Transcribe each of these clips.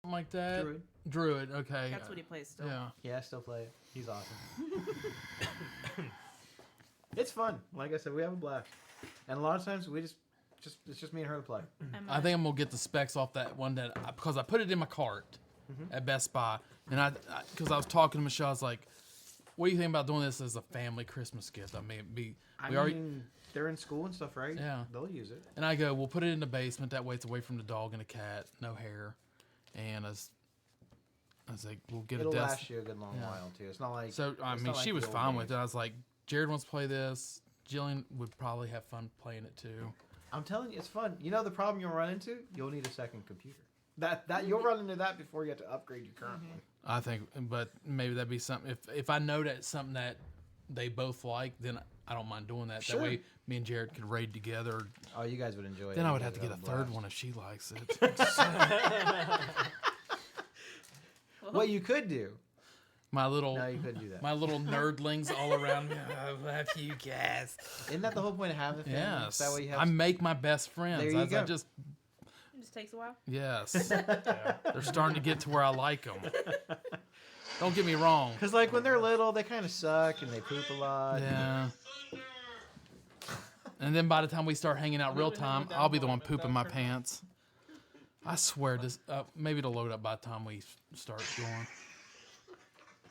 something like that. Druid. Okay. That's what he plays still. Yeah, I still play it. He's awesome. It's fun. Like I said, we have a blast, and a lot of times we it's just me and her to play. I think I'm gonna get the specs off that one because I put it in my cart at Best Buy, and because I was talking to Michelle, I was like, "What do you think about doing this as a family Christmas gift?" I mean, they're in school and stuff, right? Yeah, they'll use it. And I go, "We'll put it in the basement. That way, it's away from the dog and the cat. No hair." And I was like, "We'll get It'll a desk." last you a good long while too. It's not like so. I mean, she was fine with it. I was like, "Jared wants to play this. Jillian would probably have fun playing it too." I'm telling you, it's fun. You know the problem you'll run into? You'll need a second computer. That you'll run into that before you have to upgrade your current one. I think, but maybe that'd be something. If I know that it's something that they both like, then I don't mind doing that. Sure. That way, me and Jared could raid together. Oh, you guys would enjoy it. Then I would have to get a third one if she likes it. What you could do. My little, no, you couldn't do that. My little nerdlings all around me. I love you guys. Isn't that the whole point of having a family? Yes. That way you have I make my best friends. There you go. It just takes a while. Yes. They're starting to get to where I like them. Don't get me wrong. Because like when they're little, they kind of suck and they poop a lot. Yeah. And then by the time we start hanging out real time, I'll be the one pooping my pants. I swear this. Maybe it'll load up by the time we start going.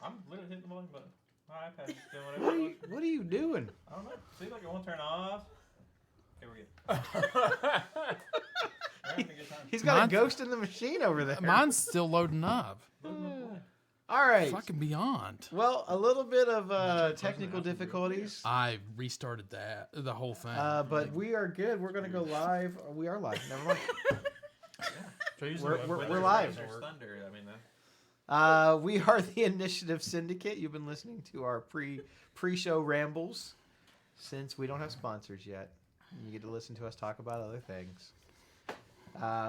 I'm literally hitting the volume button. My iPad's doing whatever it wants. What are you doing? I don't know. Seems like it won't turn off. Okay, we're good. He's got a ghost in the machine over there. Mine's still loading up. All right. Fucking beyond. Well, a little bit of technical difficulties. I restarted the whole thing. But we are good. We're going to go live. We are live. Never mind. We're live. Thunder, I mean, we are the Initiative Syndicate. You've been listening to our pre-show rambles. Since we don't have sponsors yet, you get to listen to us talk about other things.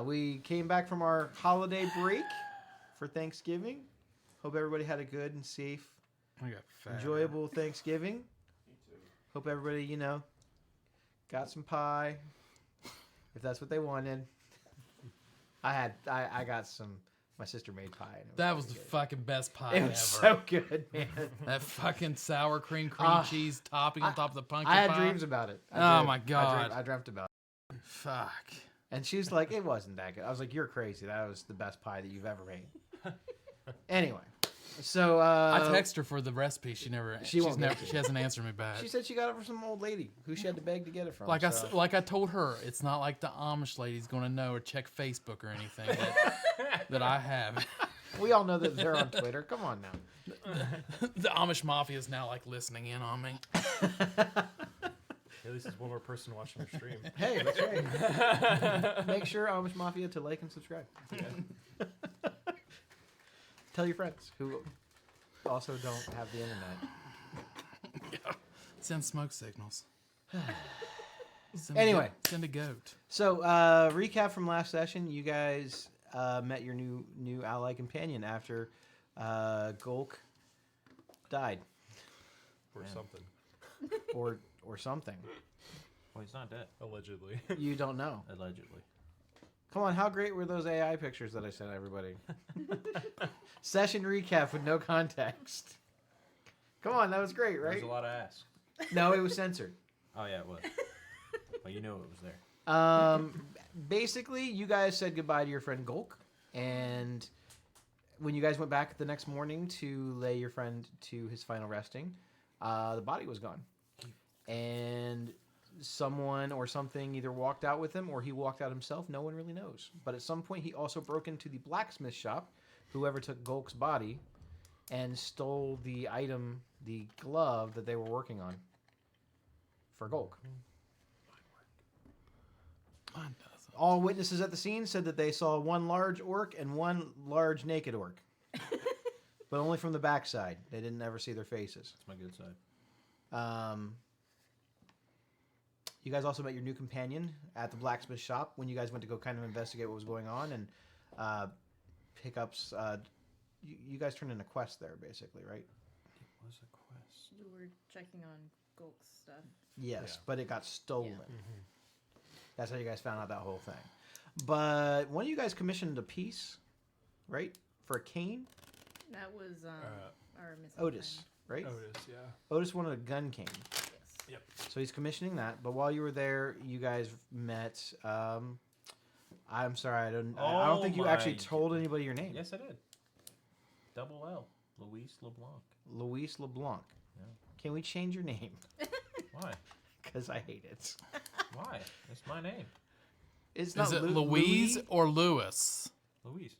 We came back from our holiday break for Thanksgiving. Hope everybody had a good and safe, enjoyable Thanksgiving. Me too. Hope everybody, got some pie, if that's what they wanted. I got some. My sister made pie. That was the fucking best pie ever. It was so good, man. That fucking sour cream cheese topping on top of the pumpkin pie. I had dreams about it. Oh my god. I dreamt about it. Fuck. And she was like, it wasn't that good. I was like, you're crazy. That was the best pie that you've ever made. Anyway. So I text her for the recipe. She hasn't answered me back. She said she got it from some old lady who she had to beg to get it from. Like I told her, it's not like the Amish lady's going to know or check Facebook or anything that I have. We all know that they're on Twitter. Come on now. The Amish Mafia is now like listening in on me. At least there's one more person watching your stream. Hey, that's right. Make sure Amish Mafia to like and subscribe. Yeah. Tell your friends who also don't have the internet. Send smoke signals. Anyway. Send a goat. So, recap from last session. You guys met your new ally companion after Gulk died. Or something. Or something. Well, he's not dead. Allegedly. You don't know. Allegedly. Come on, how great were those AI pictures that I sent everybody? Session recap with no context. Come on, that was great, right? There's a lot of ass. No, it was censored. Oh, yeah, it was. Well, you knew it was there. Basically, you guys said goodbye to your friend Gulk, and when you guys went back the next morning to lay your friend to his final resting, the body was gone. And someone or something either walked out with him or he walked out himself. No one really knows. But at some point, he also broke into the blacksmith shop, whoever took Gulk's body, and stole the item, the glove that they were working on for Gulk. All witnesses at the scene said that they saw one large orc and one large naked orc. But only from the backside. They didn't ever see their faces. That's my good side. You guys also met your new companion at the blacksmith shop when you guys went to go kind of investigate what was going on and pick up. You guys turned in a quest there, basically, right? It was a quest. You were checking on Gulk's stuff. Yes, but it got stolen. Yeah. Mm-hmm. That's how you guys found out that whole thing. But one of you guys commissioned a piece right? For a cane? That was our missing Otis, right? Otis, yeah. Otis wanted a gun cane. friend. Yes. So he's commissioning that. But while you were there, you guys met. I'm sorry, I don't think you actually told anybody your name. Yes, I did. Double L. Luis LeBlanc. Luis LeBlanc. Yeah. Can we change your name? Why? Because I hate it. Why? It's my name. It's Is not it Louis Louise or Lewis? Luis.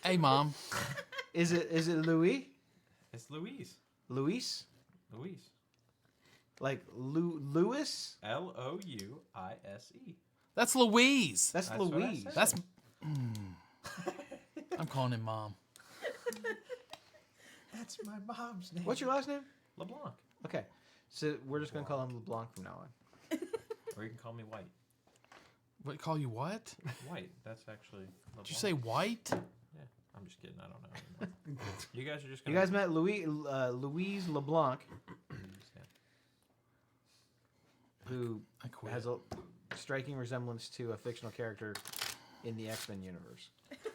Hey, Mom. Is it Louis? It's Luis. Luis? Luis. Like Louis? Louise. That's Louise. That's That's what I Louise. said. That's. I'm calling him Mom. That's my mom's name. What's your last name? LeBlanc. Okay. So we're just gonna call him LeBlanc from now on. Or you can call me White. What, call you what? White. That's actually LeBlanc. Did you say white? Yeah. I'm just kidding. I don't know anymore. You guys are just You gonna... guys met Louise LeBlanc, who I quit. has a striking resemblance to a fictional character in the X-Men universe.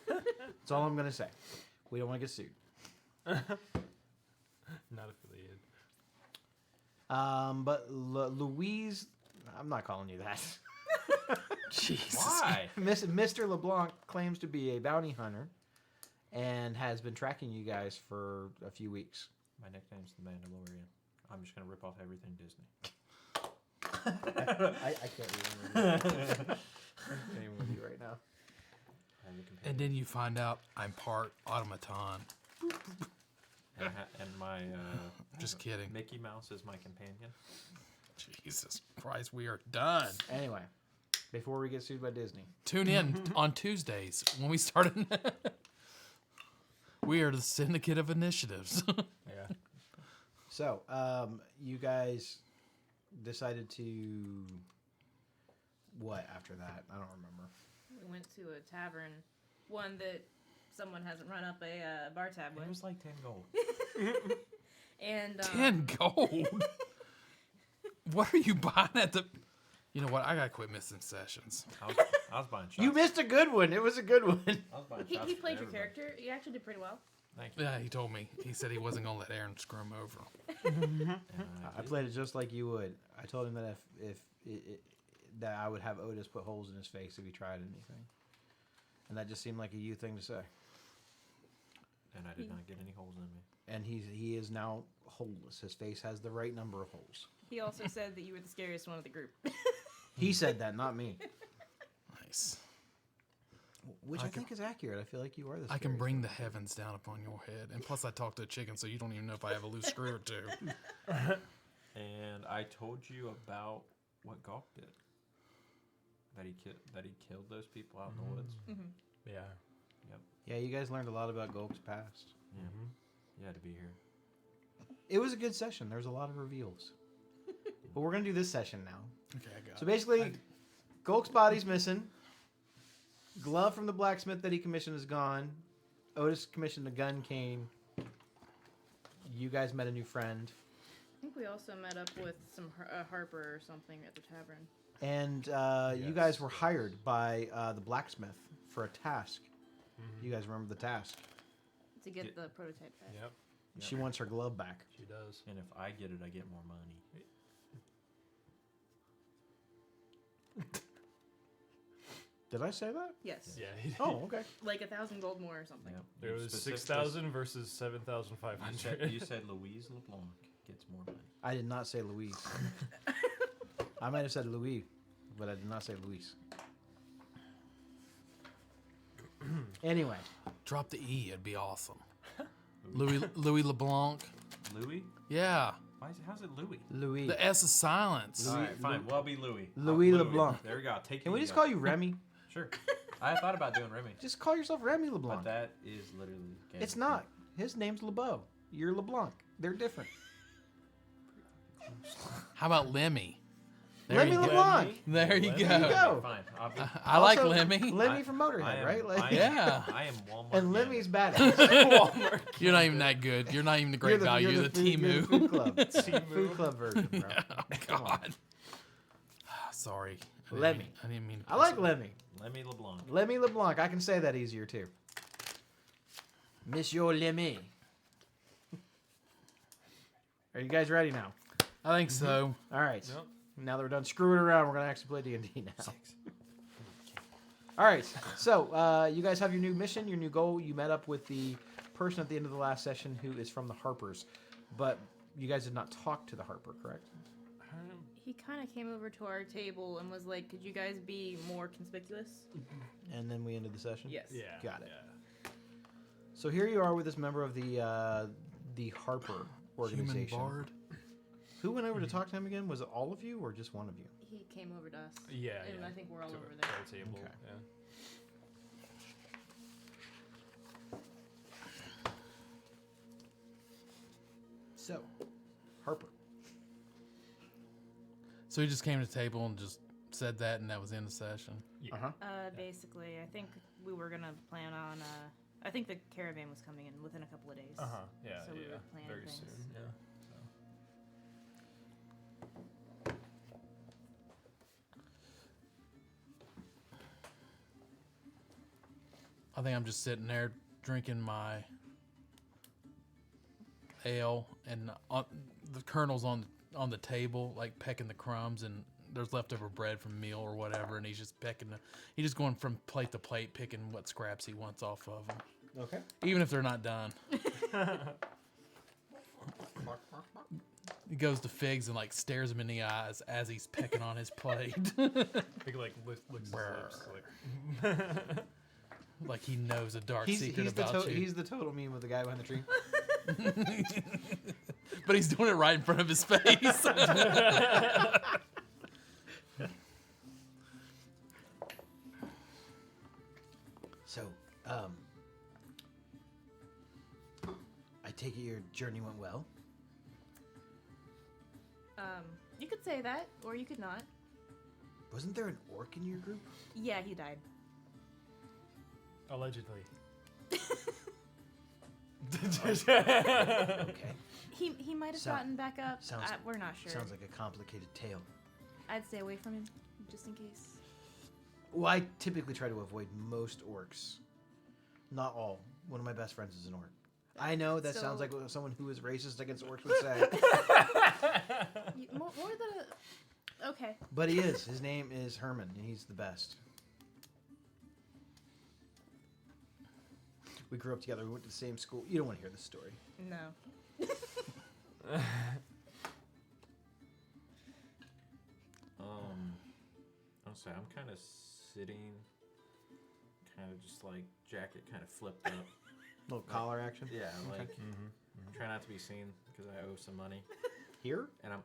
That's all I'm gonna say. We don't want to get sued. Not affiliated. But Louise, I'm not calling you that. Jesus. Why? Mr. LeBlanc claims to be a bounty hunter and has been tracking you guys for a few weeks. My nickname's the Mandalorian. I'm just gonna rip off everything Disney. I can't even with you right now. And then you find out I'm part automaton. And my Just kidding. Mickey Mouse is my companion. Jesus Christ, we are done. Anyway, before we get sued by Disney. Tune in on Tuesdays when we start. We are the Syndicate of Initiatives. Yeah. So, you guys decided to what after that? I don't remember. We went to a tavern, one that someone hasn't run up a bar tab It with. was like 10 gold. And 10 gold. What are you buying at the? You know what? I gotta quit missing sessions. I was buying shots. You missed a good one. It was a good one. I was buying he shots for played your everybody. character. You actually did pretty well. Thank you. Yeah, he told me. He said he wasn't gonna let Aaron screw him over. And I played it just like you would. I told him that that I would have Otis put holes in his face if he tried anything, and that just seemed like a you thing to say. And I did not get any holes in me. And he is now holeless. His face has the right number of holes. He also said that you were the scariest one of the group. He said that, not me. Nice. Which I think is accurate. I feel like you are the I can scariest bring one. the heavens down upon your head, and plus I talk to a chicken, so you don't even know if I have a loose screw or two. And I told you about what Gawk did. That he killed those people out in the woods. Yeah. Yeah, you guys learned a lot about Gulp's past. Yeah. You had to be here. It was a good session. There was a lot of reveals. But we're going to do this session now. Okay, I got So it. basically, Gulk's body's missing. Glove from the blacksmith that he commissioned is gone. Otis commissioned a gun cane. You guys met a new friend. I think we also met up with some Harper or something at the tavern. And you guys were hired by the blacksmith for a task. You guys remember the task. To get the prototype back. Yep. She wants her glove back. She does. And if I get it, I get more money. Did I say that? Yes. Yeah. Oh, okay. Like 1,000 gold more or something. Yep. There was Specifically- 6,000 versus You 7,500. said Louise LeBlanc gets more money. I did not say Louise. I might have said Louis, but I did not say Luis. Anyway, Drop the E. It'd be awesome. Louis LeBlanc. Louis? Yeah. How's it Louis? Louis. The S is silence. All right, fine. Well, I'll be Louis. Louis LeBlanc. There we go. Take Can the we E just out. call you Remy? Sure. I thought about doing Remy. Just call yourself Remy But LeBlanc. that is literally... It's not. His name's LeBeau. You're LeBlanc. They're different. How about Lemmy? There Lemmy you go. LeBlanc. There you There go. There you go. Fine. I'll be, I like Also, Lemmy. Lemmy from Motorhead, right? Like, Yeah. I am Walmart. and Yannick. Lemmy's badass. You're not even that good. You're not even the great value. You're the Timu. Food Club. Food Club version, bro. Oh, God. Sorry. Lemmy. I didn't mean. To I like piss Lemmy. Lemmy LeBlanc. Lemmy LeBlanc. I can say that easier too. Monsieur Lemmy. Are you guys ready now? I think so. All right. Yep. Now that we're done screwing around, we're gonna actually play D&D now. All right. So you guys have your new mission, your new goal. You met up with the person at the end of the last session who is from the Harpers, but you guys did not talk to the Harper, correct? He kind of came over to our table and was like, "Could you guys be more conspicuous?" And then we ended the session. Yes. Yeah. Got it. So here you are with this member of the Harper organization. Human bard. Who went over to talk to him again? Was it all of you or just one of you? He came over to us. Yeah. And yeah. I think we're all To over our- there. to our table. Okay. Yeah. So, Harper. So he just came to the table and just said that, and that was in the session. Yeah. Uh-huh. Basically, I think we were gonna plan on. I think the caravan was coming in within a couple of days. Uh huh. Yeah. So we yeah. were planning Very things. soon. Yeah. I think I'm just sitting there drinking my ale, and the colonel's on the table, like pecking the crumbs, and there's leftover bread from meal or whatever, and he's just he's just going from plate to plate, picking what scraps he wants off of them, Okay. even if they're not done. He goes to Figs and like stares him in the eyes as he's pecking on his plate, Big like licks his lips. Like. like he knows a dark He's secret the about you. he's the total meme with the guy behind the tree. But he's doing it right in front of his face. So, I take it your journey went well. You could say that, or you could not. Wasn't there an orc in your group? Yeah, he died. Allegedly. Okay. He might have So- gotten back up. sounds- We're not sure. Sounds like a complicated tale. I'd stay away from him, just in case. Well, I typically try to avoid most orcs. Not all. One of my best friends is an orc. I know that sounds So- like what someone who is racist against orcs would say, More the. Okay. but he is. His name is Herman, and he's the best. We grew up together. We went to the same school. You don't want to hear this story. No. I'll say I'm kind of sitting, kind of just like jacket kind of flipped up. Little collar action. Yeah, like Mm-hmm. try not to be seen because I owe some money, Here? and I'm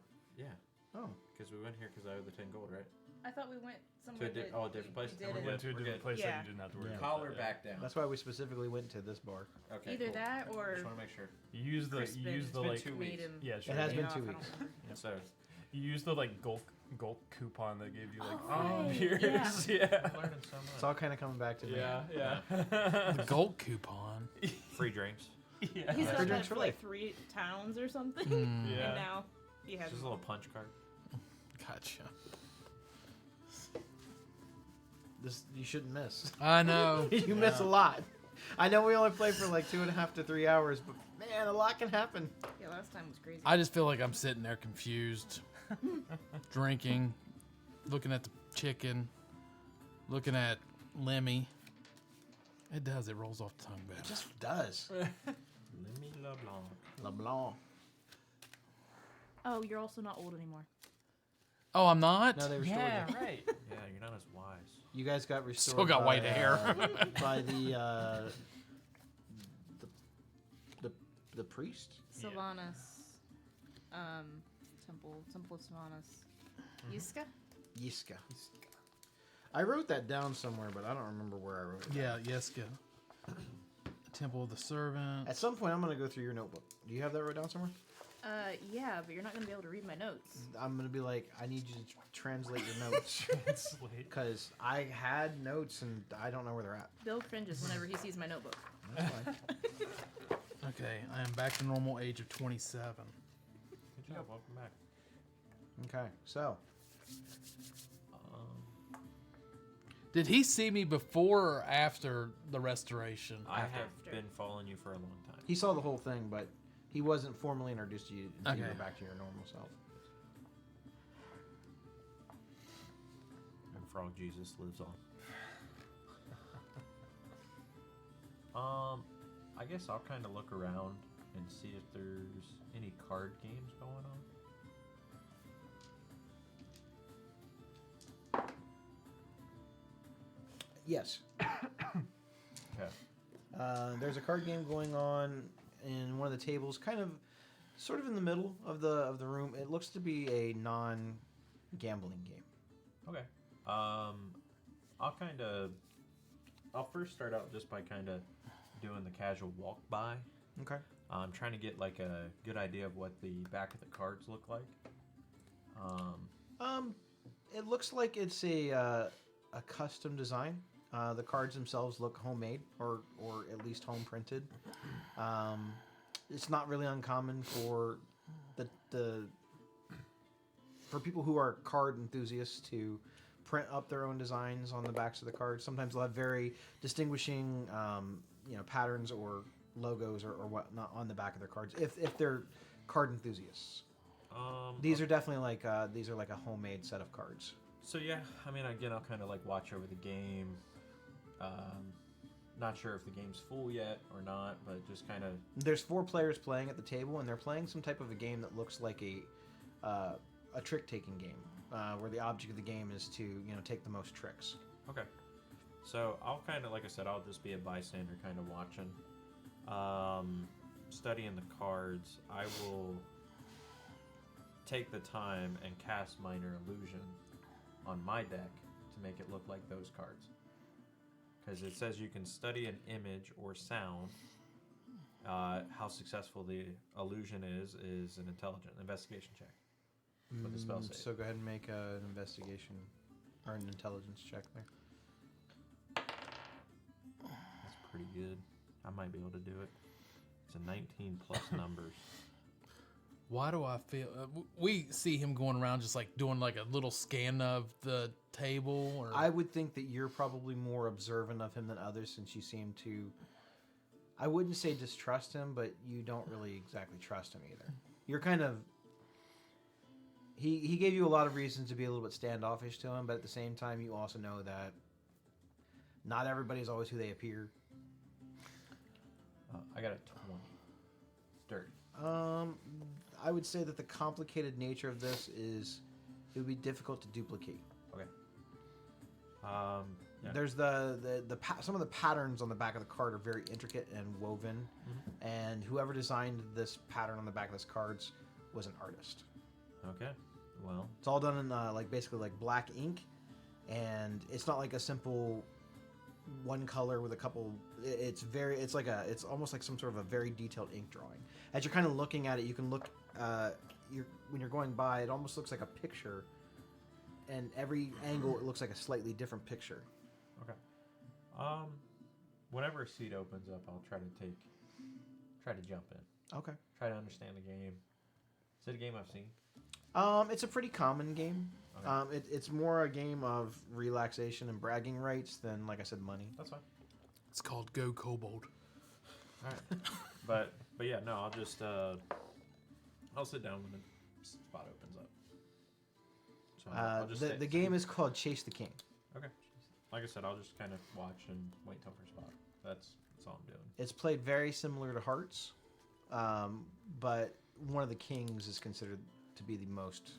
Oh. because we went here because I owe the 10 gold, right? I thought we went somewhere. a different place? We Oh, did we're it. Went to a We're different good. place Yeah. that you didn't have to worry Yeah. about. Collar that, back down. That's why we specifically went to this bar. Okay. Either cool. that or Just want to make sure. You use the Crispin. you use It's the been like 2 made weeks. him. yeah sure. It has pay been off, 2 I don't weeks. remember. So You use the like gulp coupon that gave you like Oh, right, beers. Yeah. learning so much. It's all kind of coming back to me. Yeah. The gold coupon. Free drinks. Yeah. He Yeah. said Free that drinks for for like life. 3 towns or something. Mm, Yeah. And now he has Just a little punch card. Gotcha. This you shouldn't miss. I know. You miss a lot. I know we only play for like 2.5 to 3 hours, but man, a lot can happen. Yeah, last time was crazy. I just feel like I'm sitting there confused, drinking, looking at the chicken, looking at Lemmy. It does. It rolls off the tongue It better. just does. Lemmy LeBlanc. LeBlanc. Oh, you're also not old anymore. Oh, I'm not? No, they restored Yeah. you. Right. Yeah, you're not as wise. You guys got restored. Still got by, white hair. By the priest. Yeah. Sylvanas. Temple of Sylvanas. Yiska? Yiska. I wrote that down somewhere, but I don't remember where I wrote it. Yeah, Yeska. Temple of the Servant. At some point, I'm gonna go through your notebook. Do you have that wrote down somewhere? Yeah, but you're not gonna be able to read my notes. I'm gonna be like, I need you to translate your notes Translate. because I had notes and I don't know where they're at. Bill cringes whenever he sees my notebook. That's fine. Okay, I am back to normal age of 27. Good job. Welcome back. Okay, so Did he see me before or after the restoration? I have After. been following you for a long time. He saw the whole thing, but he wasn't formally introduced to you until you Okay. were back to your normal self. And Frog Jesus lives on. I guess I'll kind of look around and see if there's any card games going on. Yes. Okay. There's a card game going on in one of the tables, sort of in the middle of the room. It looks to be a non-gambling game. Okay. I'll first start out just by kind of doing the casual walk by. Okay. I'm trying to get like a good idea of what the back of the cards look like. It looks like it's a custom design. The cards themselves look homemade, or at least home printed. It's not really uncommon for for people who are card enthusiasts to print up their own designs on the backs of the cards. Sometimes they'll have very distinguishing, patterns or logos or whatnot on the back of their cards if they're card enthusiasts. These are definitely like a homemade set of cards. So yeah, I mean, again, I'll kind of like watch over the game. Not sure if the game's full yet or not, but just kind of. There's 4 players playing at the table, and they're playing some type of a game that looks like a trick-taking game, where the object of the game is to take the most tricks. Okay. So I'll kind of, like I said, I'll just be a bystander, kind of watching, studying the cards. I will take the time and cast Minor Illusion on my deck to make it look like those cards. Because it says you can study an image or sound. How successful the illusion is an investigation check with the spell save. So go ahead and make an investigation or an intelligence check there. That's pretty good. I might be able to do it. It's a 19 plus numbers. Why do I feel we see him going around just like doing like a little scan of the table? Or I would think that you're probably more observant of him than others, since you seem to. I wouldn't say distrust him, but you don't really exactly trust him either. You're kind of. He gave you a lot of reasons to be a little bit standoffish to him, but at the same time, you also know that not everybody's always who they appear. I got a 20. Dirty. I would say that the complicated nature of this is it would be difficult to duplicate. Okay. Yeah. There's some of the patterns on the back of the card are very intricate and woven, and whoever designed this pattern on the back of this cards was an artist. Okay. Well. It's all done in basically like black ink, and it's not like a simple one color with a couple. It's almost like some sort of a very detailed ink drawing. As you're kind of looking at it, you can look. When you're going by, it almost looks like a picture, and every angle it looks like a slightly different picture. Okay. Whenever a seat opens up, I'll try to jump in. Okay. Try to understand the game. Is it a game I've seen? It's a pretty common game. Okay. It's more a game of relaxation and bragging rights than, like I said, money. That's fine. it's called Go Kobold. All right. but yeah, no, I'll just I'll sit down when the spot opens up. So I'll just The game is called Chase the King. Okay. Like I said, I'll just kind of watch and wait till her spot. That's all I'm doing. It's played very similar to Hearts, but one of the kings is considered to be the most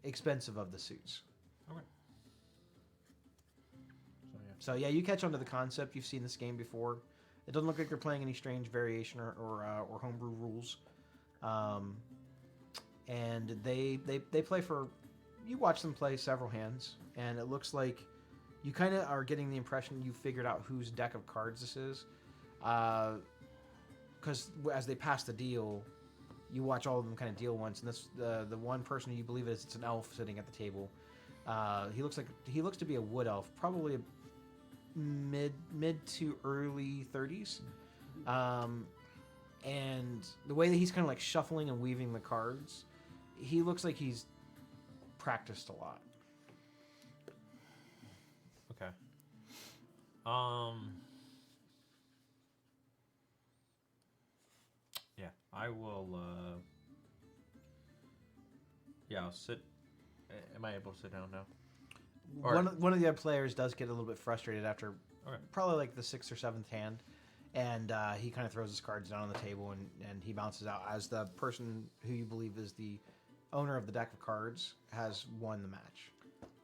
expensive of the suits. Okay. So yeah, you catch on to the concept. You've seen this game before. It doesn't look like they're playing any strange variation or homebrew rules. And they play for. You watch them play several hands, and it looks like you kind of are getting the impression you figured out whose deck of cards this is. Because as they pass the deal, you watch all of them kind of deal once, and this the one person who you believe it's an elf sitting at the table. He looks to be a wood elf, probably mid to early 30s. And the way that he's kind of like shuffling and weaving the cards, he looks like he's practiced a lot. Yeah, I will. Yeah, I'll sit. Am I able to sit down now? Or- One of the other players does get a little bit frustrated after Okay. probably like the 6th or 7th hand, and he kind of throws his cards down on the table and he bounces out as the person who you believe is the owner of the deck of cards has won the match.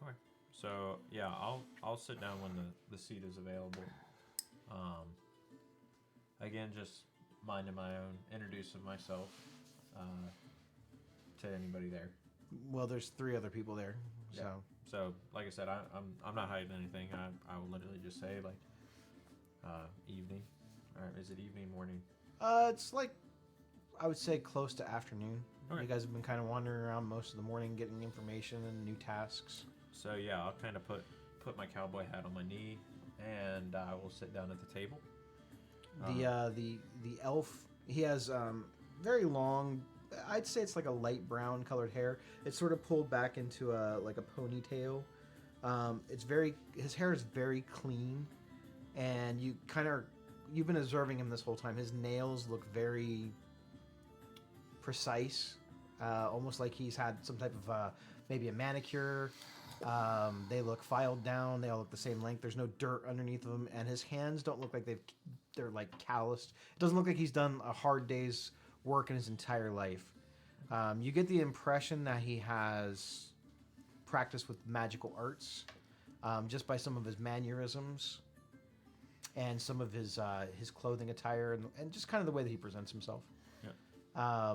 Okay. So yeah, I'll sit down when the seat is available. Again, just minding my own, introducing myself to anybody there. Well, there's 3 other people there, Yeah. so So, like I said, I'm not hiding anything. I will literally just say like evening, or is it evening, morning? it's like I would say close to afternoon. Okay. You guys have been kind of wandering around most of the morning, getting information and new tasks. So yeah, I'll kind of put my cowboy hat on my knee, and I will sit down at the table. The elf, he has very long, I'd say it's like a light brown colored hair. It's sort of pulled back into a ponytail. His hair is very clean, and you've been observing him this whole time. His nails look very precise, almost like he's had some type of maybe a manicure. They look filed down. They all look the same length. There's no dirt underneath them, and his hands don't look like they're like calloused. It doesn't look like he's done a hard day's work in his entire life. You get the impression that he has practiced with magical arts, just by some of his mannerisms and some of his clothing attire and just kind of the way that he presents himself. Yeah.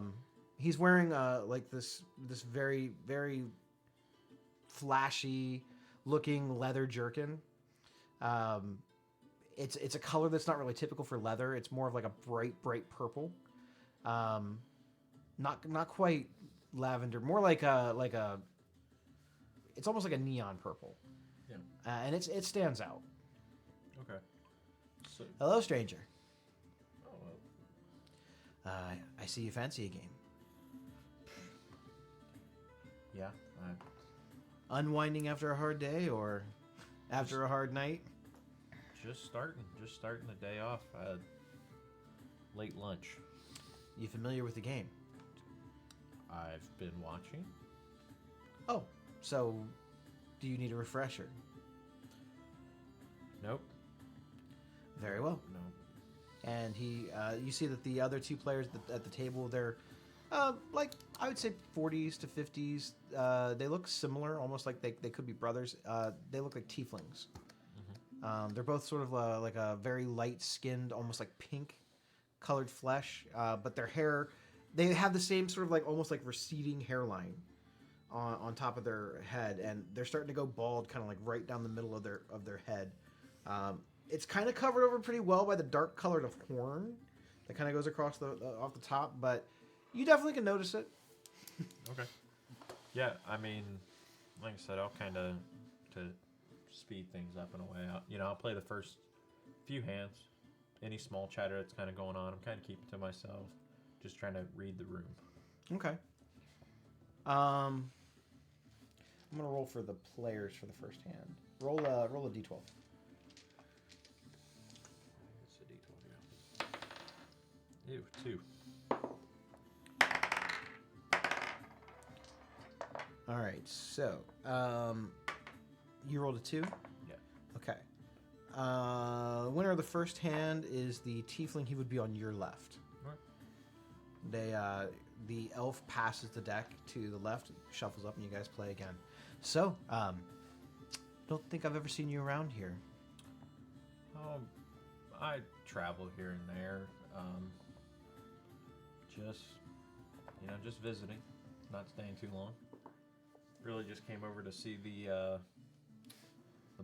He's wearing like this very, very flashy looking leather jerkin. It's a color that's not really typical for leather. It's more of like a bright purple. Not quite lavender, more like a it's almost like a neon purple. Yeah. And it stands out. Okay. So. Hello, stranger. Oh well. I see you fancy a game. Yeah. Unwinding after a hard day or after a hard night? Just starting the day off. I had late lunch. You familiar with the game? I've been watching. Oh, so do you need a refresher? Nope. Very well. No. And you see that the other 2 players at the table, they're like I would say 40s to 50s. They look similar, almost like they could be brothers. They look like tieflings. Mm-hmm. They're both sort of like a very light-skinned, almost like pink-colored flesh. But their hair, they have the same sort of like almost like receding hairline on top of their head, and they're starting to go bald, kind of like right down the middle of their head. It's kind of covered over pretty well by the dark colored of horn that kind of goes across off the top, but you definitely can notice it. Okay. Yeah, I mean, like I said, I'll kind of to speed things up in a way. I'll play the first few hands. Any small chatter that's kind of going on, I'm kind of keeping to myself, just trying to read the room. Okay. I'm gonna roll for the players for the first hand. Roll a d12. It's a D12, yeah. Ew, 2. All right, so you rolled a 2. Yeah. Okay. Winner of the first hand is the tiefling. He would be on your left. Alright. The elf passes the deck to the left, shuffles up, and you guys play again. So, don't think I've ever seen you around here. I travel here and there. Just visiting, not staying too long. Really just came over to see the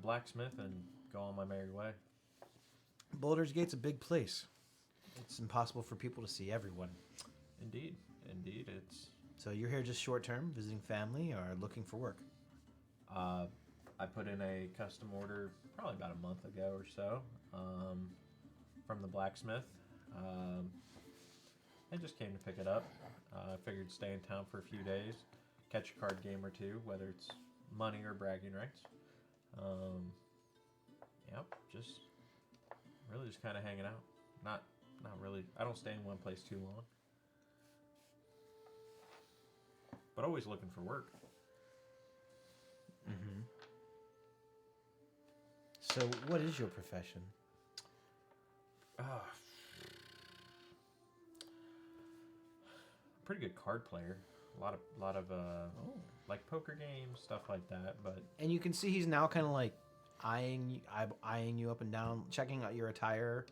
blacksmith and go on my merry way. Boulder's Gate's a big place. It's impossible for people to see everyone. Indeed, it's. So you're here just short term, visiting family, or looking for work? I put in a custom order probably about a month ago or so from the blacksmith. I just came to pick it up. I figured stay in town for a few days, catch a card game or two, whether it's money or bragging rights. Yep, just Really just kind of hanging out. Not really. I don't stay in one place too long. But always looking for work. Mm-hmm. So, what is your profession? Pretty good card player. A lot of like poker games, stuff like that. But And you can see he's now kind of like eyeing you up and down, checking out your attire,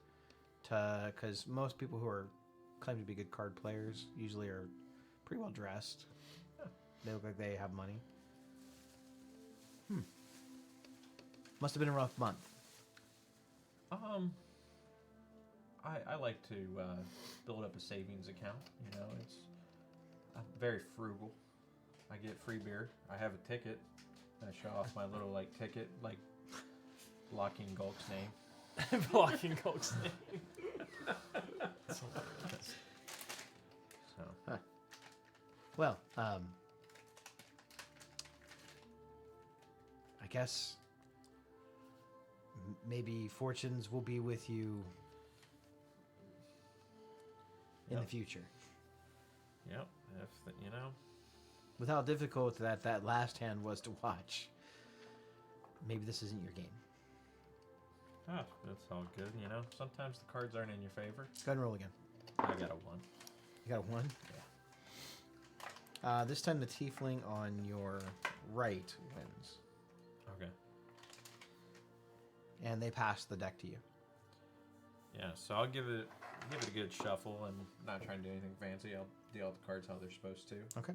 because most people who are claim to be good card players usually are pretty well dressed. They look like they have money. Must have been a rough month. I like to build up a savings account. You know, I'm very frugal. I get free beer. I have a ticket. I show off my little like ticket, like blocking Gulk's name. Blocking Coke's name. So, Well, I guess maybe fortunes will be with you in the Yep. future. yep. You know, With how difficult that last hand was to watch, maybe this isn't your game. that's all good. You know, sometimes the cards aren't in your favor. Go ahead and roll again. I got a 1. You got a 1? Yeah. This time the tiefling on your right wins. Okay. And they pass the deck to you. Yeah, so I'll give it a good shuffle and not try and do anything fancy. I'll deal the cards how they're supposed to. Okay.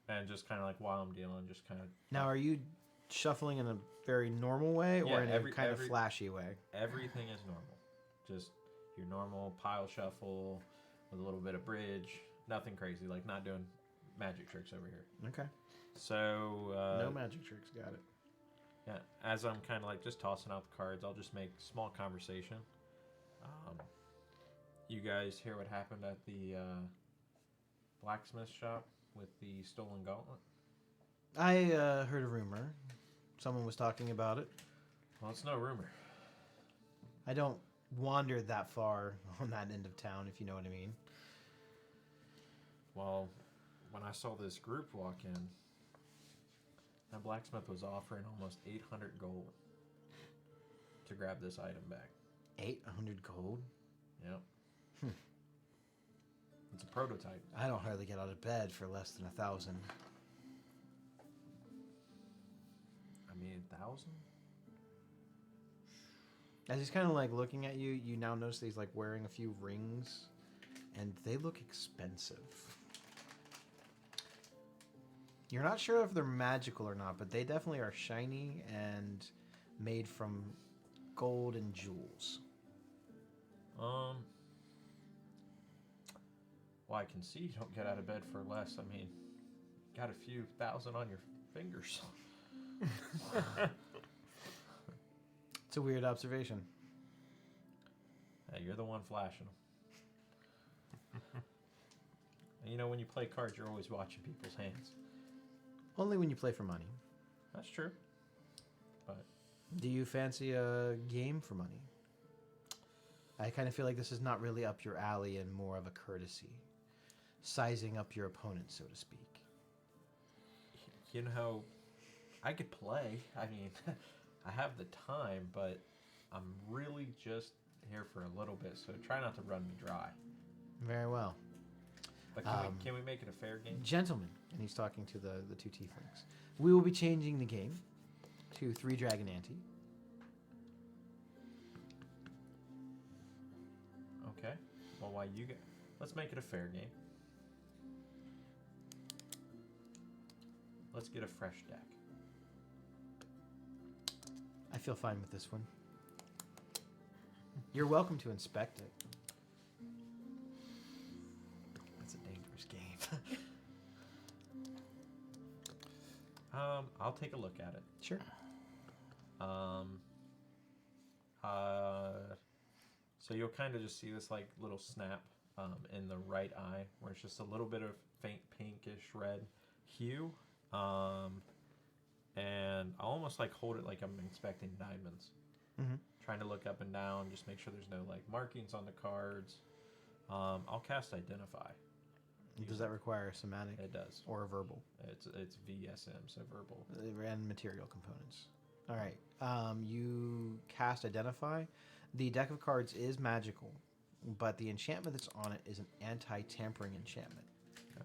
And just kind of like while I'm dealing, just kind of Now, are you shuffling in a very normal way or Yeah, in a kind of flashy way? everything is normal. Just your normal pile shuffle with a little bit of bridge. Nothing crazy, like not doing magic tricks over here. Okay. So No magic tricks. Got it. yeah, as I'm kind of like just tossing out the cards, I'll just make small conversation. You guys hear what happened at the blacksmith shop with the stolen gauntlet? I heard a rumor. Someone was talking about it. Well, it's no rumor. I don't wander that far on that end of town, if you know what I mean. Well, when I saw this group walk in, that blacksmith was offering almost 800 gold to grab this item back. 800 gold? Yep. It's a prototype. I don't hardly get out of bed for less than 1,000. I mean, 1,000? As he's kind of like looking at you, you now notice that he's like wearing a few rings, and they look expensive. You're not sure if they're magical or not, but they definitely are shiny and made from gold and jewels. Well, I can see you don't get out of bed for less. I mean, got a few thousand on your fingers. It's a weird observation. Hey, you're the one flashing them. And you know, when you play cards, you're always watching people's hands. Only when you play for money. That's true. But Do you fancy a game for money? I kind of feel like this is not really up your alley and more of a courtesy. Sizing up your opponent, so to speak. you know, I could play. I mean, I have the time, but I'm really just here for a little bit, so try not to run me dry. Very well. But can we make it a fair game? Gentlemen, and he's talking to the two tieflings, we will be changing the game to 3 Dragon Ante. Okay. Well, why you get? Let's make it a fair game. Let's get a fresh deck. I feel fine with this one. You're welcome to inspect it. It's a dangerous game. I'll take a look at it. Sure. So you'll kind of just see this like little snap in the right eye where it's just a little bit of faint pinkish red hue. And I'll almost like hold it like I'm inspecting diamonds. Mm-hmm. trying to look up and down, just make sure there's no like markings on the cards. I'll cast Identify. Does that require a somatic It does. or a verbal? It's VSM, so verbal. And material components. All right. You cast Identify. The deck of cards is magical, but the enchantment that's on it is an anti-tampering enchantment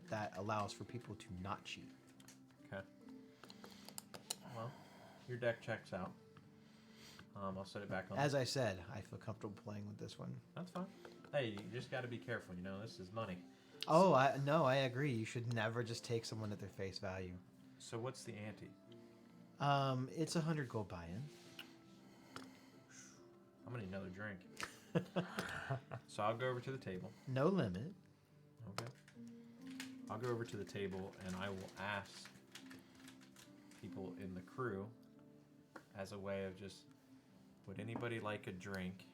that allows for people to not cheat. Okay. Well, your deck checks out. I'll set it back on. As I said, I feel comfortable playing with this one. That's fine. Hey, you just got to be careful. You know, this is money. Oh, I agree. You should never just take someone at their face value. So what's the ante? It's 100 gold buy-in. I'm gonna need another drink. So I'll go over to the table. No limit. Okay. I'll go over to the table and I will ask people in the crew as a way of just, would anybody like a drink?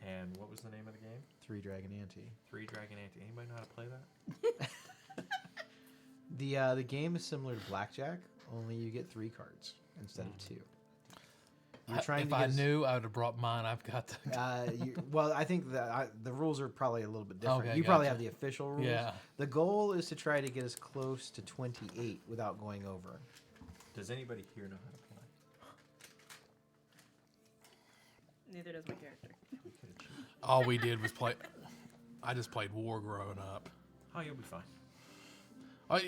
And what was the name of the game? 3 Dragon Ante. 3 Dragon Ante. Anybody know how to play that? The game is similar to blackjack, only you get 3 cards instead of 2. You're trying if to I get knew, I would have brought mine. I've got the. well, I think that the rules are probably a little bit different. Okay, You probably gotcha. have the official rules. Yeah. The goal is to try to get as close to 28 without going over. Does anybody here know how to play? Neither does my character. We could have cheated. All we did was play. I just played War growing up. Oh, you'll be fine. Oh,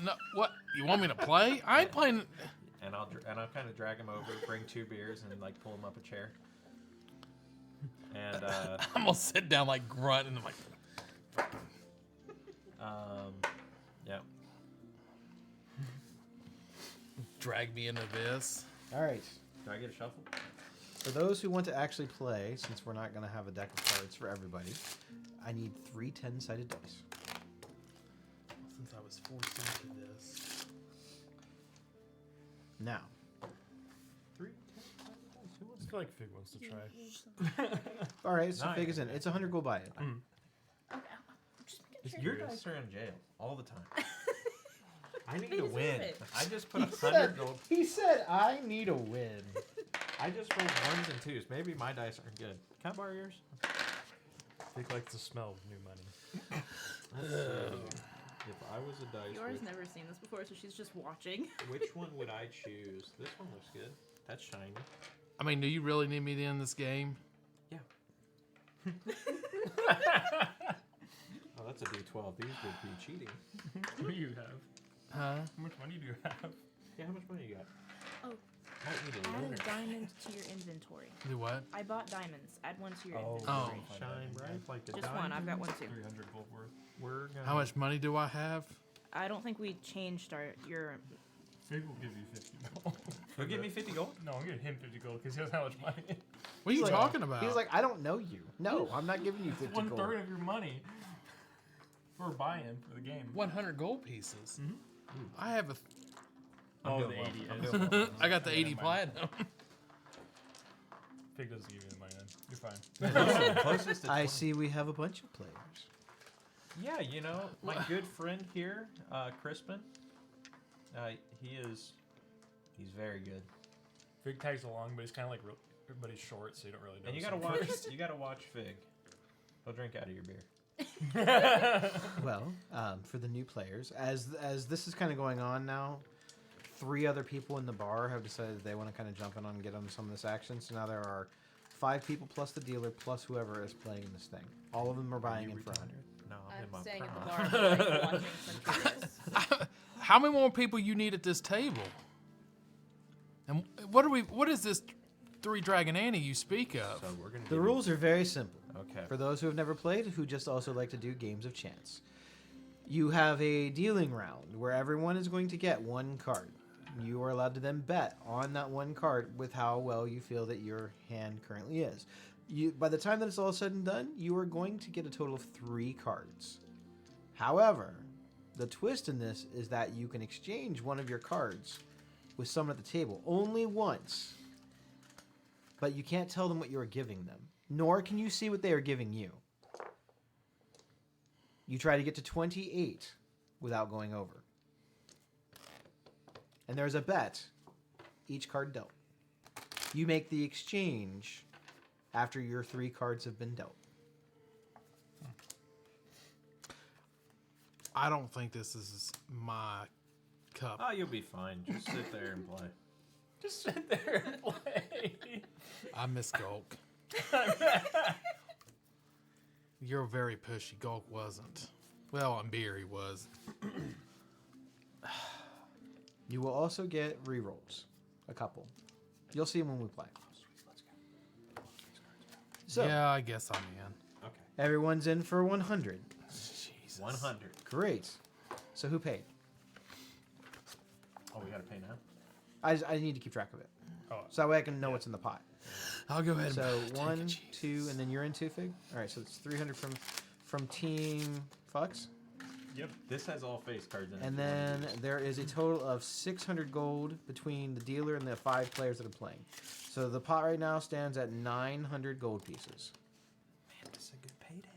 no, what? You want me to play? I ain't playing. And I'll kind of drag him over, bring 2 beers, and like pull him up a chair. And I'm gonna sit down like grunt and I'm like. yeah. Drag me into this. All right. Do I get a shuffle? For those who want to actually play, since we're not going to have a deck of cards for everybody, I need 3 10-sided dice. Since I was forced into this. Now, 3. I feel like Fig wants to try. all right, so Nice. Fig is in. It's 100 gold buy-in. Okay, I'm just making Your sure. dice are in jail all the time. I need They to deserve win. it. I just put 100 gold. He said, I need a win. I just rolled 1s and 2s. Maybe my dice aren't good. Can I borrow yours? Fig likes the smell of new money. Let's see. If I was a dice, Yours never seen this before, so she's just watching. which one would I choose? This one looks good. That's shiny. I mean, do you really need me to end this game? Yeah. Oh, that's a D12. These would be cheating. What do you have? Huh? How much money do you have? Yeah, how much money you got? Oh, Might need a add loaner. a diamond to your inventory. Do what? I bought diamonds. Add 1 to your Oh. inventory. Shine bright like the Just 1. I've got 1 too. 300 gold worth. We're gonna. How much money do I have? I don't think we changed your. Fig will give you 50 gold. You'll give me 50 gold? No, I'm giving him 50 gold because he doesn't have much money. What are you He's like- talking about? He was like, I don't know you. No, I'm not giving you 50 One gold. third of your money for a buy-in for the game. 100 gold pieces. Mhm. I have a. Oh, doing the well. 80 I'm is. doing well. I got the Yeah, 80 never mind. platinum. Fig doesn't give you the money then. You're fine. Closest to I 20. see we have a bunch of players. Yeah, you know, my good friend here, Crispin, he's very good. Fig tags along, but he's kind of like everybody's short, so you don't really know. And you gotta watch Fig. He'll drink out of your beer. Well, for the new players, as this is kind of going on now, 3 other people in the bar have decided they want to kind of jump in on and get on some of this action. So now there are 5 people plus the dealer plus whoever is playing in this thing. All of them are buying in for 100. No, I'm in my I'm staying at the prime. bar like, watching some videos. How many more people you need at this table? And what is this 3 Dragon Ante you speak of? So we're gonna. The rules are very simple. Okay. For those who have never played, who just also like to do games of chance. You have a dealing round where everyone is going to get 1 card. You are allowed to then bet on that 1 card with how well you feel that your hand currently is. By the time that it's all said and done, you are going to get a total of 3 cards. However, the twist in this is that you can exchange one of your cards with someone at the table only once. But you can't tell them what you are giving them, nor can you see what they are giving you. You try to get to 28 without going over. And there's a bet, each card dealt. You make the exchange after your 3 cards have been dealt. I don't think this is my cup. Oh, you'll be fine. Just sit there and play. Just sit there and play. I miss Gulk. You're very pushy. Gulk wasn't. Well, on beer he was. You will also get rerolls. A couple. You'll see them when we play. So, Yeah, I guess I'm in. Okay. everyone's in for 100. Jesus. 100. Great. So who paid? Oh, we gotta pay now? I need to keep track of it. Oh, So that way I can know what's in the pot. I'll go ahead So and take 1, it, 2, and then you're in 2, Fig? Alright, so it's 300 from Team Fox. yep. This has all face cards in it. And if you wanna then use it. there is a total of 600 gold between the dealer and the 5 players that are playing. So the pot right now stands at 900 gold pieces. Man, this is a good payday.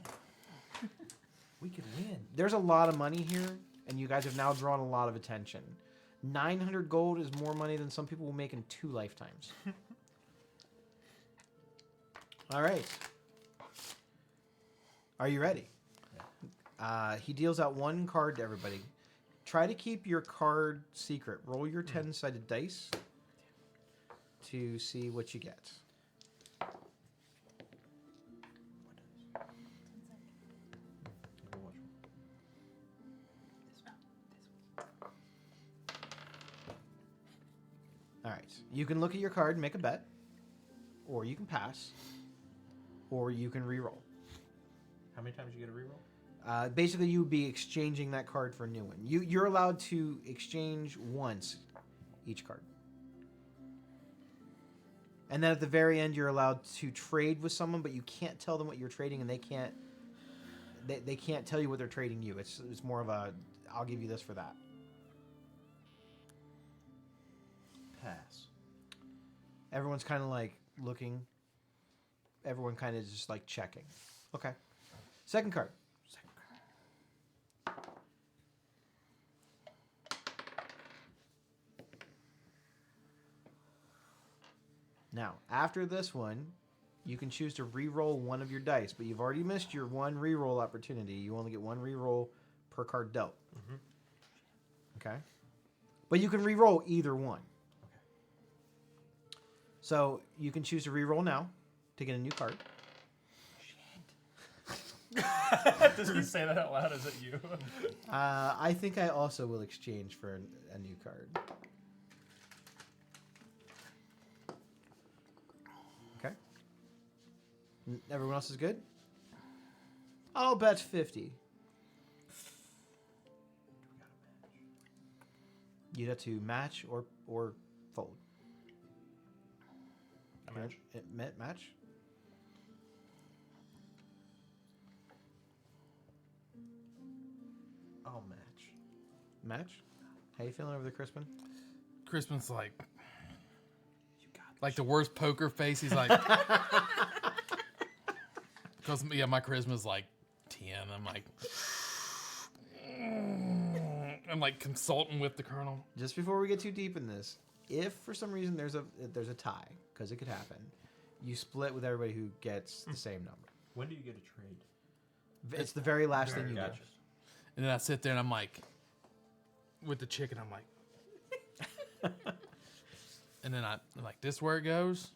We could win. There's a lot of money here, and you guys have now drawn a lot of attention. 900 gold is more money than some people will make in 2 lifetimes. All right. Are you ready? He deals out 1 card to everybody. Try to keep your card secret. Roll your 10-sided dice to see what you get. Watch. All right. You can look at your card and make a bet, or you can pass, or you can re-roll. How many times you get a reroll? Basically, you would be exchanging that card for a new one. You're allowed to exchange once each card. And then at the very end, you're allowed to trade with someone, but you can't tell them what you're trading, and they can't tell you what they're trading you. It's more of a, I'll give you this for that. Pass. Everyone's kind of like looking. Everyone kind of just like checking. Okay. Second card. Now, after this one, you can choose to re-roll one of your dice, but you've already missed your 1 re-roll opportunity. You only get 1 re-roll per card dealt. Okay? But you can re-roll either one. So you can choose to re-roll now to get a new card. Does he say that out loud? Is it you? I think I also will exchange for a new card. Okay. Everyone else is good? I'll bet 50. You'd have to match or fold. A match. Match? I'll match. Match? How you feeling over there, Crispin? Crispin's like You got like the worst poker face. He's like, because yeah, my charisma's like 10. I'm like consulting with the colonel. Just before we get too deep in this, if for some reason there's a tie, because it could happen, you split with everybody who gets the same number. When do you get a trade? It's the very last thing you Gotcha. do. And then I sit there and I'm like, with the chicken, I'm like, and then I'm like, this where it goes?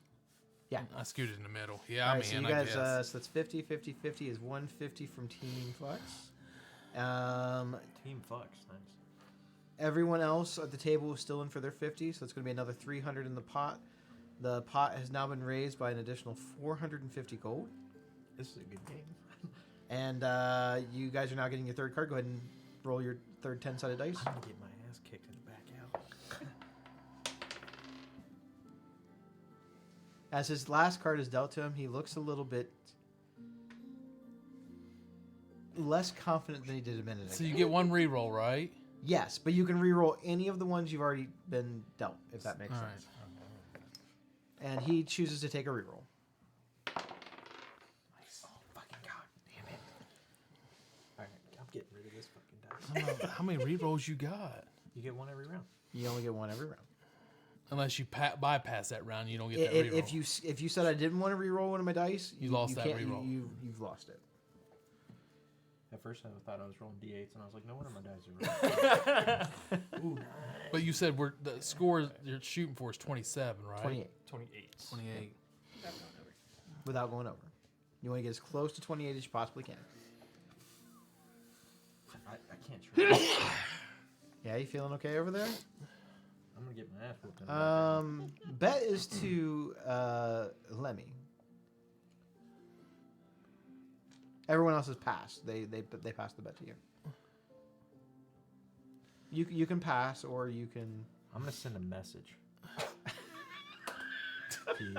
Yeah. I scooted in the middle. Yeah, All I'm right, so in, you I guys, guess. so that's 50, 50, 50 is 150 from Team Flex. Team Fox. Nice. Everyone else at the table is still in for their 50, so it's going to be another 300 in the pot. The pot has now been raised by an additional 450 gold. This is a good game. And you guys are now getting your 3rd card. Go ahead and roll your 3rd 10-sided dice. I'm gonna get my ass kicked in the back out. As his last card is dealt to him, he looks a little bit less confident than he did a minute ago. So you get 1 reroll, right? Yes, but you can re-roll any of the ones you've already been dealt, if that makes All sense. And he chooses to take a reroll. Nice. Oh, fucking god. Damn it. Alright, I'm getting rid of this fucking dice. I don't know how many rerolls you got. You get one every round. You only get 1 every round. Unless you bypass that round, you don't get that reroll. If you said I didn't want to reroll one of my dice, You lost that can't- reroll. You've lost it. At first, I thought I was rolling d8s, and I was like, no wonder my dice are rolling. But you said the score you're shooting for is 27, right? 28 28. 28. Without going over. without going over. You want to get as close to 28 as you possibly can. I can't trade. Yeah, you feeling okay over there? I'm going to get my ass whooped. in that Bet is to Lemmy. Everyone else has passed. They passed the bet to you. You can pass, or you can. I'm going to send a message to you.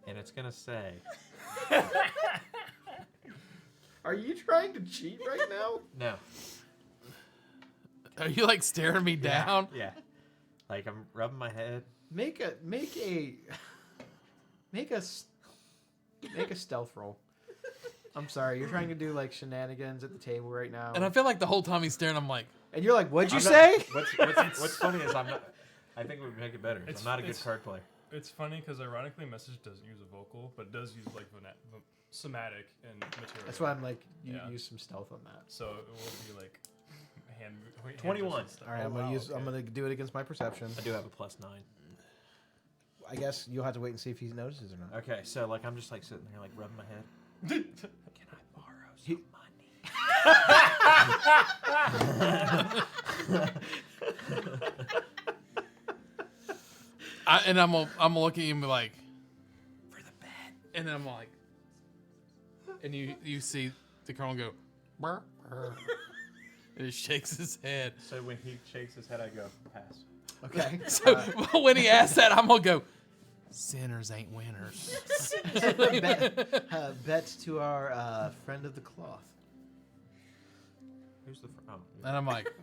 And it's going to say... Are you trying to cheat right now? No. Are you like staring me down? Yeah. Like I'm rubbing my head. Make a stealth roll. I'm sorry, you're trying to do like shenanigans at the table right now. And I feel like the whole time he's staring, I'm like, And you're like, what'd you I'm not- say? What's funny is I'm not... I think it would make it better. It's- I'm not a good it's- card player. It's funny because ironically, message doesn't use a vocal, but does use like somatic and material. That's why I'm like, you Yeah. use some stealth on that. So it will be like hand. 21. gestures and All right, stuff. I'm gonna wow, use. I'm okay. gonna do it against my perception. I do have a +9. I guess you'll have to wait and see if he notices or not. Okay, so like I'm just like sitting there like rubbing my head. Can I borrow He- some money? and I'm gonna look at you and be like, For the bet. and then I'm like, and you see the colonel go, burr, burr, and he shakes his head. So when he shakes his head, I go, pass. Okay. So when he asks that, I'm gonna go, sinners ain't winners. Bets to our friend of the cloth. Who's the... Oh. And I'm like,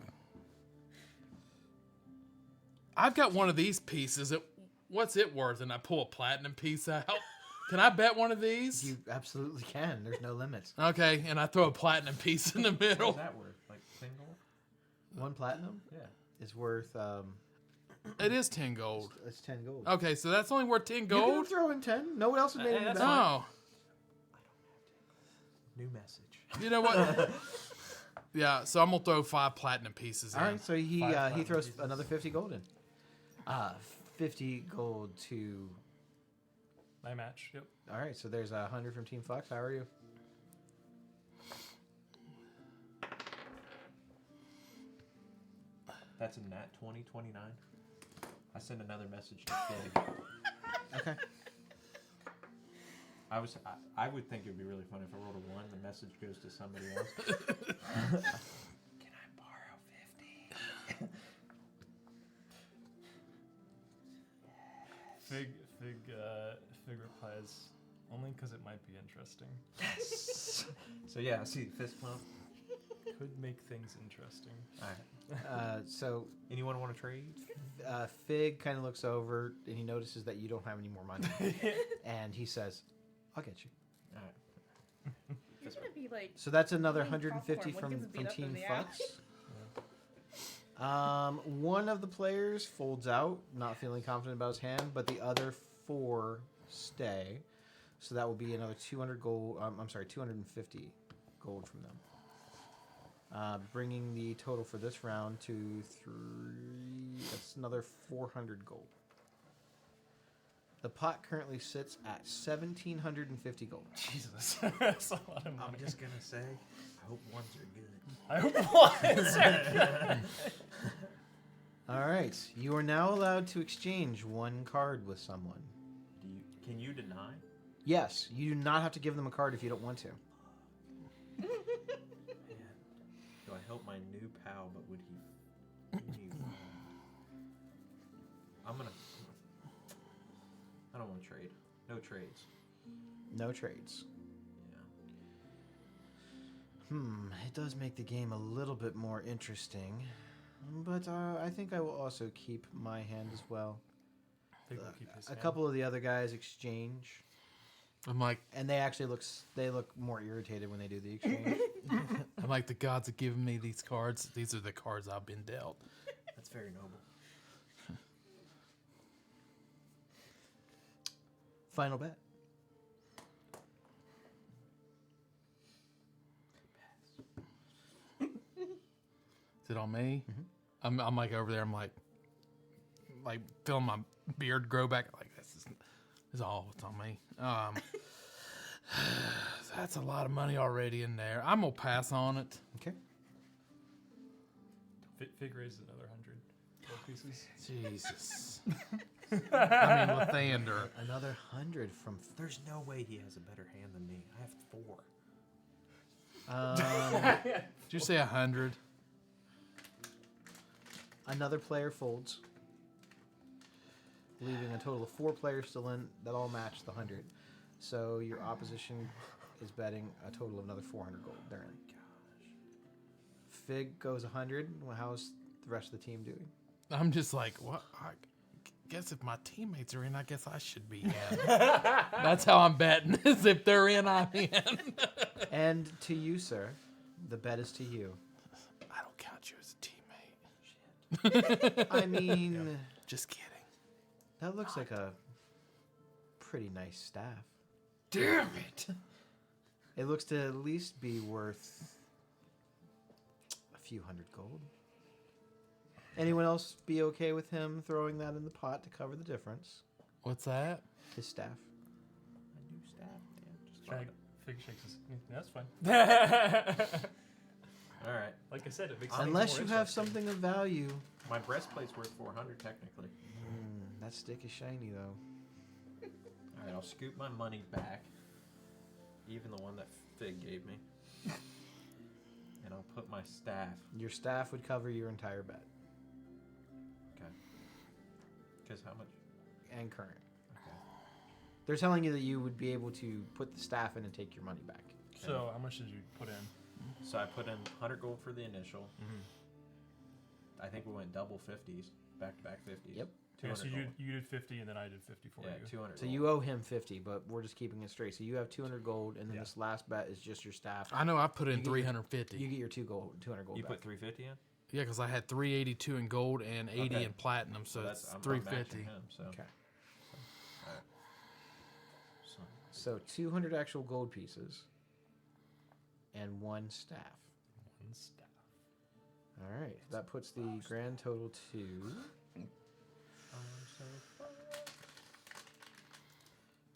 I've got one of these pieces. What's it worth? And I pull a platinum piece out. Can I bet one of these? You absolutely can. There's no limits. Okay, and I throw a platinum piece in the middle. What's that worth? Like single? One platinum Yeah. is worth. It is 10 gold. It's 10 gold. Okay, so that's only worth 10 You can gold? throw in 10. No one else has made any that's bet. No. New message. You know what? Yeah, so I'm going to throw 5 platinum pieces in. All right, so he platinum throws pieces. another 50 gold in. 50 gold to. My match. Yep. All right, so there's 100 from Team Fox. How are you? That's a nat 20, 29. I send another message to Fig. Okay. I would think it would be really fun if I rolled a 1, the message goes to somebody else. Can I borrow 50? Fig replies only because it might be interesting. So yeah, I see the fist pump. Could make things interesting. All right. So Anyone want to trade? Fig kind of looks over and he notices that you don't have any more money, and he says, "I'll get you." All right. You're gonna be like, So that's another Eating 150 popcorn when from he gets beat up in Team the alley. Fox. One of the players folds out, not feeling confident about his hand, but the other 4 stay. So that will be another 200 gold. 250 gold from them, bringing the total for this round to 3. That's another 400 gold. The pot currently sits at 1,750 gold. Jesus, that's a lot of money. I'm just gonna say, I hope ones are good. I hope one. All right, you are now allowed to exchange 1 card with someone. Can you deny? Yes, you do not have to give them a card if you don't want to. Man, do I help my new pal? But would he? I'm gonna. I don't want to trade. No trades. No trades. Yeah. It does make the game a little bit more interesting, but I think I will also keep my hand as well. Fig will keep his A hand. couple of the other guys exchange, I'm like, and they actually look more irritated when they do the exchange. the gods have given me these cards. These are the cards I've been dealt. That's very noble. Final bet. Is it on me? I'm like over there. I'm like feeling my beard grow back. Like this is all it's on me. That's a lot of money already in there. I'm gonna pass on it. Okay. Fig raise another 100 gold pieces. Jesus. I mean, Lathander. Another 100 from. There's no way he has a better hand than me. I have 4. Did you say 100? Another player folds, leaving a total of 4 players still in that all match the 100. So your opposition is betting a total of another 400 gold. They're in. Fig goes 100. Well, how's the rest of the team doing? I'm just like, what? I guess if my teammates are in, I guess I should be in. That's how I'm betting. Is if they're in, I'm in. And to you, sir, the bet is to you. I don't count you as a teammate. I mean, Just kidding. that looks like a pretty nice staff. Damn it. It looks to at least be worth a few hundred gold. Anyone else be okay with him throwing that in the pot to cover the difference? What's that? His staff. My new staff. Yeah, just Fig shakes his. That's fine. All right. Like I said, it makes things Unless more you have interesting. something of value. My breastplate's worth 400 technically. That stick is shiny though. All right, I'll scoop my money back, even the one that Fig gave me, and I'll put my staff. Your staff would cover your entire bet Okay. Because how much? and current. Okay. They're telling you that you would be able to put the staff in and take your money back. So, how much did you put in? So I put in 100 gold for the initial. Mm-hmm. I think we went double 50s, back to back 50s. Yep. 200 So gold. you did 50 and then I did 50 for Yeah, you. 200. So gold. you owe him 50, but we're just keeping it straight. So you have 200 gold, and then Yeah. this last bet is just your staff. I know I put You in get your- 350. You get your 200 gold You back. put 350 in. Yeah, because I had 382 in gold and 80 Okay. in platinum, so that's it's I'm 350. matching him. So. Okay. All right. So, So 200 actual gold pieces and 1 staff. One staff. All right. That puts the grand total to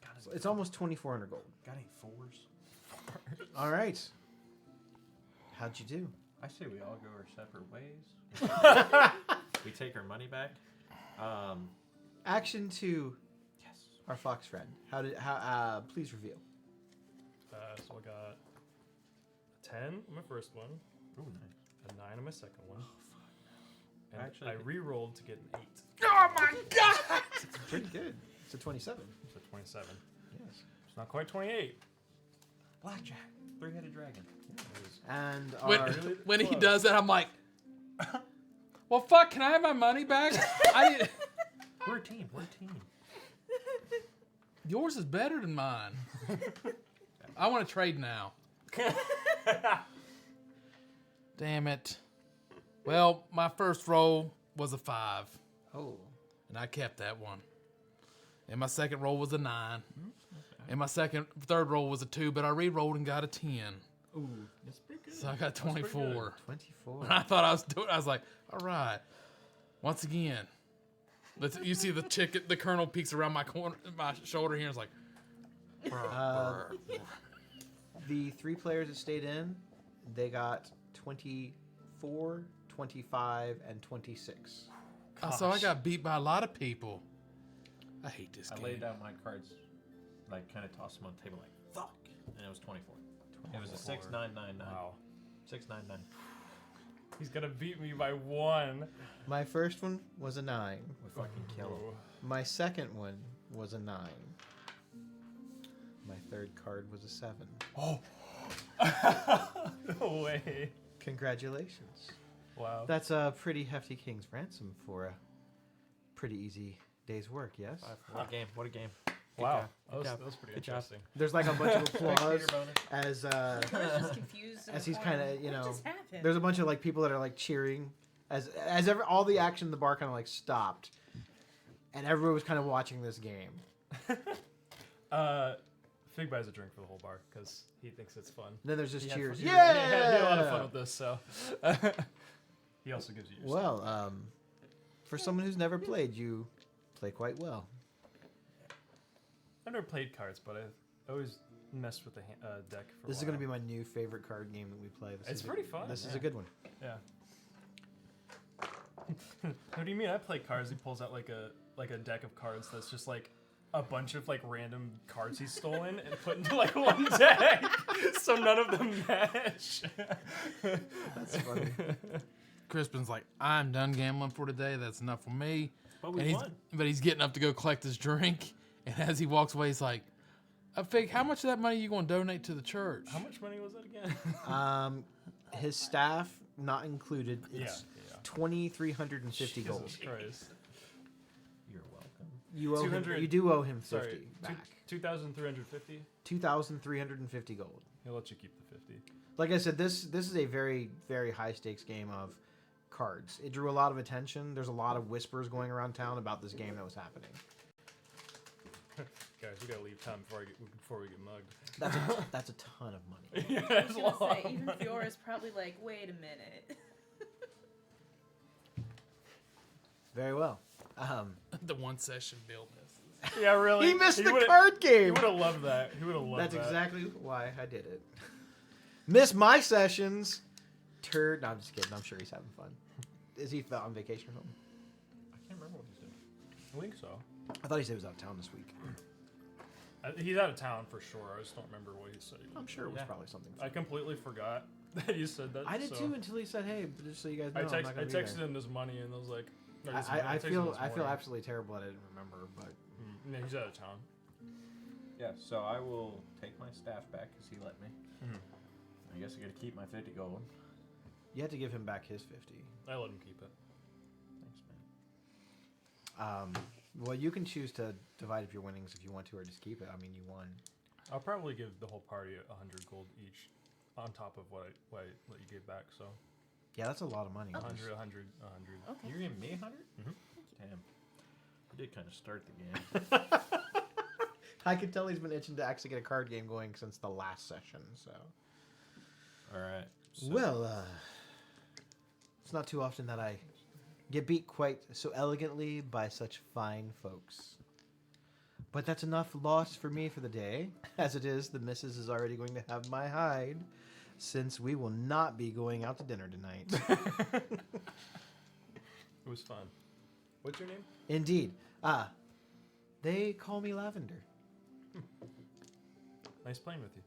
God, it's almost 2,400 gold. got any 4s? All right. How'd you do? I say we all go our separate ways. We take our money back. Action to Yes. our fox friend. Please reveal. So I got a 10 on my first one, Ooh, nice. a 9 on my second one. And Actually, I re-rolled to get an 8. Oh my god! Pretty good. It's a 27. So 27. Yes. It's not quite 28. Blackjack. 3-headed dragon. It was And When, our really when he close. does that, I'm like, well, fuck, can I have my money back? We're a team. We're a team. Yours is better than mine. I want to trade now. Damn it. Well, my first roll was a 5, oh, and I kept that one. And my second roll was a 9. And my third roll was a 2, but I re-rolled and got a 10. Ooh, that's pretty good. So I got That's pretty good. 24. 24. And I thought I was doing. I was like, all right. Once again, you see the colonel peeks around my shoulder here and is like, The 3 players that stayed in, they got 24, 25, and 26. so I got beat by a lot of people. I hate this I game. laid down my cards, like kind of tossed them on the table, like fuck, and it was 24. It was a 6999. Wow. 699. He's gonna beat me by 1. My first one was a 9. We fucking kill him. My second one was a 9. My third card was a 7. Oh, No way. Congratulations. Wow. That's a pretty hefty king's ransom for a pretty easy day's work, yes? What a game. What a game. Good Wow. job. That was, job. that was pretty Good job. interesting. There's like a bunch of applause Spectator bonus. as I was just confused. in as the he's corner. kind of, you What know, just happened? there's a bunch of like people that are like cheering as all the action in the bar kind of like stopped, and everyone was kind of watching this game. Fig buys a drink for the whole bar because he thinks it's fun. Then there's just He had cheers. fun- Yeah. he had a lot of fun with this, so he also gives you your stuff. Well, for someone who's never played, you play quite well. I've never played cards, but I always messed with the deck for This a is going to while. be my new favorite card game that we play. This It's is pretty fun, This is yeah. a good one. Yeah. What do you mean? I play cards. He pulls out like a deck of cards that's just like a bunch of like random cards he's stolen and put into like one deck, so none of them match. That's funny. Crispin's like, I'm done gambling for today. That's enough for me. But And we he's, won. but he's getting up to go collect his drink. And as he walks away, he's like, Fig, how much of that money you going to donate to the church? How much money was that again? His staff, not included, Yeah. it's 2,350 gold. Jesus Christ. You're welcome. You owe him, 200 you do owe him 50 Sorry, back. 2,350. 2,350 gold. He'll let you keep the 50. Like I said, this is a very, very high stakes game of cards. It drew a lot of attention. There's a lot of whispers going around town about this game that was happening. Guys, we gotta leave town before we get mugged. That's a ton of money. Yeah, I that's was a gonna lot say, of even money. Fiora's probably like, wait a minute. Very well. The one session bill misses. Yeah, really. He missed the would've- card He game. would have loved that. He would have loved That's that. exactly why I did it. Miss my sessions. Turd. No, I'm just kidding. I'm sure he's having fun. Is he on vacation or something? I can't remember what he's doing. I think so. I thought he said he was out of town this week. He's out of town for sure. I just don't remember what he said. I'm sure it was Yeah. probably something. I completely forgot that you said that. I did so too until he said, "Hey, just so you guys know, I, I'm not I gonna be texted there." him this money and I was like, or this I morning. texted him feel this I feel morning. absolutely terrible that I didn't remember, but Yeah, he's out of town. Yeah, so I will take my staff back because he let me. Mhm. I guess I gotta keep my 50 gold. you had to give him back his 50. I let him keep it. Thanks, man. Well, you can choose to divide up your winnings if you want to, or just keep it. I mean, you won. I'll probably give the whole party 100 gold each, on top of what I let you give back. So Yeah, that's a lot of money. 100, 100, 100. Okay. You're giving me 100? Mhm. Damn. You did kind of start the game. I could tell he's been itching to actually get a card game going since the last session. So, All right. So well, it's not too often that I get beat quite so elegantly by such fine folks. But that's enough loss for me for the day. As it is, the missus is already going to have my hide, since we will not be going out to dinner tonight. It was fun. What's your name? Indeed. They call me Lavender. Nice playing with you.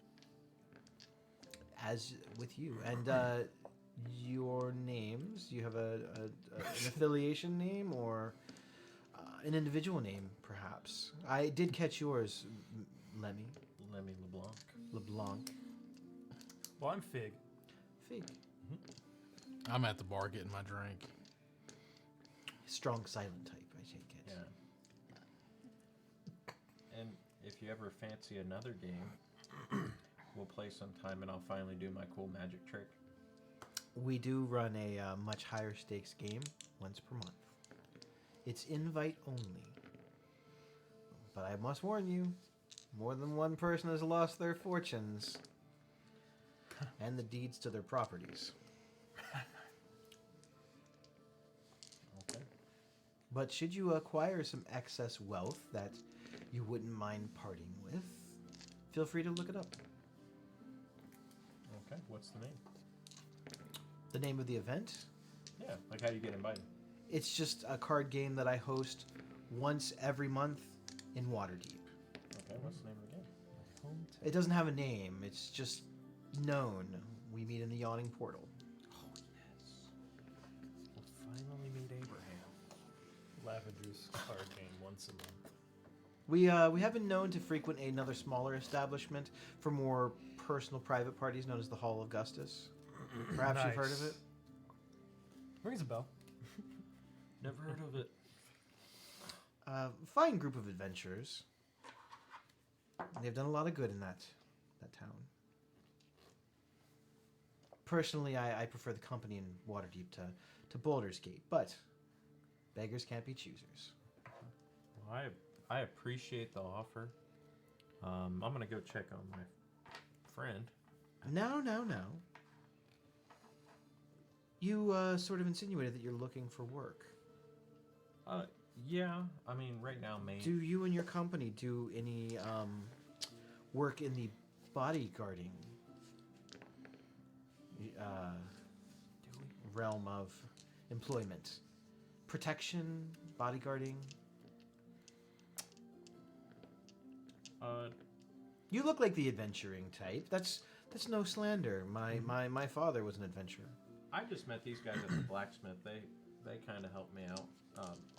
As with you. And your names, you have an affiliation name or an individual name, perhaps. I did catch yours, Lemmy. Lemmy LeBlanc. LeBlanc. Well, I'm Fig. Fig. I'm at the bar getting my drink. Strong silent type, I take it. Yeah. And if you ever fancy another game, we'll play sometime and I'll finally do my cool magic trick. We do run a much higher stakes game once per month. It's invite only. But I must warn you, more than one person has lost their fortunes and the deeds to their properties. Okay. But should you acquire some excess wealth that you wouldn't mind parting with, feel free to look it up. Okay. What's the name? The name of the event? Yeah. Like how do you get invited? It's just a card game that I host once every month in Waterdeep. Okay. What's the name of the game? It doesn't have a name, it's just known. We meet in the yawning portal. Oh, yes. We'll finally meet Abraham. Lavender's card game once a month. We have been known to frequent another smaller establishment for more personal private parties known as the Hall of Gustus. Perhaps you've heard of Nice. it? Rings a bell. Never heard of it. Fine group of adventurers. They've done a lot of good in that town. Personally, I prefer the company in Waterdeep to Baldur's Gate, but beggars can't be choosers. Well, I appreciate the offer, I'm gonna go check on my friend. No. You sort of insinuated that you're looking for work. Yeah. I mean, right now, main. Do you and your company do any work in the bodyguarding realm of employment? Protection, bodyguarding? You look like the adventuring type. That's no slander. My father was an adventurer. I just met these guys at the blacksmith. They kind of helped me out.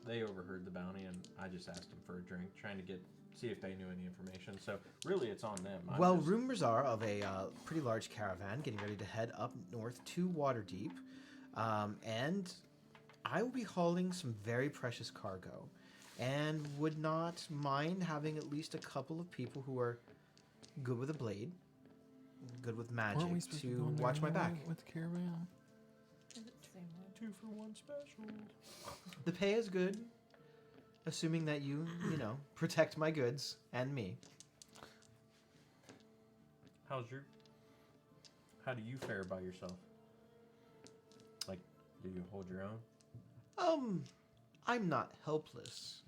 They overheard the bounty, and I just asked them for a drink, trying to see if they knew any information. So really, it's on them. Well, rumors are of a pretty large caravan getting ready to head up north to Waterdeep, and I will be hauling some very precious cargo, and would not mind having at least a couple of people who are good with a blade, good with magic, Weren't we supposed to be to going there watch my back. anyway with the caravan? Is it the same one? 2 for 1 special. The pay is good, assuming that you protect my goods and me. How do you fare by yourself? Like, do you hold your own? I'm not helpless.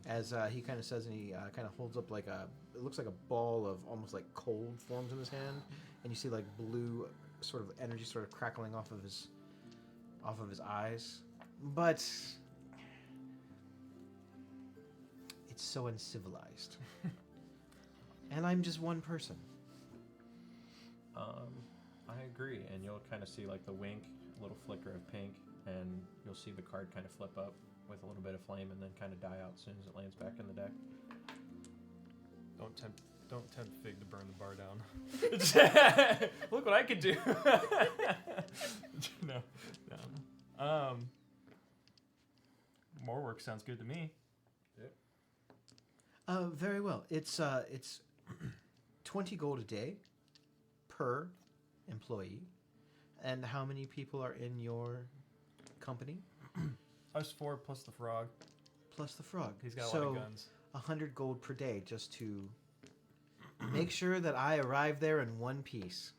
As he kind of says, and he kind of holds up like it looks like a ball of almost like cold forms in his hand, and you see like blue sort of energy sort of crackling off of his eyes. But it's so uncivilized. And I'm just one person. I agree, and you'll kind of see like the wink, a little flicker of pink, and you'll see the card kind of flip up with a little bit of flame, and then kind of die out as soon as it lands back in the deck. Don't tempt Fig to burn the bar down. Look what I could do. No. More work sounds good to me. Very well. It's 20 gold a day per employee. And how many people are in your company? Us 4 plus the frog. Plus the frog. He's got a lot of guns. 100 gold per day just to make sure that I arrive there in one piece.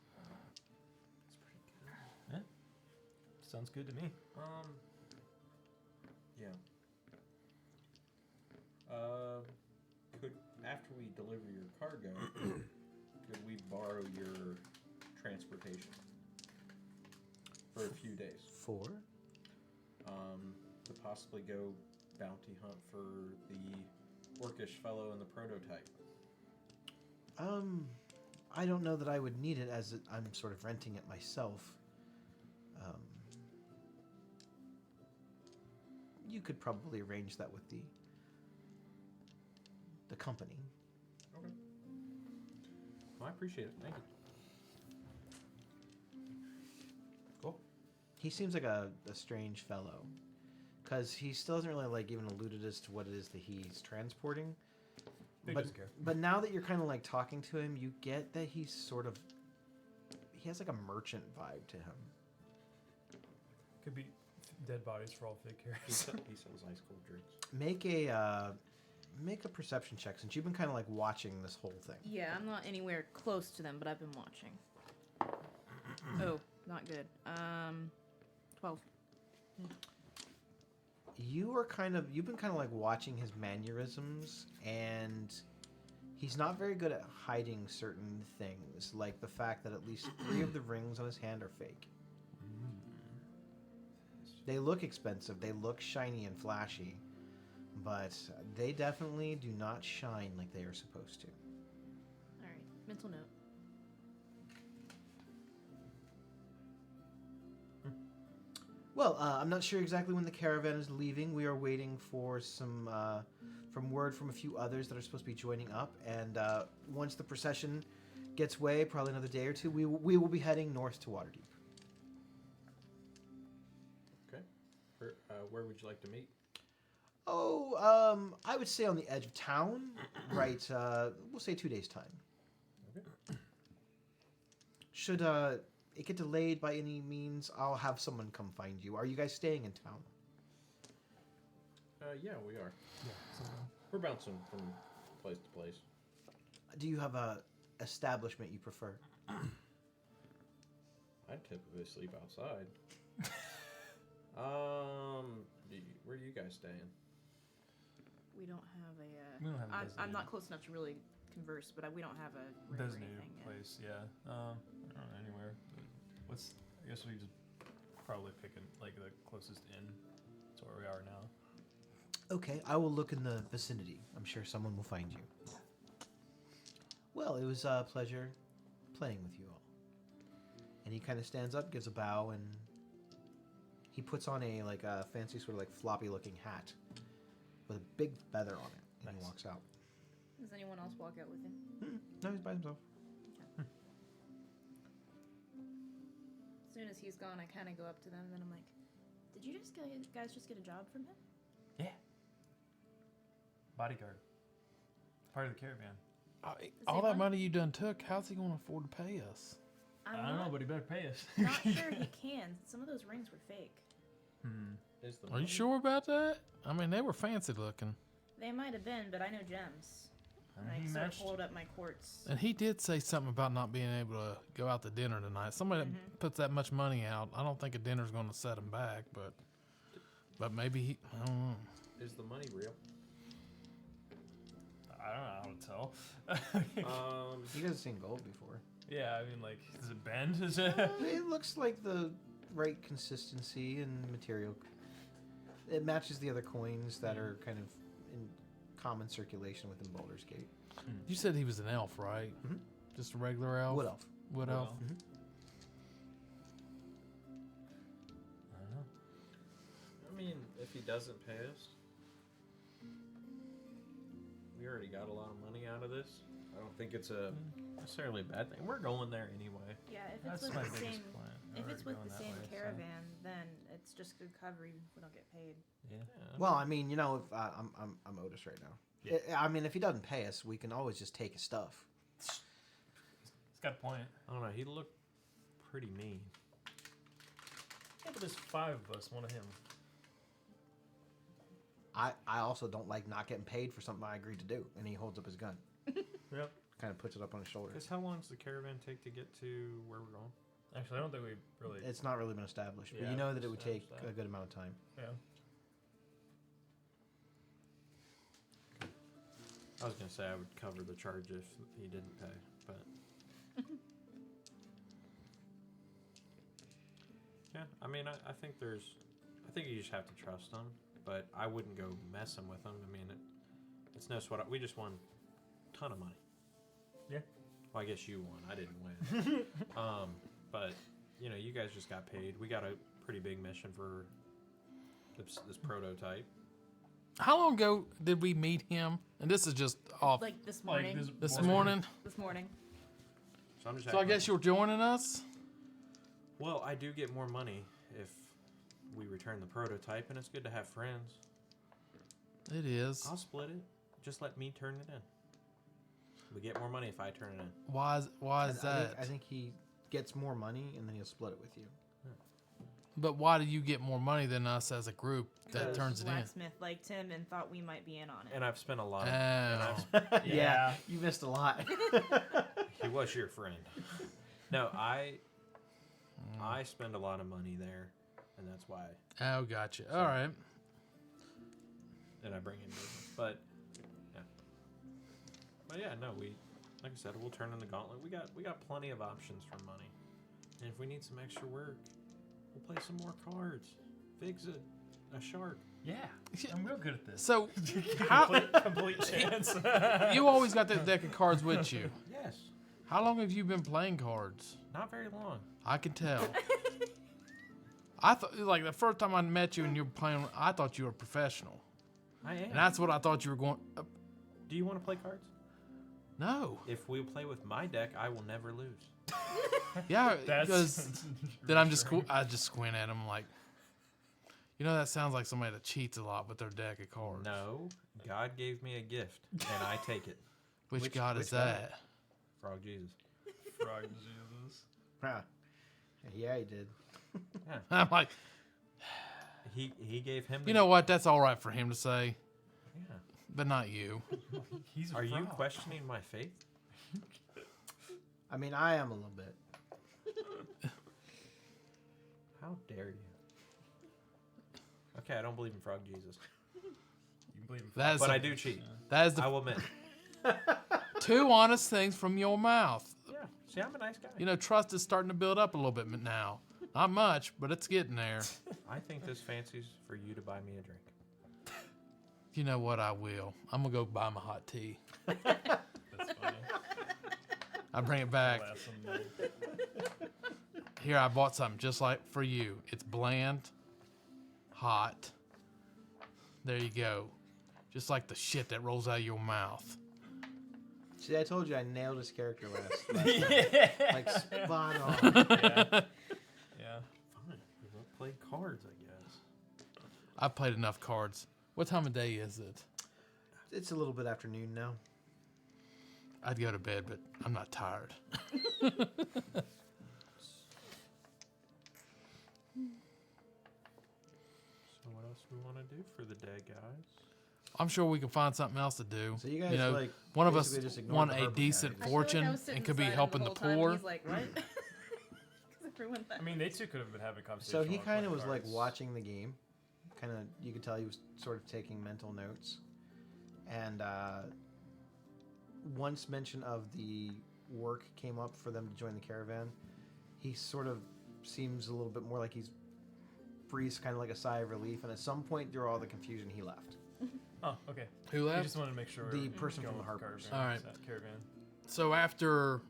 Yeah. Sounds good to me. Yeah. Could after we deliver your cargo, could we borrow your transportation for a few days? For? To possibly go bounty hunt for the orcish fellow and the prototype. I don't know that I would need it, as I'm sort of renting it myself. You could probably arrange that with the company. Okay. Well, I appreciate it. Thank you. Cool. He seems like a strange fellow, because he still hasn't really like even alluded as to what it is that he's transporting. He doesn't care. But now that you're kind of like talking to him, you get that he has like a merchant vibe to him. Could be dead bodies for all Fig He cares. sells ice cold drinks. Make a perception check, since you've been kind of like watching this whole thing. Yeah, I'm not anywhere close to them, but I've been watching. Oh, not good. 12. You've been kind of like watching his mannerisms, and he's not very good at hiding certain things, like the fact that at least 3 of the rings on his hand are fake. They look expensive, they look shiny and flashy, but they definitely do not shine like they are supposed to. Alright, mental note. Well, I'm not sure exactly when the caravan is leaving. We are waiting for some from word from a few others that are supposed to be joining up, and once the procession gets away, probably another day or two, we will be heading north to Waterdeep. Okay. Where would you like to meet? Oh, I would say on the edge of town, right? We'll say 2 days' time. Okay. Should it get delayed by any means, I'll have someone come find you. Are you guys staying in town? Yeah, we are. Yeah, so We're bouncing from place to place. Do you have a establishment you prefer? I'd typically sleep outside. Where are you guys staying? We don't have a. We don't have a I'm not designated- close enough to really converse, but we don't have a room or Designated anything yet. place, yeah. I don't know, anywhere. What's? I guess we just probably pick like the closest inn to where we are now. Okay, I will look in the vicinity. I'm sure someone will find you. Well, it was a pleasure playing with you all. And he kind of stands up, gives a bow, and he puts on a fancy sort of like floppy looking hat with a big feather on it, and he Nice. walks out. Does anyone else walk out with him? No, he's by himself. As soon as he's gone, I kind of go up to them, and I'm like, "Did you guys just get a job from him?" Yeah. Bodyguard. Part of the caravan. All same that one? money you done took, how's he going to afford to pay us? I'm I don't know, not, but he better pay us. not sure he can. Some of those rings were fake. Is the Are money- you sure about that? I mean, they were fancy looking. They might have been, but I know gems. And I He sort of matched. hold up my quartz. And he did say something about not being able to go out to dinner tonight. Somebody that puts that much money out, I don't think a dinner's going to set him back, but maybe he, I don't know. Is the money real? I don't know how to tell. You guys have seen gold before. Yeah, I mean, like, does it bend? Is it? It looks like the right consistency and material. It matches the other coins that are kind of in common circulation within Baldur's Gate. You said he was an elf, right? Mhm. Just a regular elf? Wood elf. Wood elf? Well, I don't know. I mean, if he doesn't pay us, we already got a lot of money out of this. I don't think it's a necessarily a bad thing. We're going there anyway. Yeah, if it's That's with my the biggest same, plan. if We're it's with going the that same way, so- caravan, then it's just good cover even if we don't get paid. Yeah. Yeah. Well, I mean, you know, if I'm Otis right now. Yeah. I mean, if he doesn't pay us, we can always just take his stuff. He's got a point. I don't know. He looked pretty mean. Yeah, but there's 5 of us, one of him. I also don't like not getting paid for something I agreed to do. And he holds up his gun, Yep. kind of puts it up on his shoulder. Because how long does the caravan take to get to where we're going? Actually, I don't think we really. It's not really been established, but Yeah, you know that it would take established that. a good amount of time. Yeah. I was gonna say I would cover the charge if he didn't pay, but yeah. I mean, I think I think you just have to trust him, but I wouldn't go messing with him. I mean, it's no sweat. We just won a ton of money. Yeah. Well, I guess you won. I didn't win. But you know, you guys just got paid. We got a pretty big mission for this prototype. How long ago did we meet him? And this is just off Like this Like morning. this morning. This morning. So I'm just. So I acting guess you're joining us? Well, I do get more money if we return the prototype, and it's good to have friends. It is. I'll split it. Just let me turn it in. We get more money if I turn it in. Why is that? I think he gets more money and then he'll split it with you. But why do you get more money than us as a group that Because turns it in? Blacksmith liked him and thought we might be in on it. And I've spent a lot of. Oh. Yeah. You missed a lot. He was your friend. No, I spend a lot of money there, and that's why. Oh, gotcha. All right. And I bring in business, but yeah, no, like I said, we'll turn in the gauntlet. We got plenty of options for money, and if we need some extra work, we'll play some more cards. Fix a shark. Yeah. I'm real good at this. So, how, Complete chance. you always got that deck of cards with you. Yes, How long have you been playing cards? not very long. I can tell. I thought, like, the first time I met you and you were playing, I thought you were a professional. I am. And that's what I thought you were going. Do you want to play cards? No. If we play with my deck, I will never lose. Yeah, That's because then I just squint at him like, you know, that sounds like somebody that cheats a lot with their deck of cards. No, God gave me a gift, and I take it. Which God is which God? that? Frog Jesus. Frog Jesus. Huh. Yeah, he did. I'm like, He gave him. The you know what? That's all right for him to say. Yeah. but not you. He's a Are you frog. questioning my faith? I mean, I am a little bit. How dare you? Okay, I don't believe in Frog Jesus, You believe in That is but the- I do cheat. That is I the will admit. two honest things from your mouth. Yeah. See, I'm a nice guy. You know, trust is starting to build up a little bit now. Not much, but it's getting there. I think this fancy's for you to buy me a drink. You know what? I will. I'm gonna go buy my hot tea. That's funny. I bring it back. I'll ask him, Here, I bought something just like for you. It's bland, hot. There you go. Just like the shit that rolls out of your mouth. See, I told you I nailed his character last time. yeah. Like, spot on. Yeah. Fine. We won't play cards, I guess. I've played enough cards. What time of day is it? It's a little bit afternoon now. I'd go to bed, but I'm not tired. So what else do we want to do for the day, guys? I'm sure we can find something else to do. So you guys, know, like, one of us basically just ignored won the a purple decent guy. fortune I was sitting and could be beside him helping the whole time, and poor. He's like, what? 'Cause everyone thought- I mean, they two could have been having a conversation. So he while kind of playing was like cards. watching the game. Kind of, you could tell he was sort of taking mental notes. And once mention of the work came up for them to join the caravan, he sort of seems a little bit more like he's breathes kind of like a sigh of relief. And at some point through all the confusion, he left. Oh, okay. Who I left? just wanted to make sure. The we were person going from the with Harpers. Caravan. All right. Caravan. So after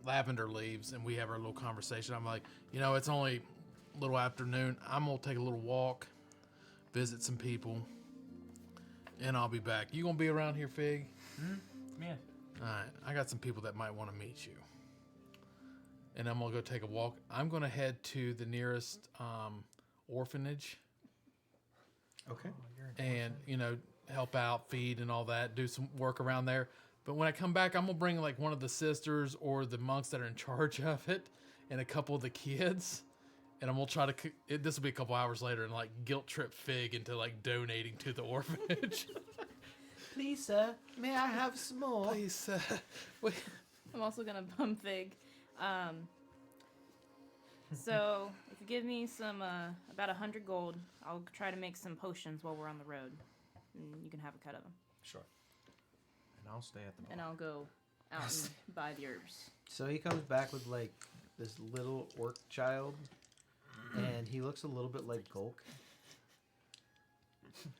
Lavender leaves and we have our little conversation, I'm like, you know, it's only a little afternoon. I'm gonna take a little walk, visit some people, and I'll be back. You gonna be around here, Fig? Man. All right. I got some people that might want to meet you, and I'm gonna go take a walk. I'm gonna head to the nearest orphanage Okay. and help out, feed, and all that. Do some work around there. But when I come back, I'm gonna bring like one of the sisters or the monks that are in charge of it, and a couple of the kids, and I'm gonna try to. This will be a couple hours later, and like guilt trip Fig into like donating to the orphanage. Please, sir, may I have some more? Please, I'm also gonna bum Fig. So if you give me some about 100 gold, I'll try to make some potions while we're on the road, and you can have a cut of them. Sure. And I'll stay at the bar. And I'll go out and buy the herbs. So he comes back with like this little orc child, and he looks a little bit like Gulk.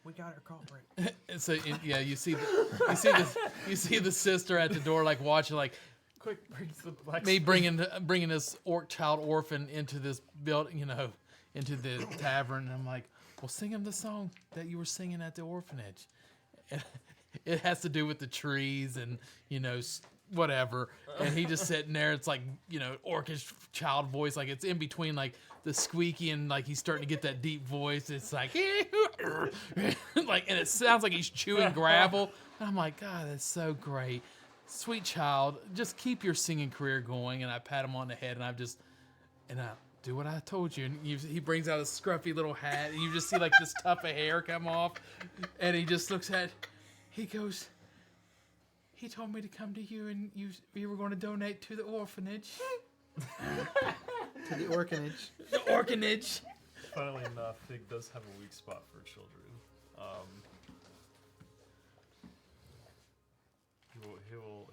We got our culprit. And so yeah, you see the sister at the door, like watching, like Quick, brings the black. me bringing this orc child orphan into this building, into the tavern. And I'm like, well, sing him the song that you were singing at the orphanage. And it has to do with the trees and whatever. And he just sitting there. It's like orcish child voice, like it's in between like the squeaky and like he's starting to get that deep voice. It's like like, and it sounds like he's chewing gravel. And I'm like, God, that's so great. Sweet child, just keep your singing career going. And I pat him on the head, and I do what I told you. And he brings out a scruffy little hat, and you just see like this tuft of hair come off. And he just looks at, he goes, he told me to come to you, and you were going to donate to the orphanage. To the orphanage. The orphanage. Funnily enough, Fig does have a weak spot for children. He'll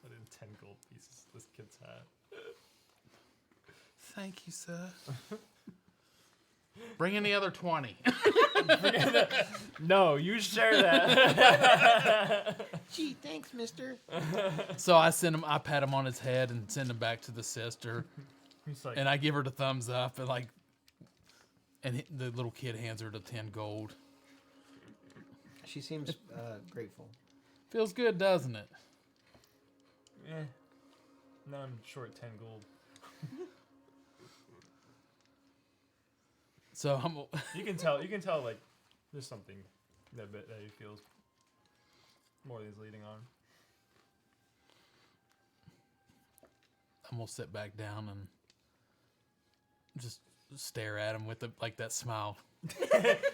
put in 10 gold pieces in this kid's hat. Thank you, sir. Bring in the other 20. No, you share that. Gee, thanks, mister. So I pat him on his head and send him back to the sister. He's like, And I give her the thumbs up, and the little kid hands her the 10 gold. She seems grateful. Feels good, doesn't it? now I'm short 10 gold. So You can tell, like, there's something that he feels more than he's leading on. I'm gonna sit back down and just stare at him with like that smile.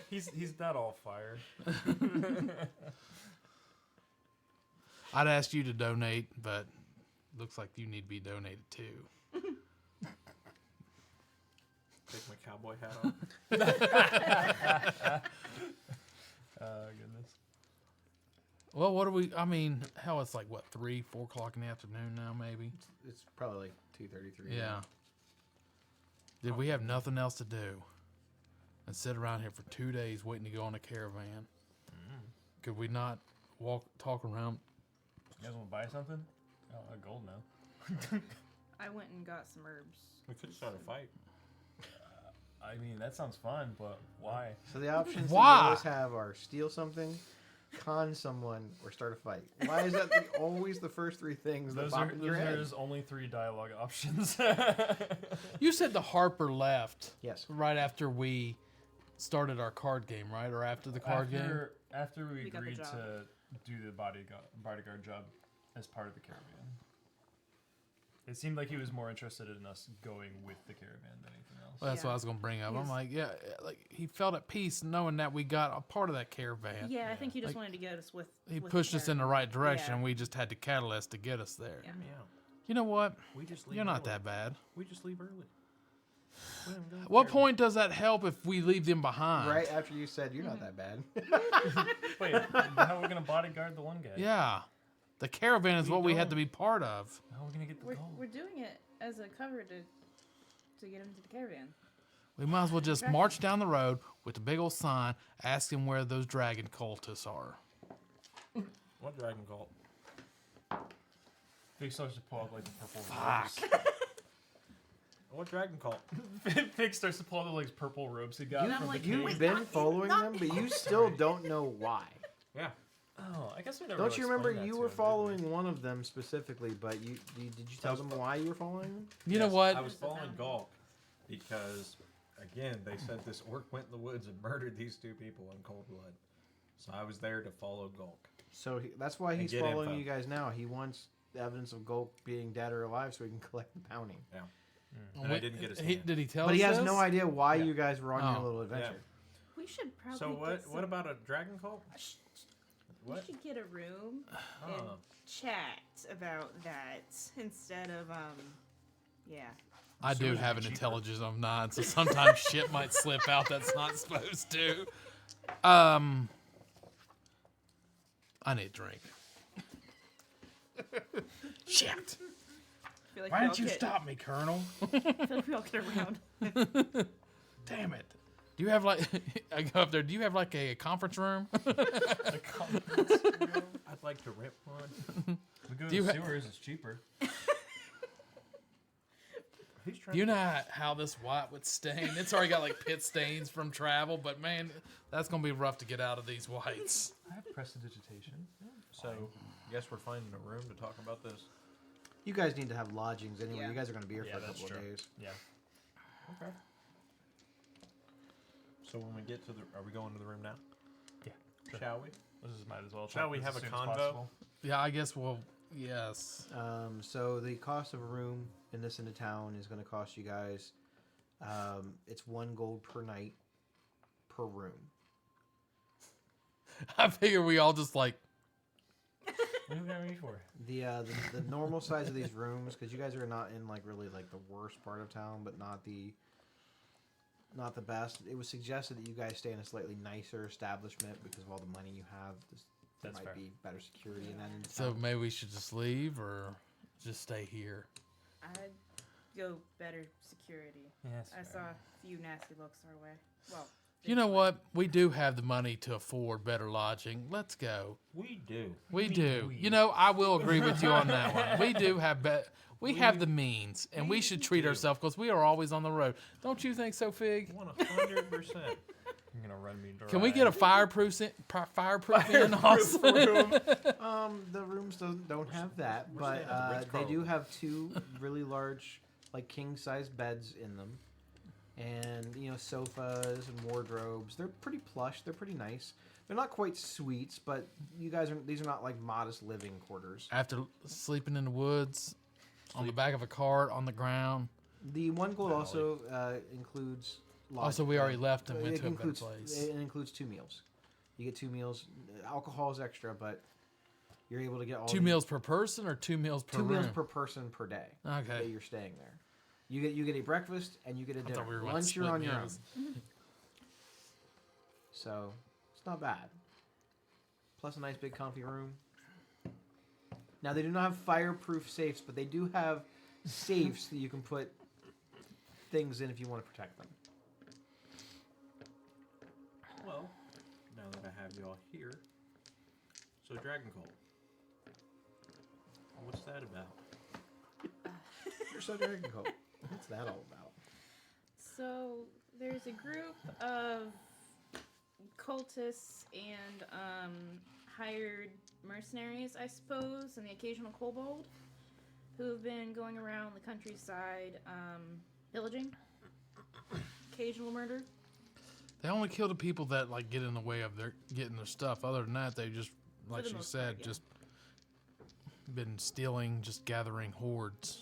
He's not all fire. I'd ask you to donate, but looks like you need to be donated too. Take my cowboy hat off. Goodness. Well, what are we? I mean, hell, it's like what 3, 4 o'clock in the afternoon now, maybe. It's probably like 2:33. Yeah. Did we have nothing else to do and sit around here for 2 days waiting to go on a caravan? Could we not talk around? You guys want to buy something? Oh, gold now. I went and got some herbs. We could start a fight. I mean, that sounds fun, but why? So the options that Why? you always have are steal something, con someone, or start a fight. Why is that always the first 3 things that Those pop are in your head? there's only 3 dialogue options. You said the Harper left Yes. right after we started our card game, right? Or after the card game? After we We got the agreed job. to do the bodyguard job as part of the caravan. It seemed like he was more interested in us going with the caravan than anything else. Well, that's what I was going to bring up. I'm Yes. like, yeah, like he felt at peace knowing that we got a part of that caravan. Yeah, I think he just Like, wanted to get us with. He with pushed us in the right direction. Yeah. And we just had the catalyst to get us there. Yeah. Yeah. You know what? We just leave You're not early. that bad. We just leave early. We don't go What there. point does that help if we leave them behind? Right after you said you're not that bad. Wait, how are we gonna bodyguard the one guy? Yeah. The caravan is We what we had don't. to be part of. How are we gonna get the We're gold? doing it as a cover to get him to the caravan. We might as well just Exactly. march down the road with the big old sign asking where those dragon cultists are. What dragon cult? Fig starts to pull out like the purple Fuck. robes. What dragon cult? Fig starts to pull out the like purple robes he got And I'm from like, the You've cave. been following them, but you still don't know why. Yeah. Oh, I guess we never. Don't really you remember explained that you to were him, did we? following one of them specifically, but did you tell them why you were following them? You know Yes, what? I was following Gulk because, again, they said this orc went in the woods and murdered these 2 people in cold blood. So I was there to follow Gulk. So that's why And he's get following info. you guys now. He wants the evidence of Gulk being dead or alive so he can collect the bounty. Yeah. And I didn't get his hand. Did he tell us But he has this? no idea why Yeah. you guys were on Oh. your little adventure. We should probably. So get some, what about a dragon cult? We What? should get a room and Oh. chat about that instead of yeah. I do Sewage have would an be intelligence of 9, so sometimes shit might slip out that's not supposed to. I need a drink. Shit. I feel like Why we didn't all you get, stop me, Colonel? I feel like we all get around. Damn it. Do you have like, I go up there, do you have like a conference room? The conference room. I'd like to rip one. We go Do you to ha- the sewers. It's cheaper. He's trying Do you know how this white would stain? It's already got like pit stains from travel, but man, that's going to be rough to get out of these whites. I have prestidigitation. So, guess we're finding a room to talk about this. You guys need to have lodgings anyway. Yeah. You guys are going to be here Yeah, for a that's couple of true. days. Yeah. Okay. So when we get to the, are we going to the room now? Yeah. Sure. Shall we? This is might as well. Shall talk we this have as a soon as convo? possible. Yeah, I guess we'll, yes. So the cost of a room in this end of town is going to cost you guys. It's 1 gold per night per room. I figure we all just like, What are we gonna read for? The normal size of these rooms, because you guys are not in like really like the worst part of town, but not the best. It was suggested that you guys stay in a slightly nicer establishment because of all the money you have. There That's might fair. be better security in that end of so town. maybe we should just leave or just stay here. I'd go better security. Yes. I saw a few nasty looks our way. Well, You know what? We do have the money to afford better lodging. Let's go. We do. We mean do. we? You know, I will agree with you on that one. We do have we have the means, and we should treat do. ourselves because we are always on the road. Don't you think so, Fig? 100%. You're gonna run me dry. Can we get a fireproof in also? room? The rooms don't have that, We're but staying at the Ritz they do Carlton. have 2 really large, like king-size beds in them, and sofas and wardrobes. They're pretty plush. They're pretty nice. They're not quite suites, but these are not like modest living quarters. After sleeping in the woods, on the back of a cart, on the ground. The 1 gold also includes. Also, we already left and went it to a better includes, place. It includes 2 meals. You get 2 meals. Alcohol is extra, but you're able to get all 2 meals per person or 2 meals per 2 room? meals per person per day. Okay. That you're staying there. You get a breakfast and you get a dinner. thought we were going Lunch to you're split on your own. meals. So it's not bad. Plus a nice big comfy room. Now they do not have fireproof safes, but they do have safes that you can put things in if you want to protect them. Well, now that I have you all here, so Dragon Cult. What's that about? You're so Dragon Cult. What's that all about? So there's a group of cultists and hired mercenaries, I suppose, and the occasional kobold who have been going around the countryside pillaging, occasional murder. They only kill the people that like get in the way of their getting their stuff. Other than that, they just, like the she most said, part, yeah. just been stealing, just gathering hordes.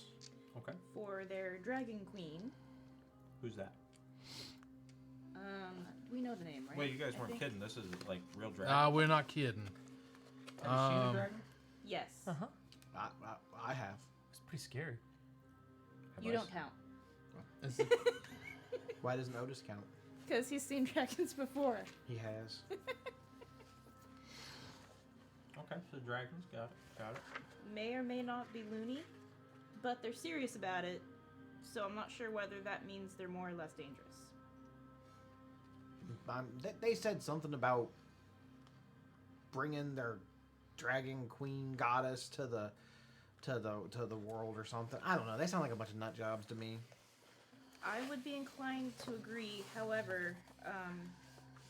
Okay. For their dragon queen. Who's that? We know the name, right? Wait, you guys I weren't think? kidding. This is like real dragon. We're not kidding. Have you seen a dragon? Yes. Uh-huh. I have. It's pretty scary. Have You I don't count. Is it- Why doesn't Otis count? Because he's seen dragons before. He has. Okay, so dragons, got it, got it. May or may not be loony, but they're serious about it, so I'm not sure whether that means they're more or less dangerous. They said something about bringing their dragon queen goddess to the world or something. I don't know. They sound like a bunch of nut jobs to me. I would be inclined to agree. However,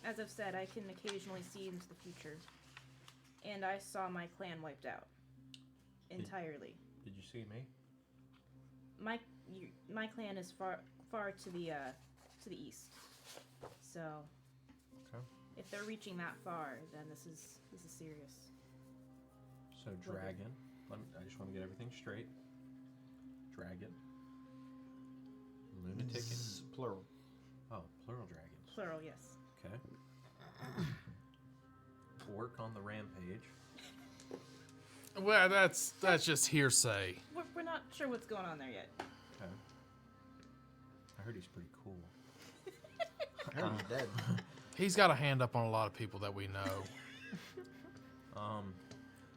as I've said, I can occasionally see into the future, and I saw my clan wiped out entirely. Did you see me? My clan is far to the east, so Okay. if they're reaching that far, then this is serious. So dragon. I just want to get everything straight. Dragon. Lunatic. Plural. Oh, plural dragons. Plural, yes. Okay. Orc on the rampage. well, that's just hearsay. We're not sure what's going on there yet. Okay. I heard he's pretty cool. I heard he's dead. He's got a hand up on a lot of people that we know.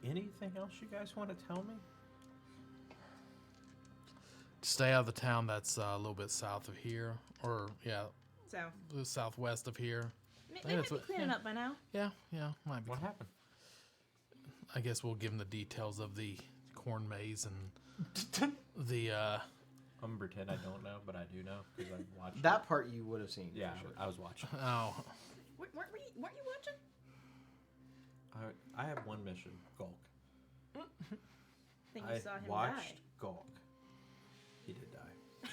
Anything else you guys want to tell me? Stay out of the town that's a little bit south of here, or So the southwest of here. they might that's be what- cleaning up by now. Yeah, might be. What happened? I guess we'll give him the details of the corn maze and the. I'm gonna pretend I don't know, but I do know because I watched That part you would have seen. Yeah, For sure. I was watching. Oh, Weren't you watching? I have one mission, Gulk. I think you I saw him watched die. Gulk. He did die.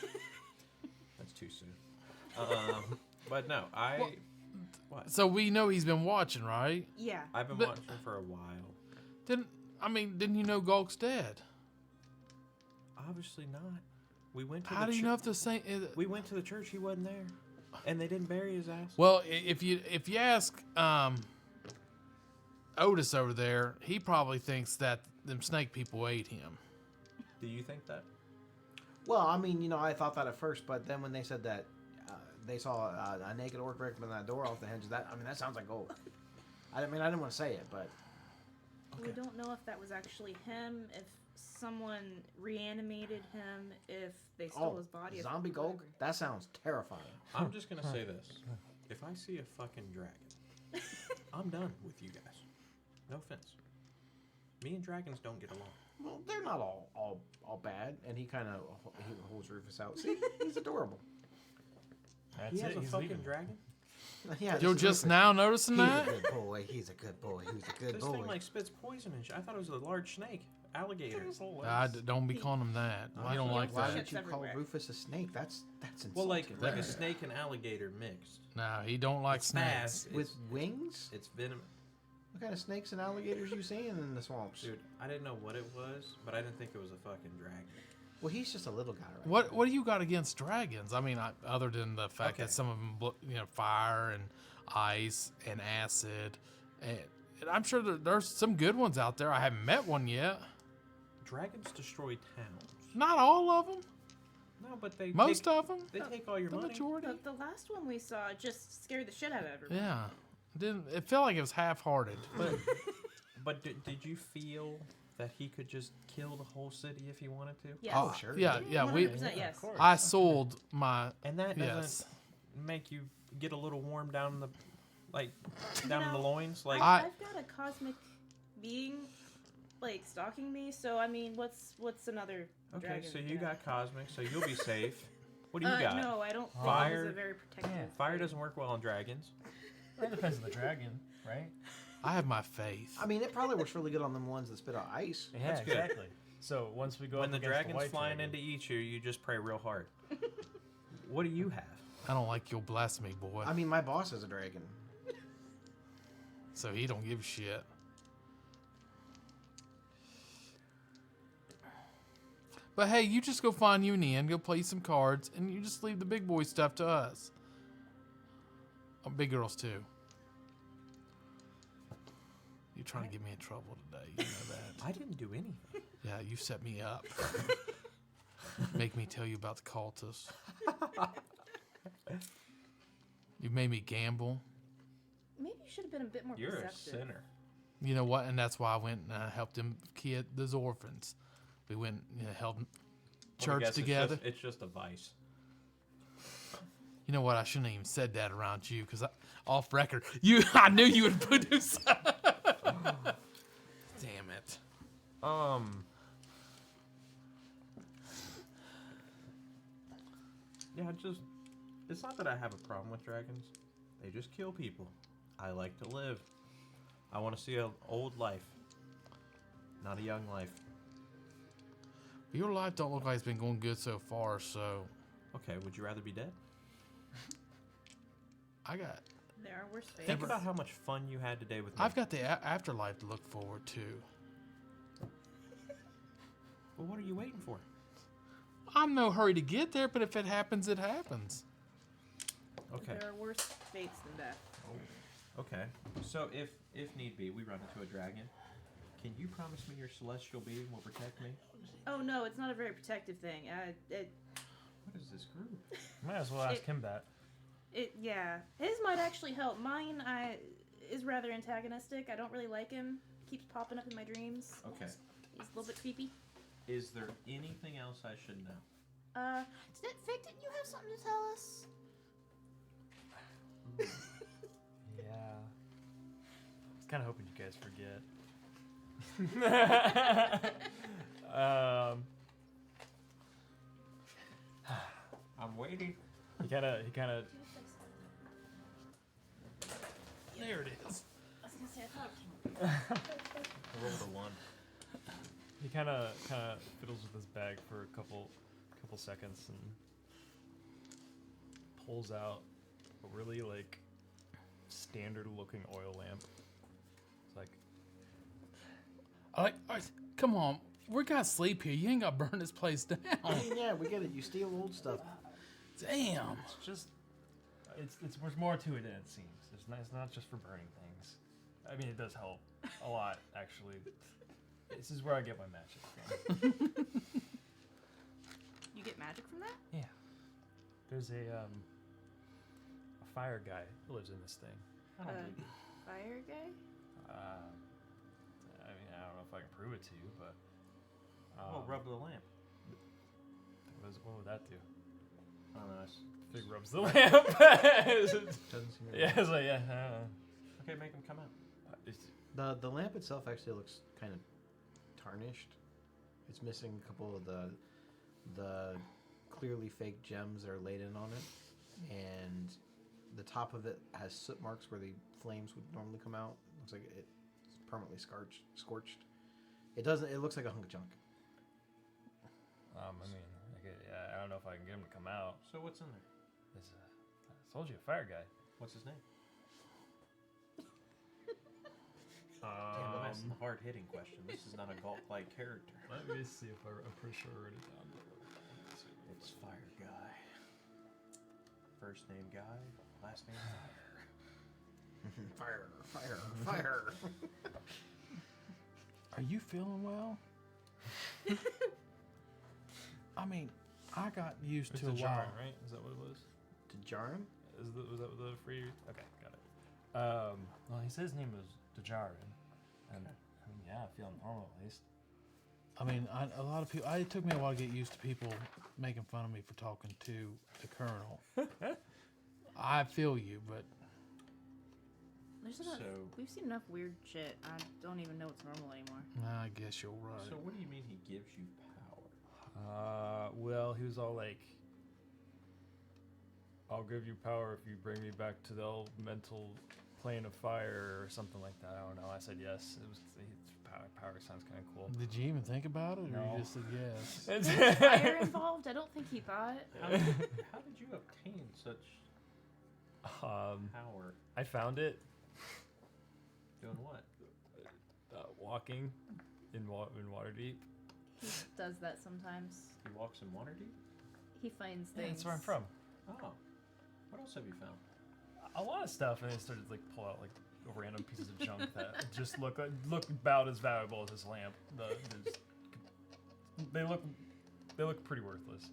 That's too soon. But no, What? so we know he's been watching, right? Yeah. I've been But- watching for a while. Didn't you know Gulk's dead? Obviously not. We went to How the do you know if the same? We went to the church. He wasn't there, and they didn't bury his ass. Well, if you ask Otis over there, he probably thinks that them snake people ate him. Do you think that? Well, I mean, I thought that at first, but then when they said that they saw a naked orc break open that door off the hinges, that sounds like gold. I didn't want to say it, but We don't know if that was actually him, if someone reanimated him, if they stole his body. if- zombie Gulk? whatever. That sounds terrifying. I'm just gonna say this: if I see a fucking dragon, I'm done with you guys. No offense. Me and dragons don't get along. Well, they're not all bad, and he kind of holds Rufus out. See, he's adorable. That's He has it. a He's fucking leaving. dragon. Yeah, You're this is just Rufus. now noticing He's that? a good boy. He's a good boy. He's a good This boy. thing like spits poison and shit. I thought it was a large snake, alligator. Don't be calling him that. I don't He like Why also that. did you shits call everywhere. Rufus a snake? That's insulting. Well, like a That- snake and alligator mixed. No, he don't like It's snakes. fast. with wings. It's venom. What kind of snakes and alligators you seeing in the swamps? Dude, I didn't know what it was, but I didn't think it was a fucking dragon. Well, he's just a little guy, right? What do you got against dragons? I mean, other than the fact Okay. that some of them, fire and ice and acid, and I'm sure there's some good ones out there. I haven't met one yet. Dragons destroy towns. Not all of them. No, but they Most take, of them. they take all your The money. majority. The last one we saw just scared the shit out of everyone. Yeah. It felt like it was half-hearted. But did you feel that he could just kill the whole city if he wanted to? Yes. Oh, sure. Yeah. 100% yes. Of course. I sold my. And that doesn't Yes. make you get a little warm down in the, down in the loins? Like, I've got a cosmic being, stalking me. So I mean, what's another? okay, dragon so you gonna- got cosmic, so you'll be safe. What do you got? No, I don't think Fire? he's a very protective. Fire doesn't work well on dragons. It depends on the dragon, right? I have my faith. I mean, it probably works really good on them ones that spit out ice. Yeah, That's good. exactly. So once we go When up the against dragon's white flying dragon, in to eat you, you just pray real hard. What do you have? I don't like you'll bless me, boy. I mean, my boss is a dragon. So he don't give a shit. But hey, you just go find you an inn, go play some cards, and you just leave the big boy stuff to us. Oh, big girls too. You're trying to get me in trouble today. You know that. I didn't do anything. Yeah, you set me up. Make me tell you about the cultists. You made me gamble. Maybe you should have been a bit more You're a perceptive. sinner. You know what? And that's why I went and helped them those orphans. We went, held Well, I church guess together. It's just a vice. You know what? I shouldn't have even said that around you because off record, I knew you would put this. Damn it! Yeah, it's not that I have a problem with dragons. They just kill people. I like to live. I want to see an old life, not a young life. Your life don't look like it's been going good so far. So Okay, would you rather be dead? I got. There are worse fates. Think about how much fun you had today with me. I've got the afterlife to look forward to. Well, what are you waiting for? I'm no hurry to get there, but if it happens, it happens. Okay. There are worse fates than death. Okay. So if need be, we run into a dragon. Can you promise me your celestial being will protect me? Oh no, it's not a very protective thing. What is this group? might as well ask him that. Yeah, his might actually help. Mine, is rather antagonistic. I don't really like him. Keeps popping up in my dreams. Okay. He's a little bit creepy. Is there anything else I should know? Vic, didn't you have something to tell us? Yeah. I was kind of hoping you guys forget. I'm waiting. He kind of. There it is. I was gonna say, I thought it came up. I rolled a 1. He kind of fiddles with his bag for a couple seconds and pulls out a really standard looking oil lamp. It's like, Come on, we got sleep here. You ain't got to burn this place down. I mean, yeah, we get it. You steal old stuff. Damn. it's just there's more to it than it seems. It's not just for burning things. I mean, it does help a lot actually. This is where I get my magic from. You get magic from that? Yeah. There's a fire guy who lives in this thing. I don't believe it. Fire guy? I mean, I don't know if I can prove it to you, but Well, rub the lamp. what would that do? I don't know. It rubs the lamp. Doesn't seem to Yeah, it's like, yeah, I don't know. Okay, make him come out. The lamp itself actually looks kind of tarnished. It's missing a couple of the clearly fake gems that are laid in on it, and the top of it has soot marks where the flames would normally come out. Looks like it's permanently scorched. It doesn't. It looks like a hunk of junk. I mean, I don't know if I can get him to come out. So what's in there? I told you, a fire guy. What's his name? Damn, I'm asking a hard-hitting question. This is not a Galt-like character. Let me see if I'm pretty sure I wrote it down. It's Fire Guy. First name Guy, last name Fire. Fire. Are you feeling well? I mean, I got used It's to a the while. Jarn, right? Is that what it was? Dejarin? Was that the free? Okay, got it. Well, he said his name was Dejarin, and I mean, yeah, feeling normal at least. I mean, a lot of people. It took me a while to get used to people making fun of me for talking to the colonel. I feel you, but There's enough, So- we've seen enough weird shit. I don't even know what's normal anymore. I guess you're right. So what do you mean he gives you power? Well, he was all like, "I'll give you power if you bring me back to the elemental plane of fire," or something like that. I don't know. I said yes. It was power sounds kind of cool. Did you even think about it, or No. you just said yes? Was fire involved? I don't think he thought. How did you obtain such power? I found it Doing what? walking in Waterdeep. He does that sometimes. He walks in Waterdeep? He finds Yeah, things. that's where I'm from. Oh. What else have you found? A lot of stuff, and they started to like pull out like random pieces of junk that just look about as valuable as this lamp. They look pretty worthless.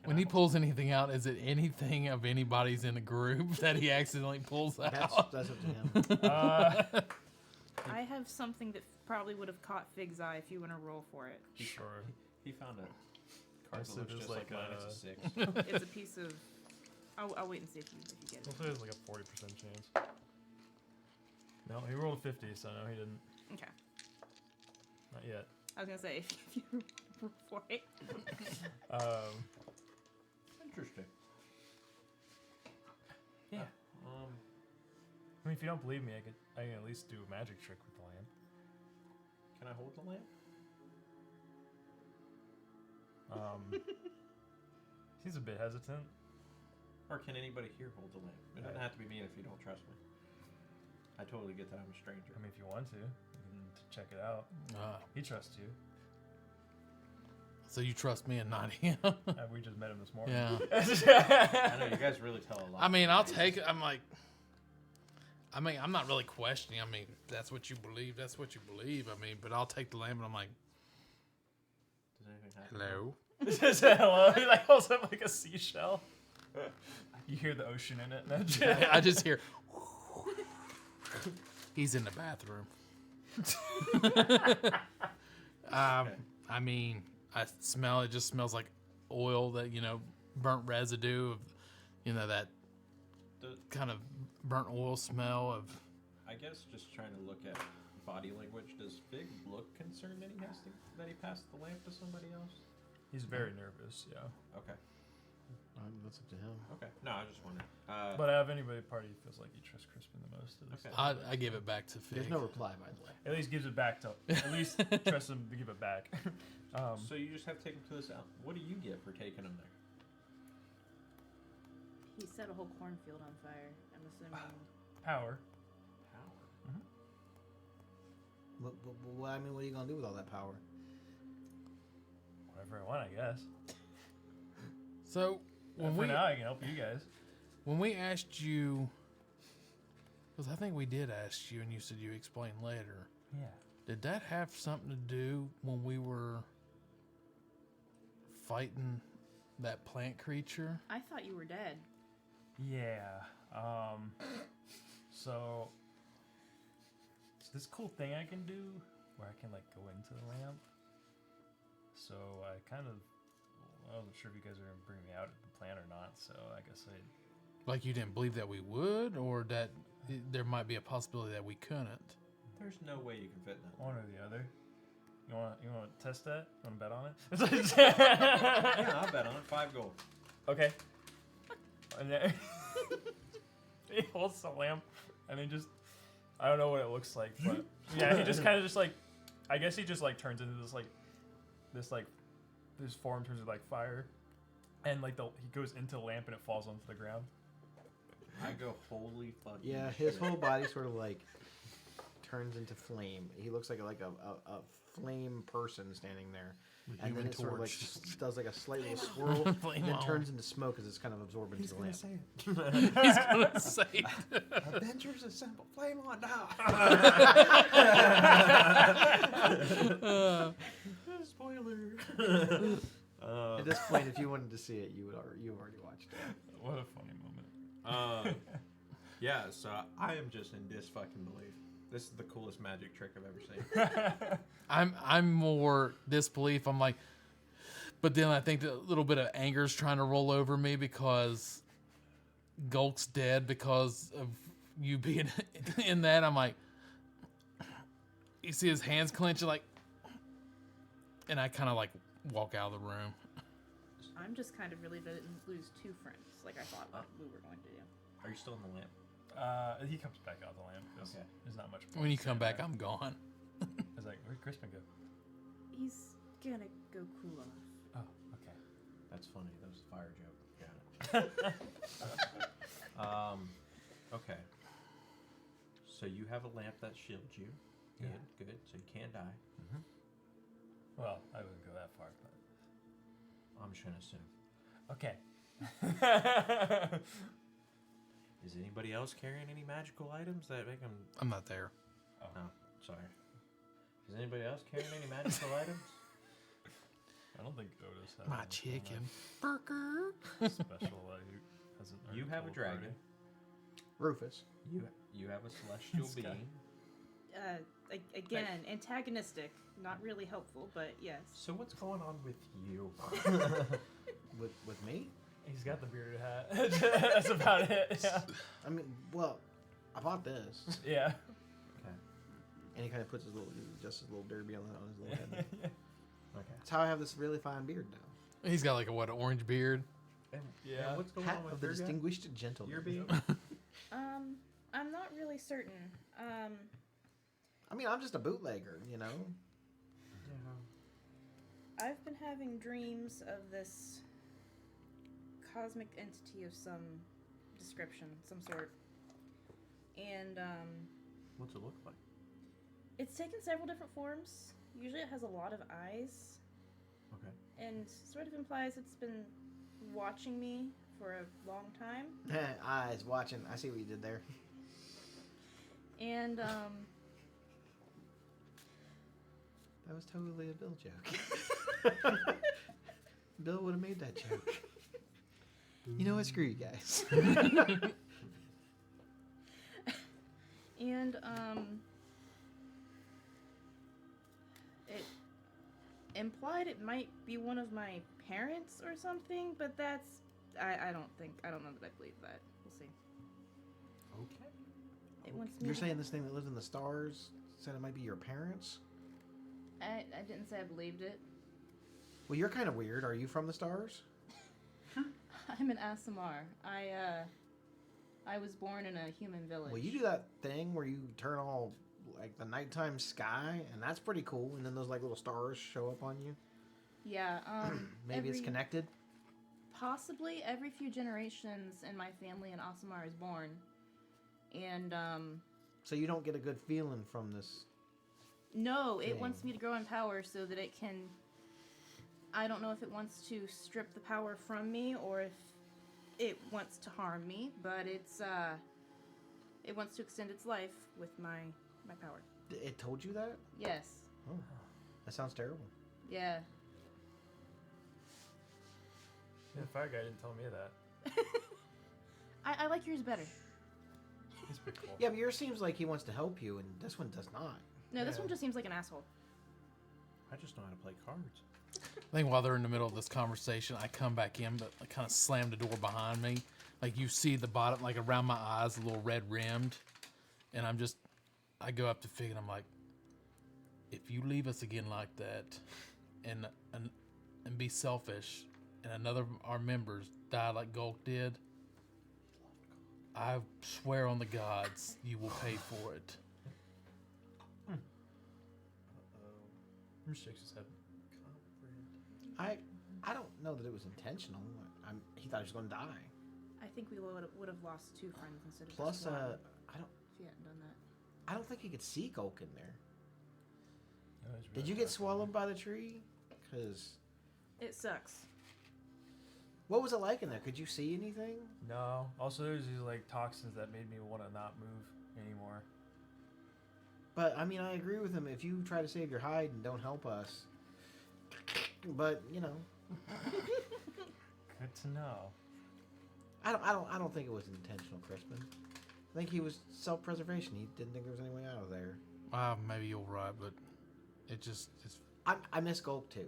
When he pulls anything out, is it anything of anybody's in the group that he accidentally pulls out? That's up to him. I have something that probably would have caught Fig's eye if you want to roll for it. Sure. He found a card Also, that looks there's just like like mine. It's a 6. It's a piece of. I'll wait and see if you get it. Hopefully there's like a 40% chance. No, he rolled a 50, so no, he didn't. Okay. Not yet. I was gonna say if you roll for it. Interesting. Yeah. I mean, if you don't believe me, I can at least do a magic trick with the lamp. Can I hold the lamp? He's a bit hesitant. Or can anybody here hold the lamp? It doesn't have to be me if you don't trust me. I totally get that I'm a stranger. I mean, if you want to, you can check it out. He trusts you. So you trust me and not him? We just met him this morning. Yeah. I know, you guys really tell a lot. I mean, I'll take it. I'm not really questioning. I mean, that's what you believe. That's what you believe. I mean, but I'll take the lamp and I'm like, Does anything happen? hello? It says hello. He like holds up like a seashell. You hear the ocean in it. I just hear, he's in the bathroom. I mean, I smell it. Just smells like oil, that burnt residue of, that kind of burnt oil smell of. I guess just trying to look at body language. Does Fig look concerned that he passed the lamp to somebody else? He's very nervous, yeah. Okay. That's up to him. Okay. No, I just wondered. But out of anybody party, he feels like he trusts Crispin the most. At least. Okay. I give it back to Fig. There's no reply, by the way. At least gives it back to. At least trusts him to give it back. So you just have to take him to this out. What do you get for taking him there? He set a whole cornfield on fire. I'm assuming. Power. Power. What are you gonna do with all that power? Whatever I want, I guess. So For now, I can help you guys. when we asked you, because I think we did ask you, and you said you explain later. Yeah. Did that have something to do when we were fighting that plant creature? I thought you were dead. Yeah. So this cool thing I can do where I can like go into the lamp. So I wasn't sure if you guys were gonna bring me out at the plant or not. So I guess Like you didn't believe that we would, or that there might be a possibility that we couldn't? There's no way you can fit in that. one or the other. You want to test that? Want to bet on it? Yeah, I'll bet on it. 5 gold. Okay. And then he holds the lamp, and he just, I don't know what it looks like, but yeah, he just kind of I guess he just like turns into this form turns into like fire, and like he goes into the lamp and it falls onto the ground. I go, holy fucking Yeah, his shit. whole body sort of like turns into flame. He looks like a flame person standing there. And Human then it sort of like Torch. does like a slight little swirl, Flame and then on. turns into smoke as it's kind of absorbed into the lamp. say it. He's gonna say it. Avengers Assemble. Flame on now. Spoiler. At this point, if you wanted to see it, you've already watched it. What a funny moment. Yeah, so I am just in disfucking belief. This is the coolest magic trick I've ever seen. I'm more disbelief. I'm like, but then I think that a little bit of anger is trying to roll over me because Gulk's dead because of you being in that. I'm like, you see his hands clenching, like, and I kind of like walk out of the room. I'm just kind of relieved I didn't lose 2 friends like I thought we were going to do. Are you still in the lamp? He comes back out the lamp because Okay. there's not much. When you point come standing back, there. I'm gone. I was like, "Where'd Crispin go?" He's gonna go cool off. Oh, okay. That's funny. That was a fire joke. Got it. Okay. So you have a lamp that shields you. Good, Yeah. good. So you can't die. Well, I wouldn't go that far, but I'm just gonna assume. okay. Is anybody else carrying any magical items that make them? I'm not there. Oh, sorry. Is anybody else carrying any magical items? I don't think Otis has My anything chicken burger. like special that he hasn't. You already have a told dragon. already. Rufus. You have a celestial This guy. being. Again, antagonistic, not really helpful, but yes. So what's going on with you? With me? He's got the bearded hat. That's about it. Yeah. I mean, well, I bought this. Yeah. Okay. And he kind of puts his little derby on his little head. Okay. That's how I have this really fine beard now. He's got like a an orange beard. And, Yeah. and what's going Hat on with of the your guy? distinguished gentleman. Your being? I'm not really certain. I mean, I'm just a bootlegger, you know? I've been having dreams of this cosmic entity of some description, some sort. And, What's it look like? it's taken several different forms. Usually it has a lot of eyes. Okay. And sort of implies it's been watching me for a long time. Eyes watching. I see what you did there. And, That was totally a Bill joke. Bill would have made that joke. You know what? Screw you guys. And, it implied it might be one of my parents or something, but that's, I don't know that I believe that. We'll see. Okay. It wants me You're to- saying this thing that lives in the stars said it might be your parents? I didn't say I believed it. Well, you're kind of weird. Are you from the stars? I'm an Asimar. I was born in a human village. Well, you do that thing where you turn all like the nighttime sky, and that's pretty cool. And then those like little stars show up on you. Yeah, Maybe it's connected. Possibly every few generations in my family, an Asimar is born. And, So you don't get a good feeling from this. no, it Dang. wants me to grow in power so that it can... I don't know if it wants to strip the power from me or if it wants to harm me, but it's, it wants to extend its life with my power. It told you that? Yes. Oh, that sounds terrible. Yeah. Yeah, the fire guy didn't tell me that. I like yours better. He's pretty cool. Yeah, but yours seems like he wants to help you, and this one does not. No, this Yeah. one just seems like an asshole. I just know how to play cards. I think while they're in the middle of this conversation, I come back in, but I kind of slam the door behind me. Like you see the bottom, like around my eyes, a little red rimmed. And I go up to Fig and I'm like, if you leave us again like that and be selfish and another of our members die like Gulk did, I swear on the gods you will pay for it. He shakes his head. I don't know that it was intentional. He thought he was going to die. I think we would have lost 2 friends instead of Plus, just one I if he hadn't done that. don't think he could see Gulk in there. Did you get swallowed by the tree? Because It sucks. what was it like in there? Could you see anything? No. Also, there's these like toxins that made me want to not move anymore. But I mean, I agree with him. If you try to save your hide and don't help us, but you know, Good to know. I don't think it was intentional, Crispin. I think he was self-preservation. He didn't think there was any way out of there. Maybe you're right, but it's I miss Gulp too,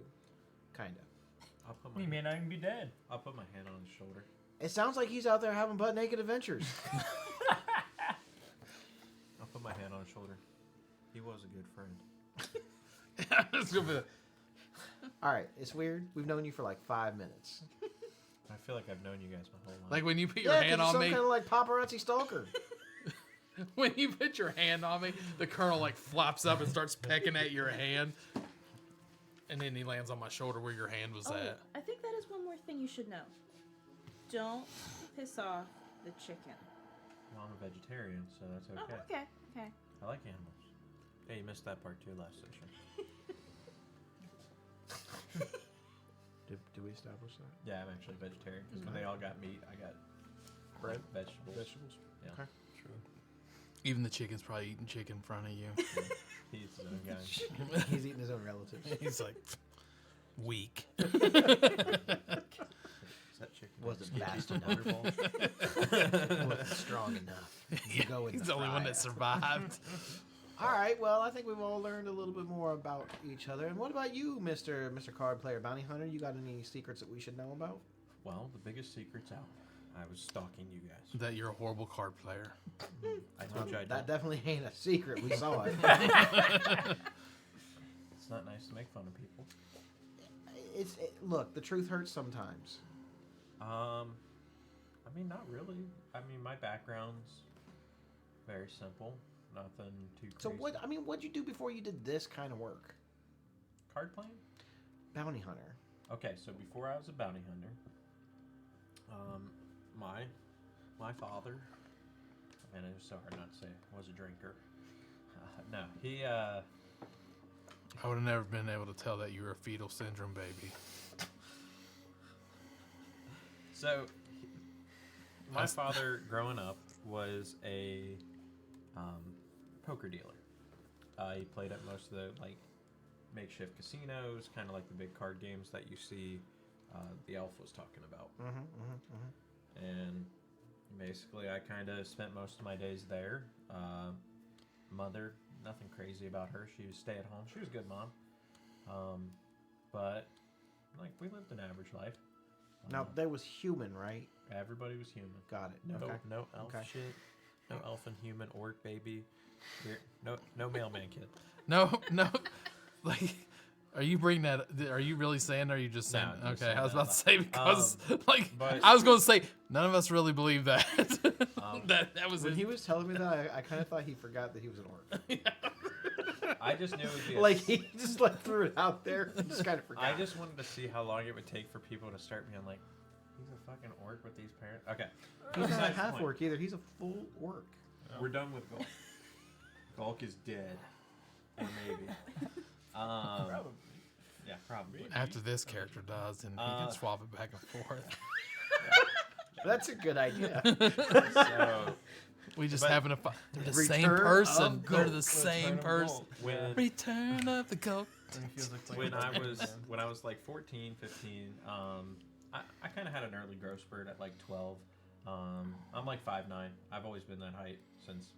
kind of. He may not even be dead. I'll put my hand on his shoulder. It sounds like he's out there having butt naked adventures. I'll put my hand on his shoulder. He was a good friend. it's gonna be. All right, it's weird. We've known you for like 5 minutes. I feel like I've known you guys my whole life. Like when you put your 'cause hand you're on some me, kind of like paparazzi stalker. when you put your hand on me, the colonel like flaps up and starts pecking at your hand, and then he lands on my shoulder where your hand was Oh, at. I think that is one more thing you should know. Don't piss off the chicken. Well, I'm a vegetarian, so that's okay. Oh, okay, okay. I like animals. Yeah, you missed that part too last session. Did we establish that? Yeah, I'm actually vegetarian because when they all got meat, I got Bread? vegetables. Vegetables. Yeah. Okay. True. Even the chicken's probably eating chicken in front of you. He's his own guy. He's eating his own relatives. He's like weak. Is that chicken? Wasn't Excuse me. fast enough. Wasn't strong enough. Yeah, Go in he's the the only one fryer. that survived. All right. Well, I think we've all learned a little bit more about each other. And what about you, Mr. Card Player Bounty Hunter? You got any secrets that we should know about? Well, the biggest secret's out. I was stalking you guys. That you're a horrible card player. I told you I That don't. definitely ain't a secret. We saw it. It's not nice to make fun of people. Look. The truth hurts sometimes. I mean, not really. I mean, my background's very simple. Nothing too crazy. So what? I mean, what'd you do before you did this kind of work? Card playing? Bounty hunter. Okay, so before I was a bounty hunter, my father, and it was so hard not to say, was a drinker. No, he I would have never been able to tell that you were a fetal syndrome baby. So, my father, growing up, was a poker dealer. He played at most of the makeshift casinos, kind of like the big card games that you see the Elf was talking about. And basically, I kind of spent most of my days there. Mother, nothing crazy about her. She was stay at home. She was a good mom. But we lived an average life. Now there was human, right? Everybody was human. Got it. No, Okay. no elf Okay. shit. No elf and human orc baby. No mailman kid. No. Like, are you bringing that? Are you really saying? Or are you just saying? No, I'm just okay, saying I was that about to say because but- I was going to say none of us really believe that. that was When his, he was telling me that, I kind of thought he forgot that he was an orc. I just knew it would be Like he just threw it out there and just kind of forgot. I just wanted to see how long it would take for people to start being like, he's a fucking orc with these parents. Okay. He's not a Besides the half point. orc either. He's a full orc. We're done with Gulk. Gulk is dead. Or maybe. Probably. Yeah, probably. after this character dies, and he can swap it back and forth. That's a good idea. So, We just But- having a fight. They're the Return same person. of They're Gulk. the same person. when Return of the goat. And he feels like playing when I Pokemon was again. when I was 14, 15, I kind of had an early growth spurt at 12. I'm 5'9". I've always been that height since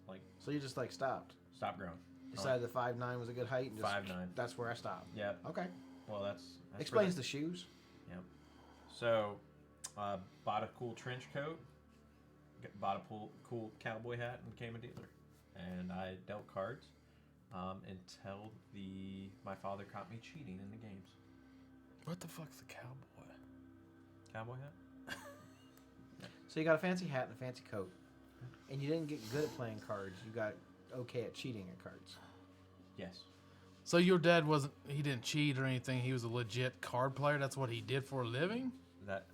So you just stopped. stopped growing. Decided that 5'9" was a good height and just 5'9". that's where I stopped. Yep. Okay. Well, that's Explains the shoes. Yep. So, bought a cool trench coat, bought a cool cowboy hat, and became a dealer. And I dealt cards until my father caught me cheating in the games. What the fuck's a cowboy? Cowboy hat? So you got a fancy hat and a fancy coat, and you didn't get good at playing cards. You got okay at cheating at cards. Yes. So your dad he didn't cheat or anything. He was a legit card player. That's what he did for a living?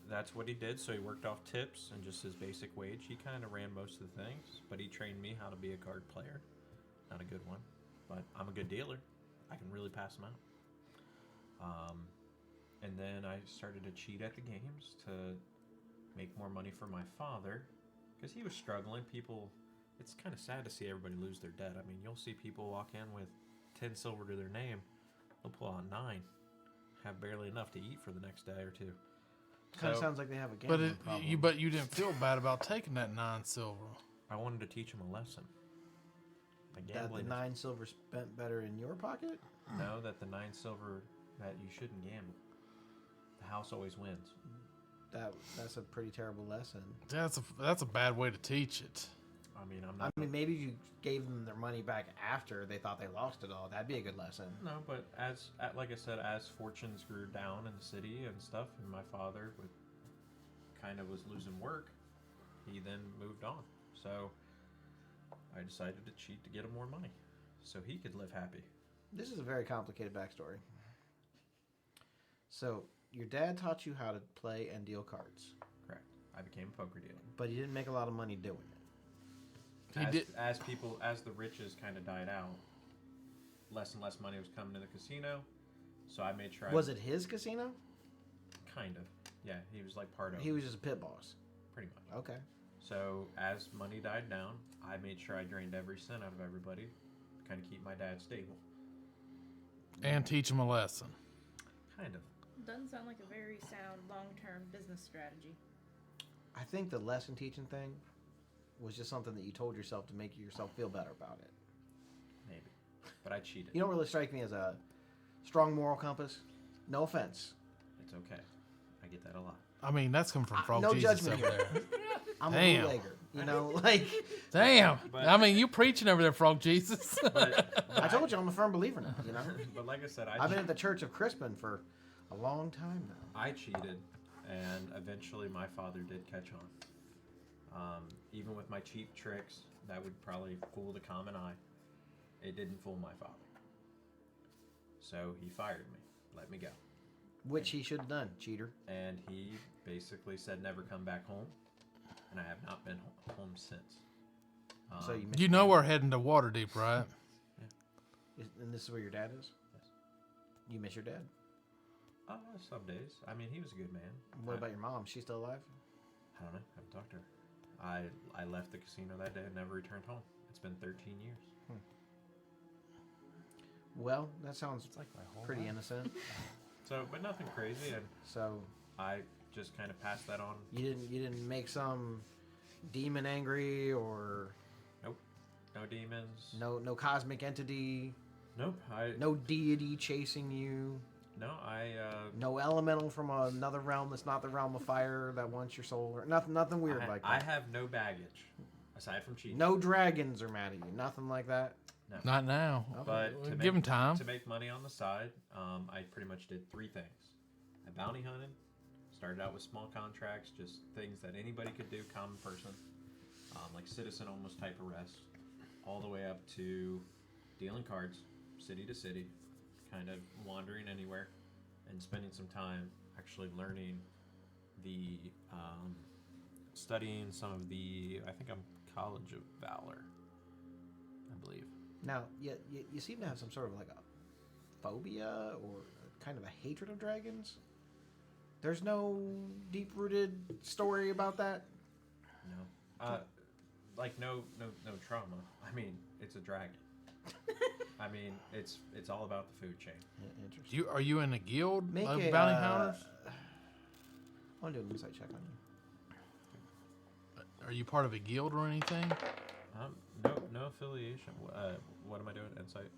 That's what he did. So he worked off tips and just his basic wage. He kind of ran most of the things, but he trained me how to be a card player. Not a good one, but I'm a good dealer. I can really pass them out. And then I started to cheat at the games to make more money for my father because he was struggling. It's kind of sad to see everybody lose their debt. I mean, you'll see people walk in with 10 silver to their name, they'll pull out 9, have barely enough to eat for the next day or two. Kind of So, sounds like they have a But gambling problem. you didn't feel bad about taking that 9 silver. I wanted to teach him a lesson. that the Gambling 9 silver spent better in your pocket? know that the 9 silver that you shouldn't gamble. The house always wins. That's a pretty terrible lesson. That's a bad way to teach it. I mean, I'm I not. mean, maybe you gave them their money back after they thought they lost it all. That'd be a good lesson. No, but like I said, as fortunes grew down in the city and stuff, and my father kind of was losing work, he then moved on. So I decided to cheat to get him more money, so he could live happy. This is a very complicated backstory. So, your dad taught you how to play and deal cards, Correct. I became a poker dealer. but you didn't make a lot of money doing it. As the riches kind of died out, less and less money was coming to the casino. So I made sure. Was it his casino? Kind of. Yeah, he was like part of. He was just a pit boss. pretty much. Okay. So as money died down, I made sure I drained every cent out of everybody to kind of keep my dad stable. And teach him a lesson. Kind of. Doesn't sound like a very sound long-term business strategy. I think the lesson teaching thing was just something that you told yourself to make yourself feel better about it. Maybe. But I cheated. You don't really strike me as a strong moral compass. No offense. It's okay. I get that a lot. I mean, that's coming from Frog no Jesus judgment over here. there. I'm Damn. a bootlegger. You know, like Damn. But- I mean, you preaching over there, Frog Jesus. But I told you, I'm a firm believer now. You know, but like I said, I've been at the Church of Crispin for a long time now. I cheated, and eventually my father did catch on. Even with my cheap tricks, that would probably fool the common eye. It didn't fool my father. So he fired me, let me go. Which he should have done, cheater. And he basically said never come back home. And I have not been home since. So you, You know we're heading to Waterdeep, right? and this is where your dad is. Yes. You miss your dad. Some days. I mean, he was a good man. What about your mom? She still alive? I don't know. I haven't talked to her. I left the casino that day and never returned home. It's been 13 years. Well, that sounds It's like my whole pretty life. innocent. So, but nothing crazy, and So I just kind of passed that on. you didn't make some demon angry or No demons. no cosmic entity, Nope. no deity chasing you, I no elemental from another realm that's not the realm of fire that wants your soul, or nothing weird like I that. have no baggage aside from cheating. No dragons are mad at you. Nothing like that. Not now. But to Give him time. to make money on the side, I pretty much did 3 things. I bounty hunted. Started out with small contracts, just things that anybody could do, common person, like citizen almost type arrest, all the way up to dealing cards, city to city, kind of wandering anywhere, and spending some time actually learning the, studying some of the, I think I'm College of Valor, I believe. Now, you seem to have some sort of like a phobia or kind of a hatred of dragons. There's no deep-rooted story about that. No. Like no trauma. I mean, it's a dragon. I mean, it's all about the food chain. Interesting. Are you in a guild Make of a bounty hunters? I want to do an insight check on you. Are you part of a guild or anything? No affiliation. What am I doing? Insight.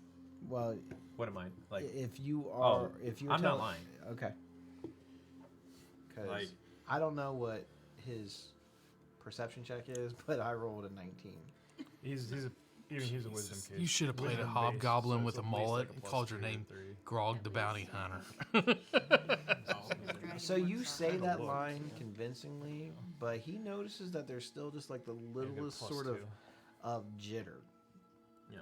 Well, What am I like? if you are, if you're I'm not telling- lying. Okay. Because Like- I don't know what his perception check is, but I rolled a 19. He's a wisdom Jesus. kid. You should have played a Wisdom-based, hobgoblin so with it's a at least mullet like and a called your +2 or name 3. Grog the Bounty Hunter. So you say Kinda that looks, line yeah. convincingly, but he notices that there's still just like the littlest sort of jitter Yeah.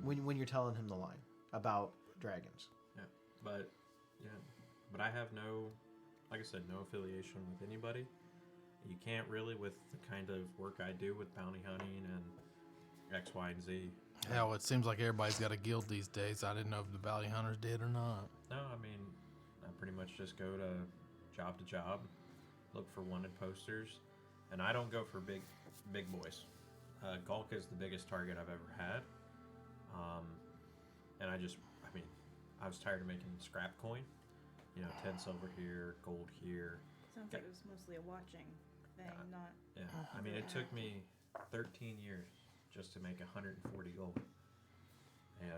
when you're telling him the line about dragons. But I have no, like I said, no affiliation with anybody. You can't really, with the kind of work I do with bounty hunting and X, Y, and Z. Hell, it seems like everybody's got a guild these days. I didn't know if the bounty hunters did or not. No, I mean, I pretty much just go to job, look for wanted posters, and I don't go for big boys. Gulk is the biggest target I've ever had, and I was tired of making scrap coin. 10 silver here, gold here. Sounds like it was mostly a watching thing, not. Yeah, I mean, it took me 13 years just to make 140 gold, and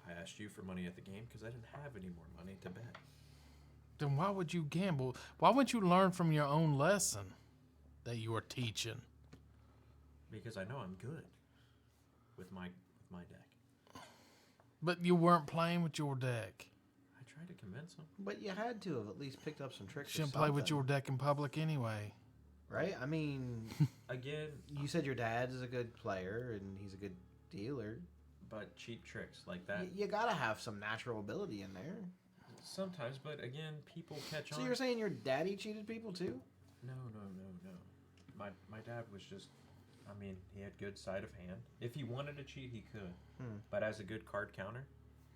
I asked you for money at the game because I didn't have any more money to bet. Then why would you gamble? Why wouldn't you learn from your own lesson that you are teaching? Because I know I'm good with my deck. But you weren't playing with your deck. I tried to convince him. But you had to have at least picked up some tricks. Shouldn't or play with something, your deck in public anyway. right? I mean, Again, you said your dad is a good player and he's a good dealer. but cheap tricks like that. You gotta have some natural ability in there. Sometimes, but again, people catch on. So you're saying your daddy cheated people too? No. My dad was just, I mean, he had good sleight of hand. If he wanted to cheat, he could. But as a good card counter,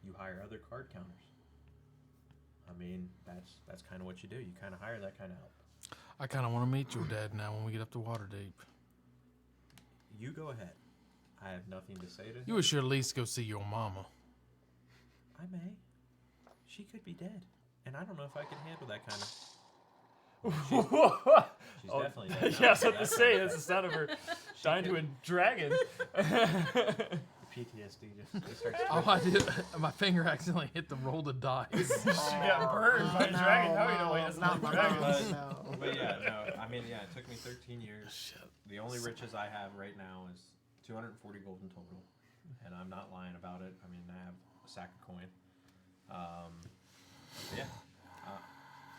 you hire other card counters. I mean, that's kind of what you do. You kind of hire that kind of help. I kind of want to meet your dad now when we get up to Waterdeep. You go ahead. I have nothing to say to him. You should at least go see your mama. I may. She could be dead. And I don't know if I can handle that kind of... She's definitely dead. Yeah, I was about to say, that's the sound of her dying to a dragon. PTSD just starts... Oh, I did. My finger accidentally hit the roll the dice. She got burned by a dragon. Now you know why it's not my dragons. mom, no. But yeah, no, I mean, yeah, it took me 13 years. The only riches I have right now is 240 gold in total. And I'm not lying about it. I mean, I have a sack of coin. Yeah.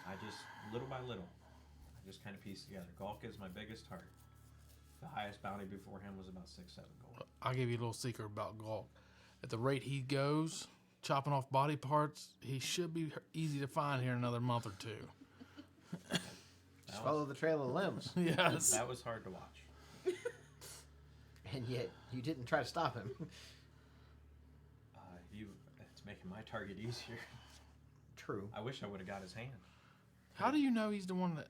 I just, little by little, I just kind of pieced together. Gulk is my biggest target. The highest bounty before him was about 6-7 gold. I'll give you a little secret about Gulk. At the rate he goes, chopping off body parts, he should be easy to find here in another month or two. Just follow the trail of limbs. Yes. That was hard to watch. And yet you didn't try to stop him. It's making my target easier. True. I wish I would have got his hand. How do you know he's the one that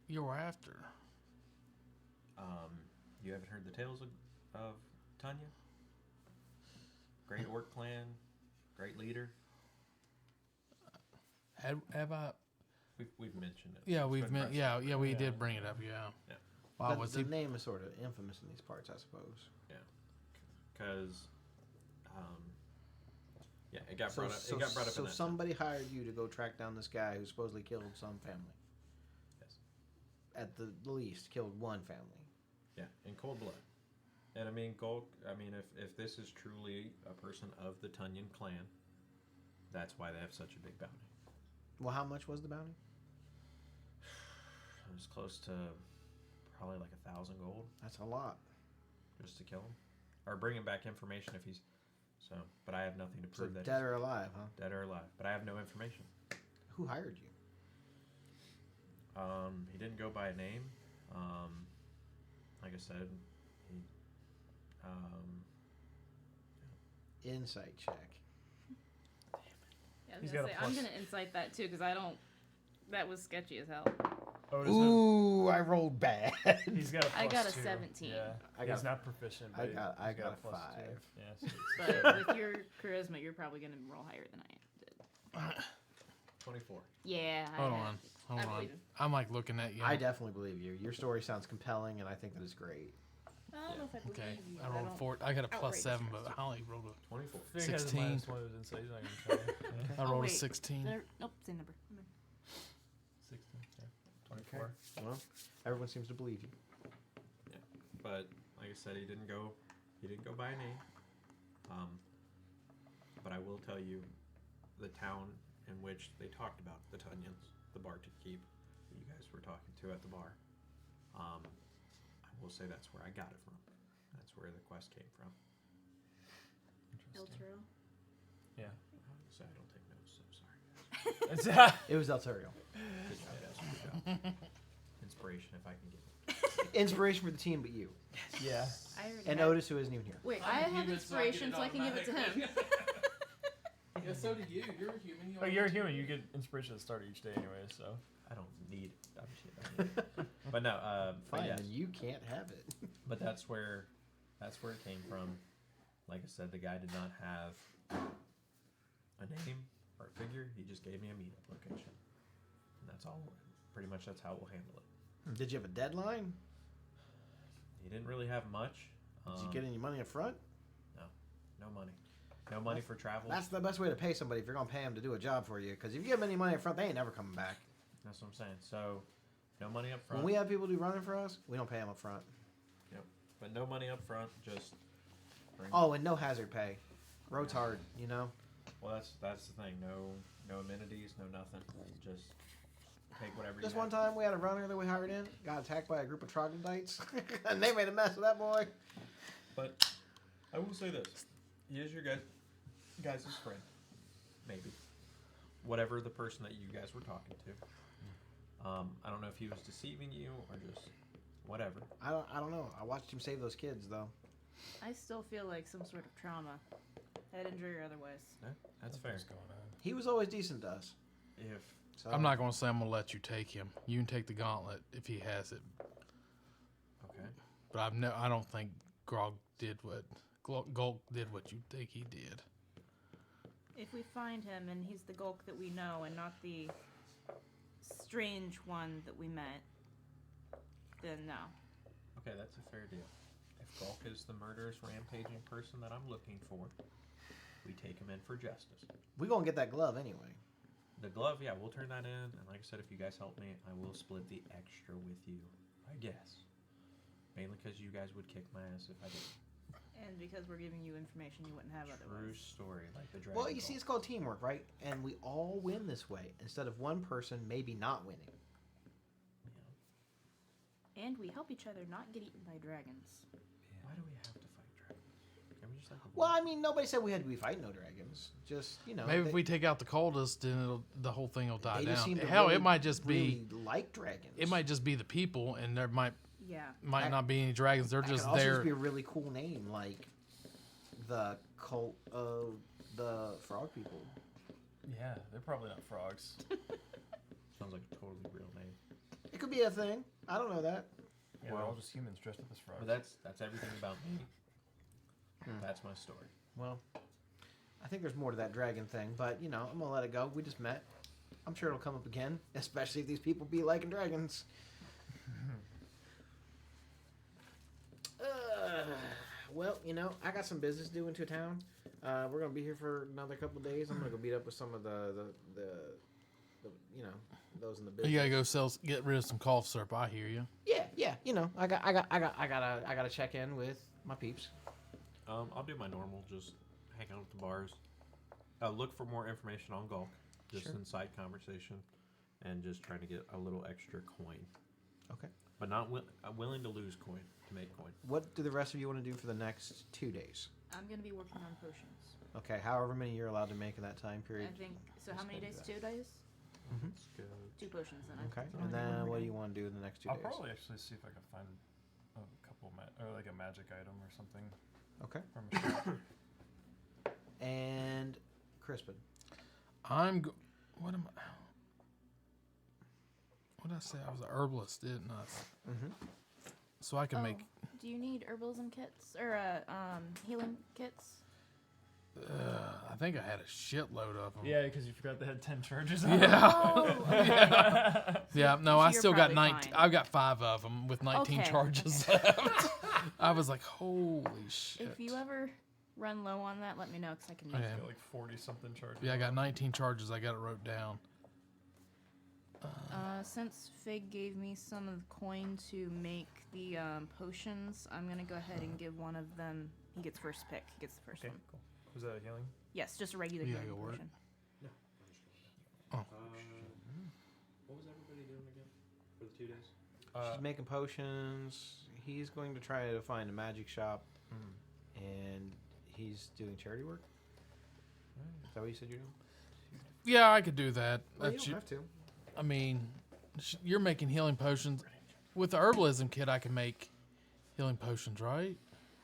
you're after? You haven't heard the tales of Tanya? Great orc clan, great leader. Have I? We've mentioned it. Yeah, It's we've been met. pressed. Yeah, we Yeah. did bring it up. Yeah. Yeah. Wow, But was the he? name is sort of infamous in these parts, I suppose. Because, it got brought up. It got brought up So in that. somebody hired you to go track down this guy who supposedly killed some family. Yes. At the least, killed one family. Yeah, in cold blood. And I mean, Gulk. I mean, if this is truly a person of the Tunyon clan, that's why they have such a big bounty. Well, how much was the bounty? It was close to probably like 1,000 gold That's a lot. just to kill him, or bring him back information if he's. So, but I have nothing to So prove that dead he's or alive, huh? dead or alive. But I have no information. Who hired you? He didn't go by a name. Like I said, he. Insight check. Yeah, I was He's gonna got a say, I'm plus. gonna incite that too, because I don't. That was sketchy as hell. Oh, Ooh, I rolled bad. he's got a plus I got a 2. 17. Yeah, I got he's a- not proficient. But I he's got a plus 2. 5. Yeah, so But with your charisma, you're probably gonna roll higher than I did. 24. Yeah. Hold I on. Hold I on. believe him. I'm like looking at you. I definitely believe you. Your story sounds compelling, and I think that is great. I don't know if I believe Okay. you. I rolled a 4. I got a plus outrageous 7, but trust I only rolled 24. Fig has a 16. minus 1 of his insight. He's not gonna try. Yeah. I Oh, rolled a wait. 16. Nope, same number. 16. Yeah. 24. Well, everyone seems to believe you. But like I said, he didn't go by a name. But I will tell you, the town in which they talked about the Tunyons, the Bartic Keep, that you guys were talking to at the bar. I will say that's where I got it from. That's where the quest came from. Interesting. Eltro. Yeah. So I don't take notes. So sorry. It was Eltariel. Good job, guys. Good job. Inspiration, if I can get it. Inspiration for the team, but you. Yeah. I already And have- Otis, who isn't even here. Wait, I'm I a have human, so I get inspiration, it so I can give it to him. automatically. Yeah, so do you. You're a human. Oh, you're a human. You get inspiration at the start of each day anyway, so. I don't need it. I don't need it. But no, but Fine, yes. then you can't have it. But that's where it came from. Like I said, the guy did not have a name or a figure. He just gave me a meetup location, and that's all. Pretty much, that's how we'll handle it. Did you have a deadline? He didn't really have much. Did you get any money up front? No money. No money for travel. That's the best way to pay somebody if you're gonna pay them to do a job for you. Because if you give them any money up front, they ain't never coming back. That's what I'm saying. So, no money up front. When we have people do running for us, we don't pay them up front. Yep. But no money up front. Just. Bring Oh, and no hazard pay. Road's hard, you know. Well, that's the thing. No amenities. No nothing. Just take whatever. This you one have. time we had a runner that we hired in, got attacked by a group of troglodytes, and they made a mess of that boy. But I will say this: he is your guys' friend, maybe. Whatever the person that you guys were talking to. I don't know if he was deceiving you or just whatever. I don't know. I watched him save those kids though. I still feel like some sort of trauma, head injury or otherwise. Yeah, that's fair. What's going on? He was always decent to us. If So I'm not going to say I'm going to let you take him. You can take the gauntlet if he has it. okay, But I don't think Gulk did what you think he did. If we find him and he's the Gulk that we know and not the strange one that we met, then no. okay, that's a fair deal. If Gulk is the murderous, rampaging person that I'm looking for, we take him in for justice. we gonna get that glove anyway. The glove, yeah, we'll turn that in. And like I said, if you guys help me, I will split the extra with you. I guess. Mainly because you guys would kick my ass if I didn't. And because we're giving you information you wouldn't have True otherwise. story, like the dragon. Well, you see, Ball. it's called teamwork, right? And we all win this way instead of one person maybe not winning. And we help each other not get eaten by dragons. Why do we have to fight dragons? Can we just like? Well, I mean, nobody said we had to be fighting no dragons. Just Maybe they, if we take out the cultists, then the whole thing will die they just down. seem to Hell, really, it might just be really like dragons. it might just be the people, and there might Yeah. not be any dragons. They're That just could also there. just be a really cool name, like the cult of the frog people. Yeah, they're probably not frogs. Sounds like a totally real name. It could be a thing. I don't know that. Yeah, they're all Well- just humans dressed up as frogs. But that's everything about me. That's my story. Well, I think there's more to that dragon thing, but I'm gonna let it go. We just met. I'm sure it'll come up again, especially if these people be liking dragons. Well, I got some business due into town. We're gonna be here for another couple of days. I'm gonna go meet up with some of the those in the business. You gotta go get rid of some cough syrup. I hear you. Yeah. I gotta check in with my peeps. I'll do my normal, just hang out at the bars. Look for more information on Gulk, just Sure. in side conversation, and just trying to get a little extra coin. Okay. But I'm willing to lose coin to make coin. What do the rest of you want to do for the next 2 days? I'm going to be working on potions. Okay, however many you're allowed to make in that time period. I think. So how Let's many go do days? that. 2 days? Let's go. 2 potions then. Okay, That's and all I then can what do do. you want to do in the next 2 I'll days? probably actually see if I can find a couple or like a magic item or something Okay. from a shop. And Crispin. What am I? What did I say? I was an herbalist, didn't I? Mm-hmm. So I can make. Do you need herbalism kits or healing kits? I think I had a shitload of them. Yeah, because you forgot they had 10 charges on Yeah. Oh, okay. Yeah. No, So I you're still got probably 19. fine. I've got 5 of them with 19 Okay, charges left. I was like, holy shit. If you ever run low on that, let me know because I can make Okay. It's got like 40 something charges. Yeah, I got on it. 19 charges. I got it wrote down. Since Fig gave me some of the coin to make the potions, I'm gonna go ahead and give one of them. He gets first pick. He gets the first Okay, one. cool. Was that a healing? Yes, just a regular Yeah, healing go work. potion. What was everybody doing again for the 2 days? She's making potions. He's going to try to find a magic shop, and he's doing charity work. Is that what you said you're doing? Yeah, I could do that. Well, you That's don't you- have to. I mean, you're making healing potions. with the herbalism kit, I can make healing potions, right?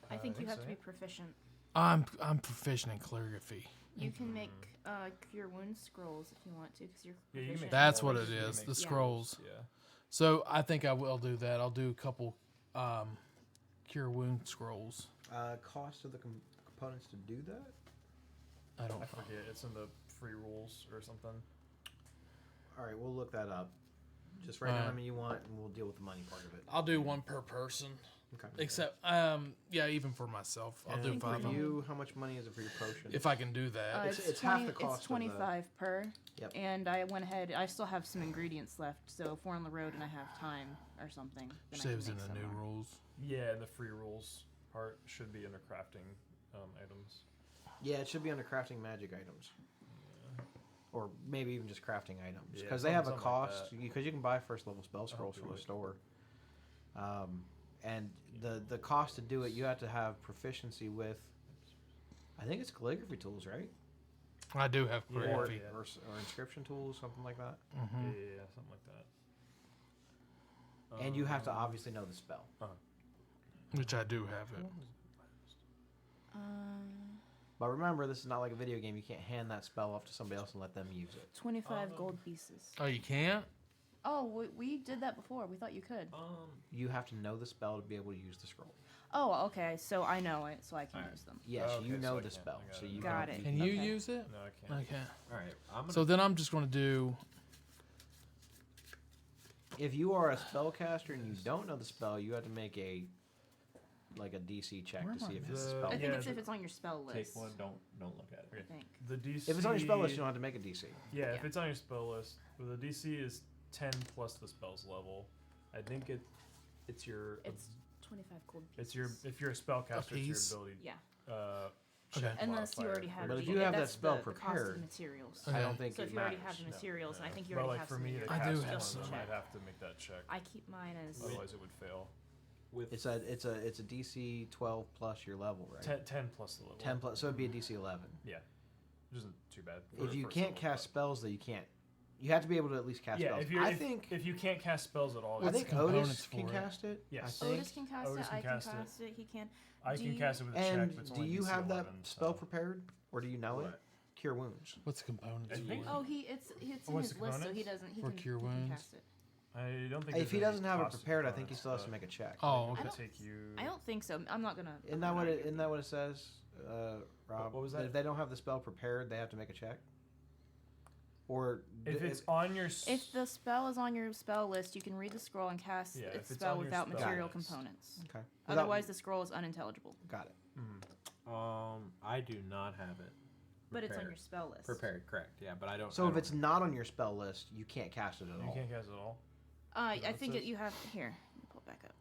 I think you think have so, to be yeah. proficient. I'm proficient in calligraphy. You can make cure wounds scrolls if you want to, because you're Yeah, you proficient. make That's scrolls. what it You is. make The Yeah. scrolls. Yeah. So I think I will do that. I'll do a couple cure wound scrolls. Cost of the components to do that? I don't I know. forget. It's in the free rules or something. All right, we'll look that up. Just write down Alright. how many you want, and we'll deal with the money part of it. I'll do one per person. Okay. Except, yeah, even for myself, I'll And do think five. for we of 'em. you, how much money is it for your potion? If I can do that. It's half the cost of It's the- 25 per. Yep. And I went ahead. I still have some ingredients left, so if we're on the road and I have time or something, then I can Saves in make the some new more. rules. Yeah, and the free rules part should be under crafting items. Yeah, it should be under crafting magic items, or maybe even just crafting items, Yeah, because they have a something like cost. that. Because you can buy first level spell scrolls do from the it. store. And the cost to do it, you have to have proficiency with. I think it's calligraphy tools, right? I do have Yeah. calligraphy. Or inscription tools, something like that. Hmm. Yeah, something like that. And you have to obviously know the spell. Which I do have it. But remember, this is not like a video game. You can't hand that spell off to somebody else and let them use it. 25 gold pieces. Oh, you can't? Oh, we did that before. We thought you could. You have to know the spell to be able to use the scroll. Oh, okay. So I know it, so I can Alright. use them. Yes, Okay, you so know I the can't. spell, I got so it. you Got can, it. Can you Okay. use it? No, I can't. Okay. All right, I'm gonna. So then I'm just going to do. If you are a spellcaster and you don't know the spell, you have to make a DC check Where to am see I if it's a missing? spell. I think Yeah, it's the- if it's on your spell take list. one. Don't look at it. I think. The DC. If it's on your spell list, you don't have to make a DC. Yeah, if Yeah. it's on your spell list, well, the DC is 10 plus the spell's level. I think it's your It's 25 gold pieces. it's your if you're a spellcaster, piece? it's your ability. Yeah. Check Okay. Unless you modifier already have or But if the- you have that that's spell the cost of prepared, materials. Okay. I don't think So it if you already matters. have the materials, and I think you But already like have for me some to in I your do cast have one, some. I'd have to make that check. I keep mine as Otherwise, it would fail. With It's a DC 12 plus your level, right? 10 plus the level. 10 plus, so it'd be a DC 11. Yeah, which isn't too bad. If you first can't level, cast but- spells, that you can't. You have to be able to at least cast yeah, spells. if you I think if you can't cast spells at all, I What's think the Otis components can for it? cast it. Yes. I think. Otis can cast Otis it. can I can cast it. cast it. He can. I Do can you- cast it with a check. And But it's do only you DC have that 11, spell so- prepared, or do you know it? What? Cure wounds. What's the components I for think- it? Oh, it's in What's his the list, so he components? doesn't. He For can, cure he can wounds? cast it. I don't think. If he there's any doesn't have it cost of prepared, I think he components, still has to but make a check. Oh, it okay. would take you. I don't think so. I'm not gonna. Isn't that what it says, Rob? What was That that? if they don't have the spell prepared, they have to make a check. Or If it's on your. If the spell is on your spell list, you can read the scroll and cast Yeah, if its it's spell on your without spell material list. components. okay, Otherwise, the scroll is unintelligible. got it. I do not have it. But it's on prepared. your spell list. Prepared, correct? Yeah, but I don't. So I if don't it's not on your spell list, you can't cast it at You all. can't cast it at all. I what think it says? you have here. Let me pull it back up.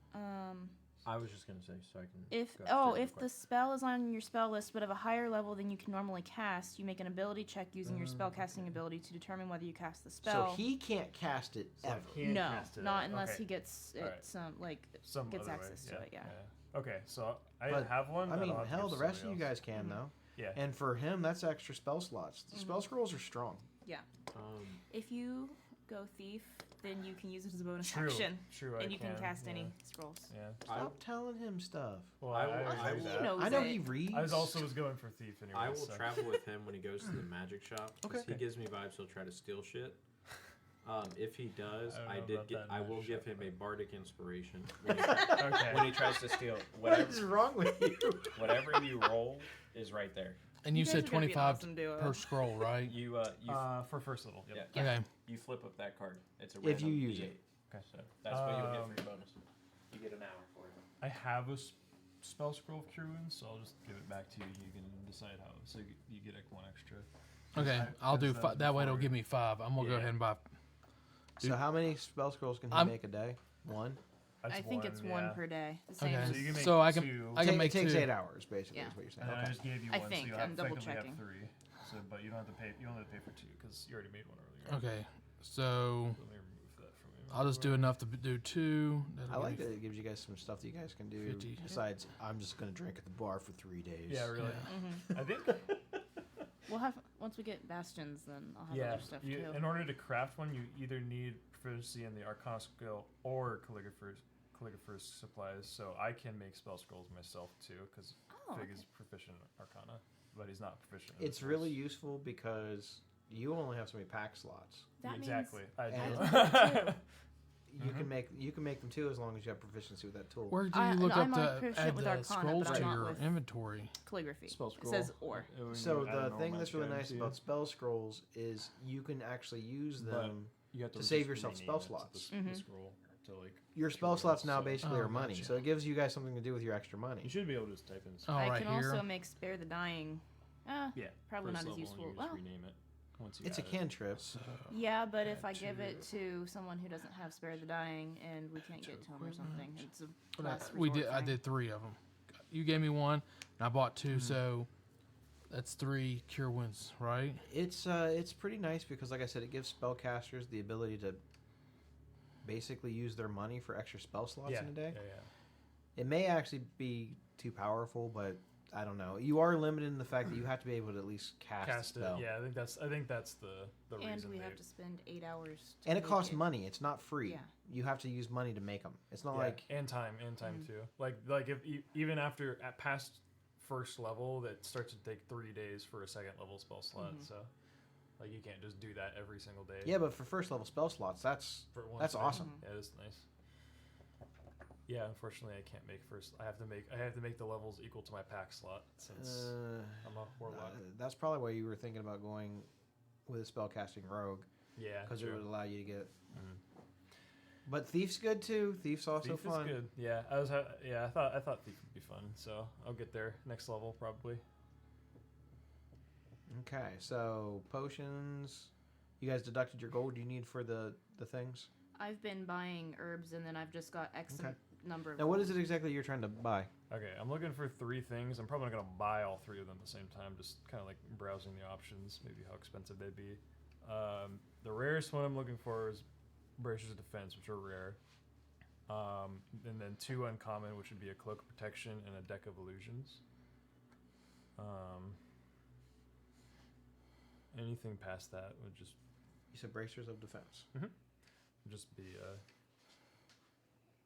I was just gonna say so I can. If go through it if the quick. spell is on your spell list but of a higher level than you can normally cast, you make an ability check using your spell casting ability to determine whether you cast the spell. So he can't cast it So I ever. can't no, cast it not at- unless okay. he gets it Alright. Some gets other way, access to it. Yeah. Okay, so I But, have one. I that mean, I'll have to hell, give the rest of you somebody guys can though. Yeah. And for him, that's extra spell slots. The spell scrolls are strong. Yeah. Um, If you go thief, then you can use it as a bonus True. action, True. and I you can cast yeah. any scrolls. Yeah. Stop telling him stuff. Well, I I, will- already I knew will- that. knows I know it. he reads. I was also going for thief anyway. I will so. travel with him when he goes to the magic shop. 'Cause Okay. He gives me vibes. He'll try to steal shit. If he does, I don't know about that I will magic give shop, him a but- bardic inspiration when he, Okay. when he tries to steal What is wrong with you? whatever you roll is right there. And you guys said are gonna be an 25 awesome duo. per scroll, right? You For first level. Yep. Yeah. Okay. you flip up that card. It's a If you random use D8. it. Okay. So that's what you'll get for your bonus. You get an hour for it. I have a spell scroll of cure wounds, so I'll just give it back to you. You can decide how. So you get like one extra. Okay, I'll do Because, that way. It'll before- give me 5. I'm gonna go Yeah. ahead and buy. So how many spell scrolls can he I'm- make a day? One. That's I think it's one yeah. per day. The same Okay. as So you can make So I can- two. I can make it takes 2. 8 hours, basically, Yeah. is what you're saying. And I Okay. just gave you I one, think, so you I'm double effectively have checking. 3. So, but you don't have to pay. You only have to pay for 2 because you already made one earlier. Okay, so Let me remove that from you. I'll just do enough to do 2. That'll I give like me that it gives you guys some stuff that you guys can do. 50. Besides, I'm just going to drink at the bar for 3 days. Yeah, really. Mhm. I think. We'll have once we get bastions, then I'll have Yeah. other stuff too. In order to craft one, you either need proficiency in the Arcana skill or calligrapher's supplies, so I can make spell scrolls myself too, because Oh, Fig okay. is proficient in Arcana, but he's not proficient. In It's the really tools. useful because you only have so many pack slots. That exactly. I And- do. You can make them too as long as you have proficiency with that tool. Where do you look I'm up not to proficient add with the Arcana, scrolls but I'm to not your with- inventory? calligraphy. Spell It scroll. says or. So the thing that's really nice about spell scrolls is you can actually use them. you have to save yourself spell rename it to slots. The Mhm. scroll to like. Your spell slots now So- basically Oh, are money, gotcha. so it gives you guys something to do with your extra money. You should be able to just type in. Oh, I right can here. also make Spare the Dying. Yeah. Probably first not as level, useful. And you Well, just rename it once you It's a add it. cantrip. yeah, but if I Add give it to- to someone who doesn't have Spare the Dying and we can't get to him or something, it's a Well, last we resort did. I thing. did 3 of them. You gave me 1, and I bought 2, so that's 3 cure wounds, right? It's pretty nice because, like I said, it gives spellcasters the ability to basically use their money for extra spell slots Yeah. in a day. Yeah. It may actually be too powerful, but I don't know. You are limited in the fact that you have to be able to at least cast, Cast a it. spell. Yeah, I think that's the And reason. we they, have to spend 8 hours. To And it make costs money. It's not free. Yeah. You have to use money to make them. It's not yeah, like and time too. Like if even after at past first level, that starts to take 3 days for a second level spell slot. Mhm. So like you can't just do that every single day. yeah, but for first level spell slots, that's For one that's day. awesome. Mhm. Yeah, that's nice. Yeah, unfortunately, I can't make first. I have to make the levels equal to my pack slot since I'm a warlock. That's probably why you were thinking about going with a spellcasting rogue Yeah, because it true. would allow you to get. Mhm. But Thief's good too. Thief's also Thief fun. is good. Yeah, I thought Thief would be fun, so I'll get there next level probably. Okay, so potions. You guys deducted your gold you need for the things. I've been buying herbs and then I've just got X Okay. number of. Now, what is gold. it exactly you're trying to buy? Okay, I'm looking for 3 things. I'm probably not gonna buy all 3 of them at the same time. Just kind of like browsing the options, maybe how expensive they'd be. The rarest one I'm looking for is Bracers of Defense, which are rare. And then 2 uncommon, which would be a Cloak of Protection and a Deck of Illusions. Anything past that would just You said bracers of defense. be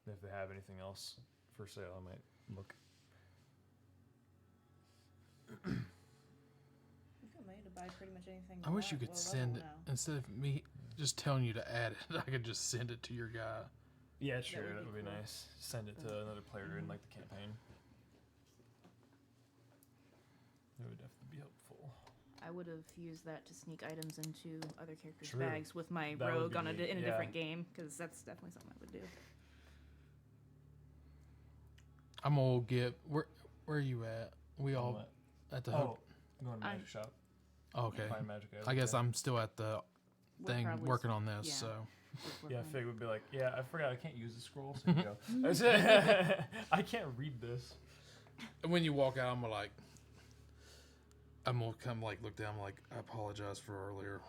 if they have anything else for sale, I might look. I think I'm ready to buy pretty much anything. I wish you could send it instead of me just telling you to add it. I could just send it to your guy. Yeah, sure, would that be would be cool. nice. Send it to another player in like the campaign. That would definitely be helpful. I would have used that to sneak items into other characters' True. bags with my That would rogue be on neat, in a yeah. different game because that's definitely something I would do. I'm gonna get where are you at? We all What? at the Oh, going to I- magic shop. okay. Find magic items. I guess yeah. I'm still at the We're thing probably working on this. yeah. So just Yeah, working on Fig would be like, yeah, I forgot I can't use the scroll. So you go. I can't read this. and when you walk out, I'm gonna come like look down. I'm like, I apologize for earlier.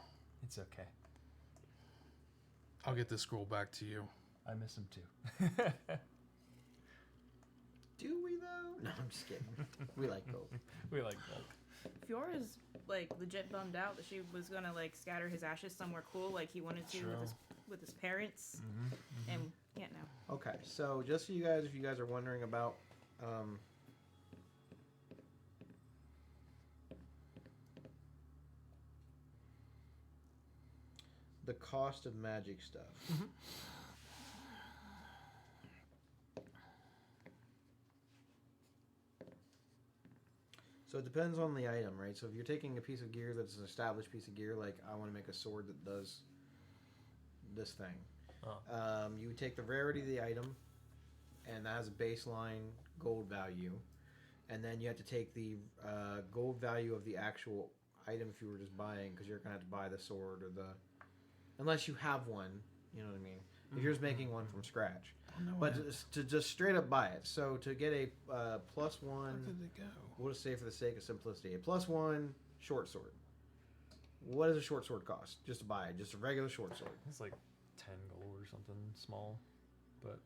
It's okay. I'll get this scroll back to you. I miss him too. Do we though? No, I'm just kidding. We like gold. We like bulk. Fiora's like legit bummed out that she was gonna like scatter his ashes somewhere cool, like he wanted to True. with his parents, and can't now. Okay, so just so you guys, if you guys are wondering about, the cost of magic stuff. So it depends on the item, right? So if you're taking a piece of gear that's an established piece of gear, like I want to make a sword that does this thing, you would take the rarity of the item, and that has a baseline gold value, and then you have to take the gold value of the actual item if you were just buying, because you're gonna have to buy the sword or unless you have one, you know what I mean. If you're just making one from scratch, but to just straight up buy it. So to get a +1, Where did it go? we'll just say for the sake of simplicity, a +1 short sword. What does a short sword cost? Just to buy it, just a regular short sword. It's like 10 gold or something small, but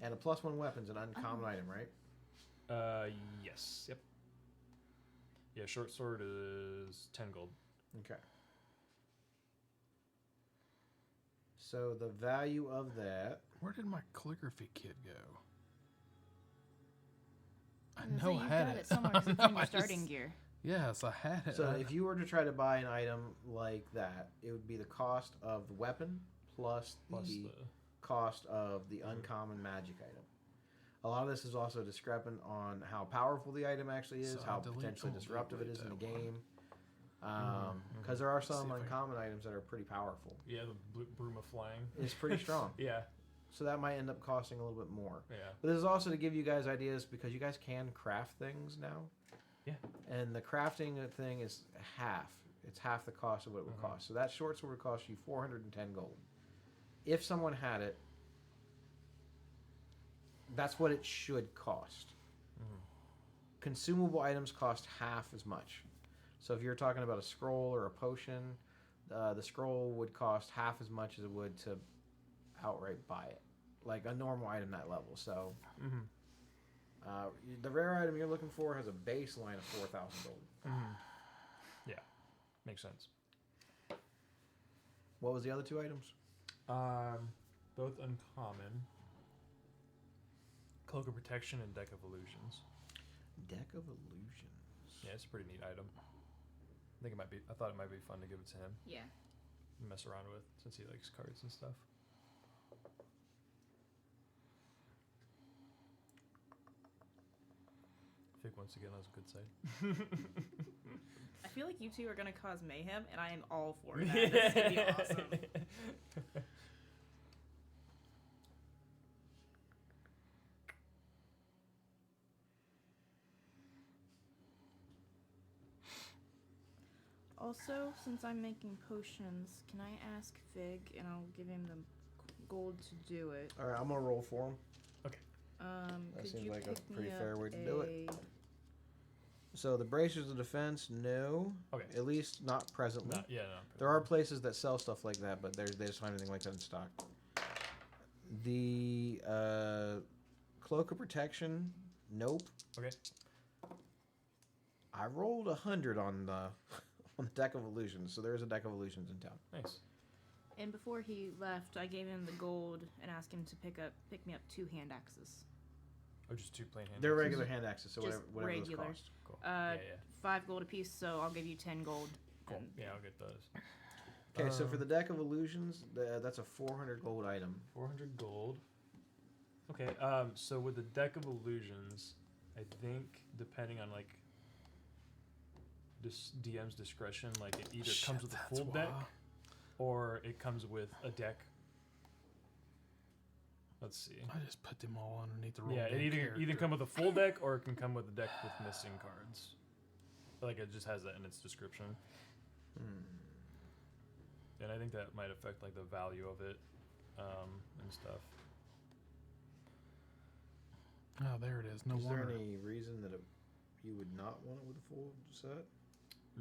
And a +1 weapon's an uncommon item, right? yes, yep. Yeah, short sword is 10 gold. Okay. So the value of that. Where did my calligraphy kit go? I was know gonna I say, had you've got it. it somewhere 'cause it's I in your just- starting gear. Yes, I had it. So if you were to try to buy an item like that, it would be the cost of the weapon plus the cost of the uncommon magic item. A lot of this is also discrepant on how powerful the item actually is, So how I delete- potentially oh, disruptive it is in the that one. game. Because there are some See if I- uncommon items that are pretty powerful. Yeah, the broom of flying. It's pretty strong. Yeah, So that might end up costing a little bit more. yeah. But this is also to give you guys ideas because you guys can craft things now. Yeah. And the crafting thing is half. It's half the cost of what it would cost. So that short sword would cost you 410 gold. If someone had it, that's what it should cost. Consumable items cost half as much. So if you're talking about a scroll or a potion, the scroll would cost half as much as it would to outright buy it, like a normal item that level. So the rare item you're looking for has a baseline of 4,000 gold. Yeah, makes sense. What was the other two items? Both uncommon. Cloak of Protection and Deck of Illusions. Deck of Illusions. Yeah, it's a pretty neat item. I thought it might be fun to give it to him, Yeah. and mess around with, since he likes cards and stuff. Fig once again has a good side. I feel like you two are gonna cause mayhem, and I am all for that. This is gonna be awesome. Also, since I'm making potions, can I ask Fig, and I'll give him the gold to do it. All right, I'm gonna roll for him. That Could seems you like a pick pretty me fair up way to do it. a- So the bracers of defense, no. Okay. At least not presently. No. There are places that sell stuff like that, but they just find anything like that in stock. The cloak of protection, nope. Okay. I rolled 100 on the on the deck of illusions, so there is a deck of illusions in town. Nice. And before he left, I gave him the gold and asked him to pick me up 2 hand axes. Oh, just 2 plain hand. They're axes? regular hand axes, so Just whatever those regular. cost. Cool. Uh, yeah. 5 gold apiece, so I'll give you 10 gold. Cool. and- Yeah, I'll get those. Okay, so for the deck of illusions, that's a 400 gold item. 400 gold. Okay, so with the Deck of Illusions, I think depending on like this DM's discretion, like it either comes with a full deck or it comes with a deck. Let's see. I just put them all underneath the roll. Yeah, it either come with a full deck or it can come with a deck with missing cards. Like it just has that in its description. And I think that might affect like the value of it and stuff. Oh, there it is. No Is there wonder. any reason that you would not want it with a full set?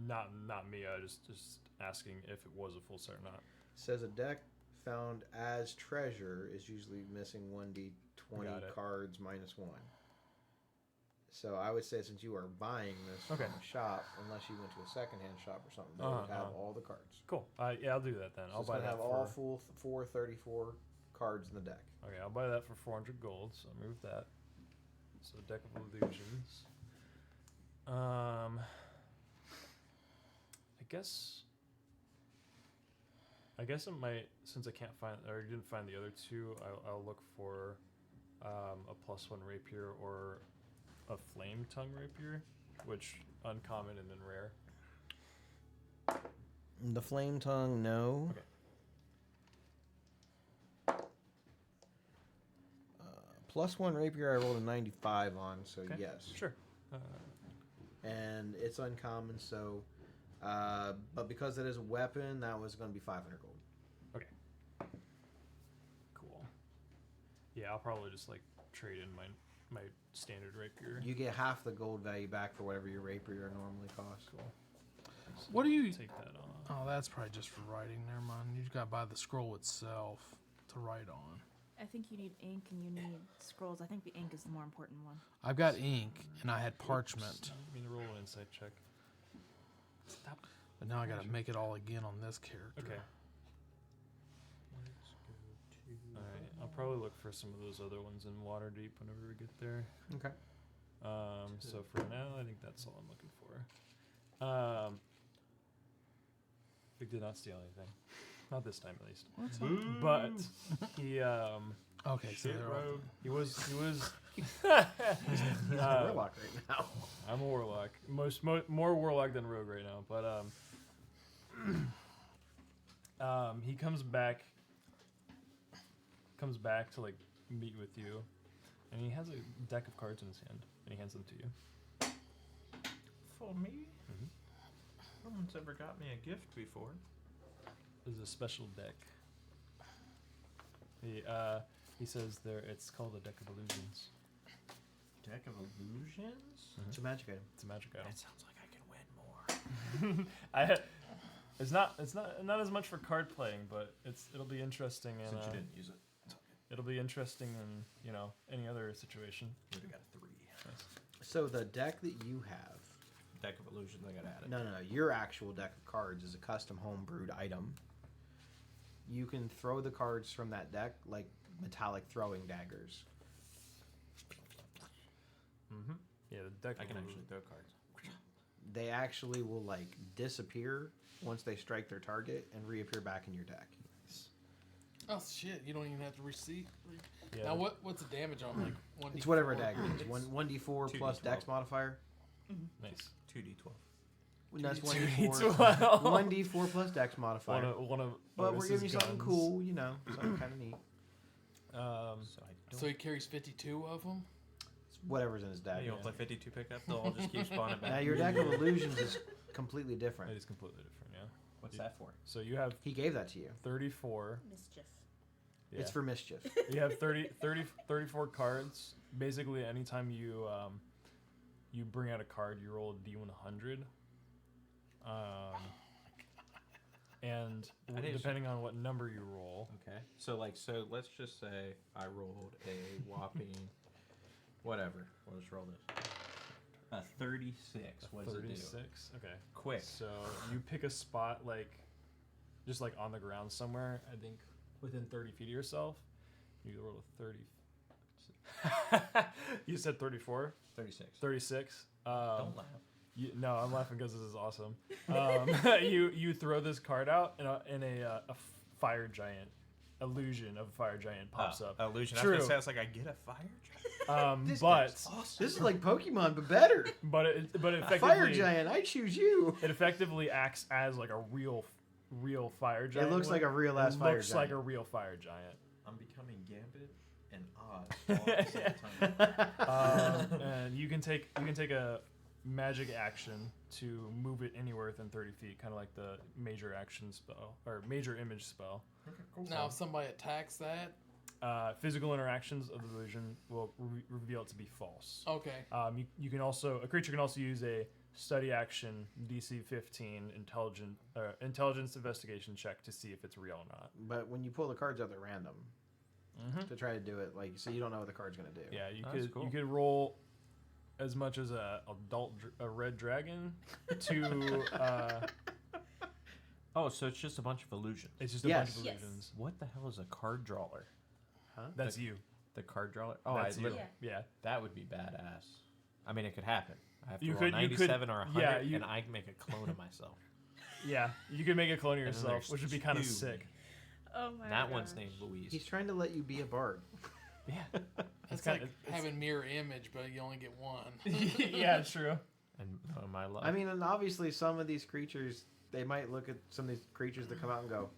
Not me. I just asking if it was a full set or not. Says a deck found as treasure is usually missing 1d20 Got it. cards minus 1. So I would say since you are buying this from a shop, unless you went to a secondhand shop or something, they would have all the cards. Cool. Yeah, I'll do that then. So I'll it's buy gonna that have all full 434 cards in the deck. Okay, I'll buy that for 400 gold. So I'll move that. So Deck of Illusions. I guess it might, since I can't find or didn't find the other two, I'll look for a +1 rapier or a flame tongue rapier, which uncommon and then rare. The flame tongue, no. Okay. +1 rapier, I rolled a 95 on, so Okay. yes. Sure. And it's uncommon, so. But because it is a weapon, that was going to be 500 gold. Cool. Yeah, I'll probably just like trade in my standard rapier. You get half the gold value back for whatever your rapier normally costs. Cool. So What do you? take that off? Oh, that's probably just for writing. Never mind. You just got to buy the scroll itself to write on. I think you need ink and you need scrolls. I think the ink is the more important one. I've got ink and I had parchment, I mean, roll an insight check. Stop. but now I got to make it all again on this character. Okay. I'll probably look for some of those other ones in Waterdeep whenever we get there. Okay. So for now, I think that's all I'm looking for. We did not steal anything, not this time at least. But he Okay, so they're all- he was He's a warlock right now. I'm a warlock. More warlock than rogue right now. But he comes back to like meet with you, and he has a deck of cards in his hand, and he hands them to you. For me? Mhm. No one's ever got me a gift before. This is a special deck. He says there it's called a deck of illusions. Deck of illusions? It's a magic item. It's a magic item. That sounds like I can win more. It's not as much for card playing, but it'll be interesting and Since you didn't use it, it'll be interesting in any other situation. you would have got a 3. So the deck that you have, Deck of illusions, I got added. no, your actual deck of cards is a custom home-brewed item. You can throw the cards from that deck like metallic throwing daggers. Mm-hmm. Yeah, the deck. I can will- actually throw cards. They actually will like disappear once they strike their target and reappear back in your deck. Oh shit! You don't even have to receipt. Yeah, Now what's the damage on like 1d4? It's whatever dagger it is. 1d4 plus 2d12. dex modifier. Nice. 2d12. That's 2d12. 1d4. 1d4 plus dex modifier. One of But we're giving you Otis's something guns. cool, something kind of neat. So I don't. So he carries 52 of them. It's whatever's in his deck. You don't play 52 pickup? They'll all just keep spawning back. Now your deck of illusions is completely different. It is completely different. Yeah. What's that for? So you have He gave that to you. 34. Mischief. Yeah. It's for mischief. You have 34 cards. Basically, anytime you bring out a card, you roll a d100. And I didn't- depending on what number you roll, Okay. So let's just say I rolled a whopping, whatever. We'll just roll this. A 36. What does it do? 36. Okay. Quick. So you pick a spot just like on the ground somewhere. I think within 30 feet of yourself. You roll a 30. You said 34. 36. 36. Don't laugh. No, I'm laughing because this is awesome. You throw this card out and a fire giant illusion of a fire giant pops up. Illusion. True. I was gonna say, I was like, I get a fire giant. This But deck's awesome. This is like Pokemon, but better. but it effectively Fire giant, I choose you. it effectively acts as like a real fire giant. It looks like a real ass It fire looks like giant. a real fire giant. I'm becoming Gambit and Oz all at the same time. And you can take a magic action to move it anywhere within 30 feet, kind of like the major action spell or major image spell. Now if somebody attacks that, Physical interactions of the illusion will reveal it to be false. okay. You can also a creature can also use a study action DC 15 intelligence investigation check to see if it's real or not. But when you pull the cards out, they're random. To try to do it, so you don't know what the card's gonna do. Yeah, you That's could cool. you could roll as much as a red dragon to Oh, so it's just a bunch of illusions. it's just a Yes. bunch of Yes. illusions. What the hell is a card drawer? That's you. The card drawer? Oh, That's you. Yeah. Yeah. that would be badass. I mean, it could happen. I have to You roll could- you could- 97 or 100, yeah, you- and I can make a clone of myself. Yeah, you could make a clone of And then yourself, there's which would be kind of two. sick. Oh my That gosh. one's named Louise. He's trying to let you be a bard. Yeah. It's kinda- like having mirror image, but you only get one. Yeah, true. And my love. I mean, and obviously some of these creatures, they might look at some of these creatures that come out and go.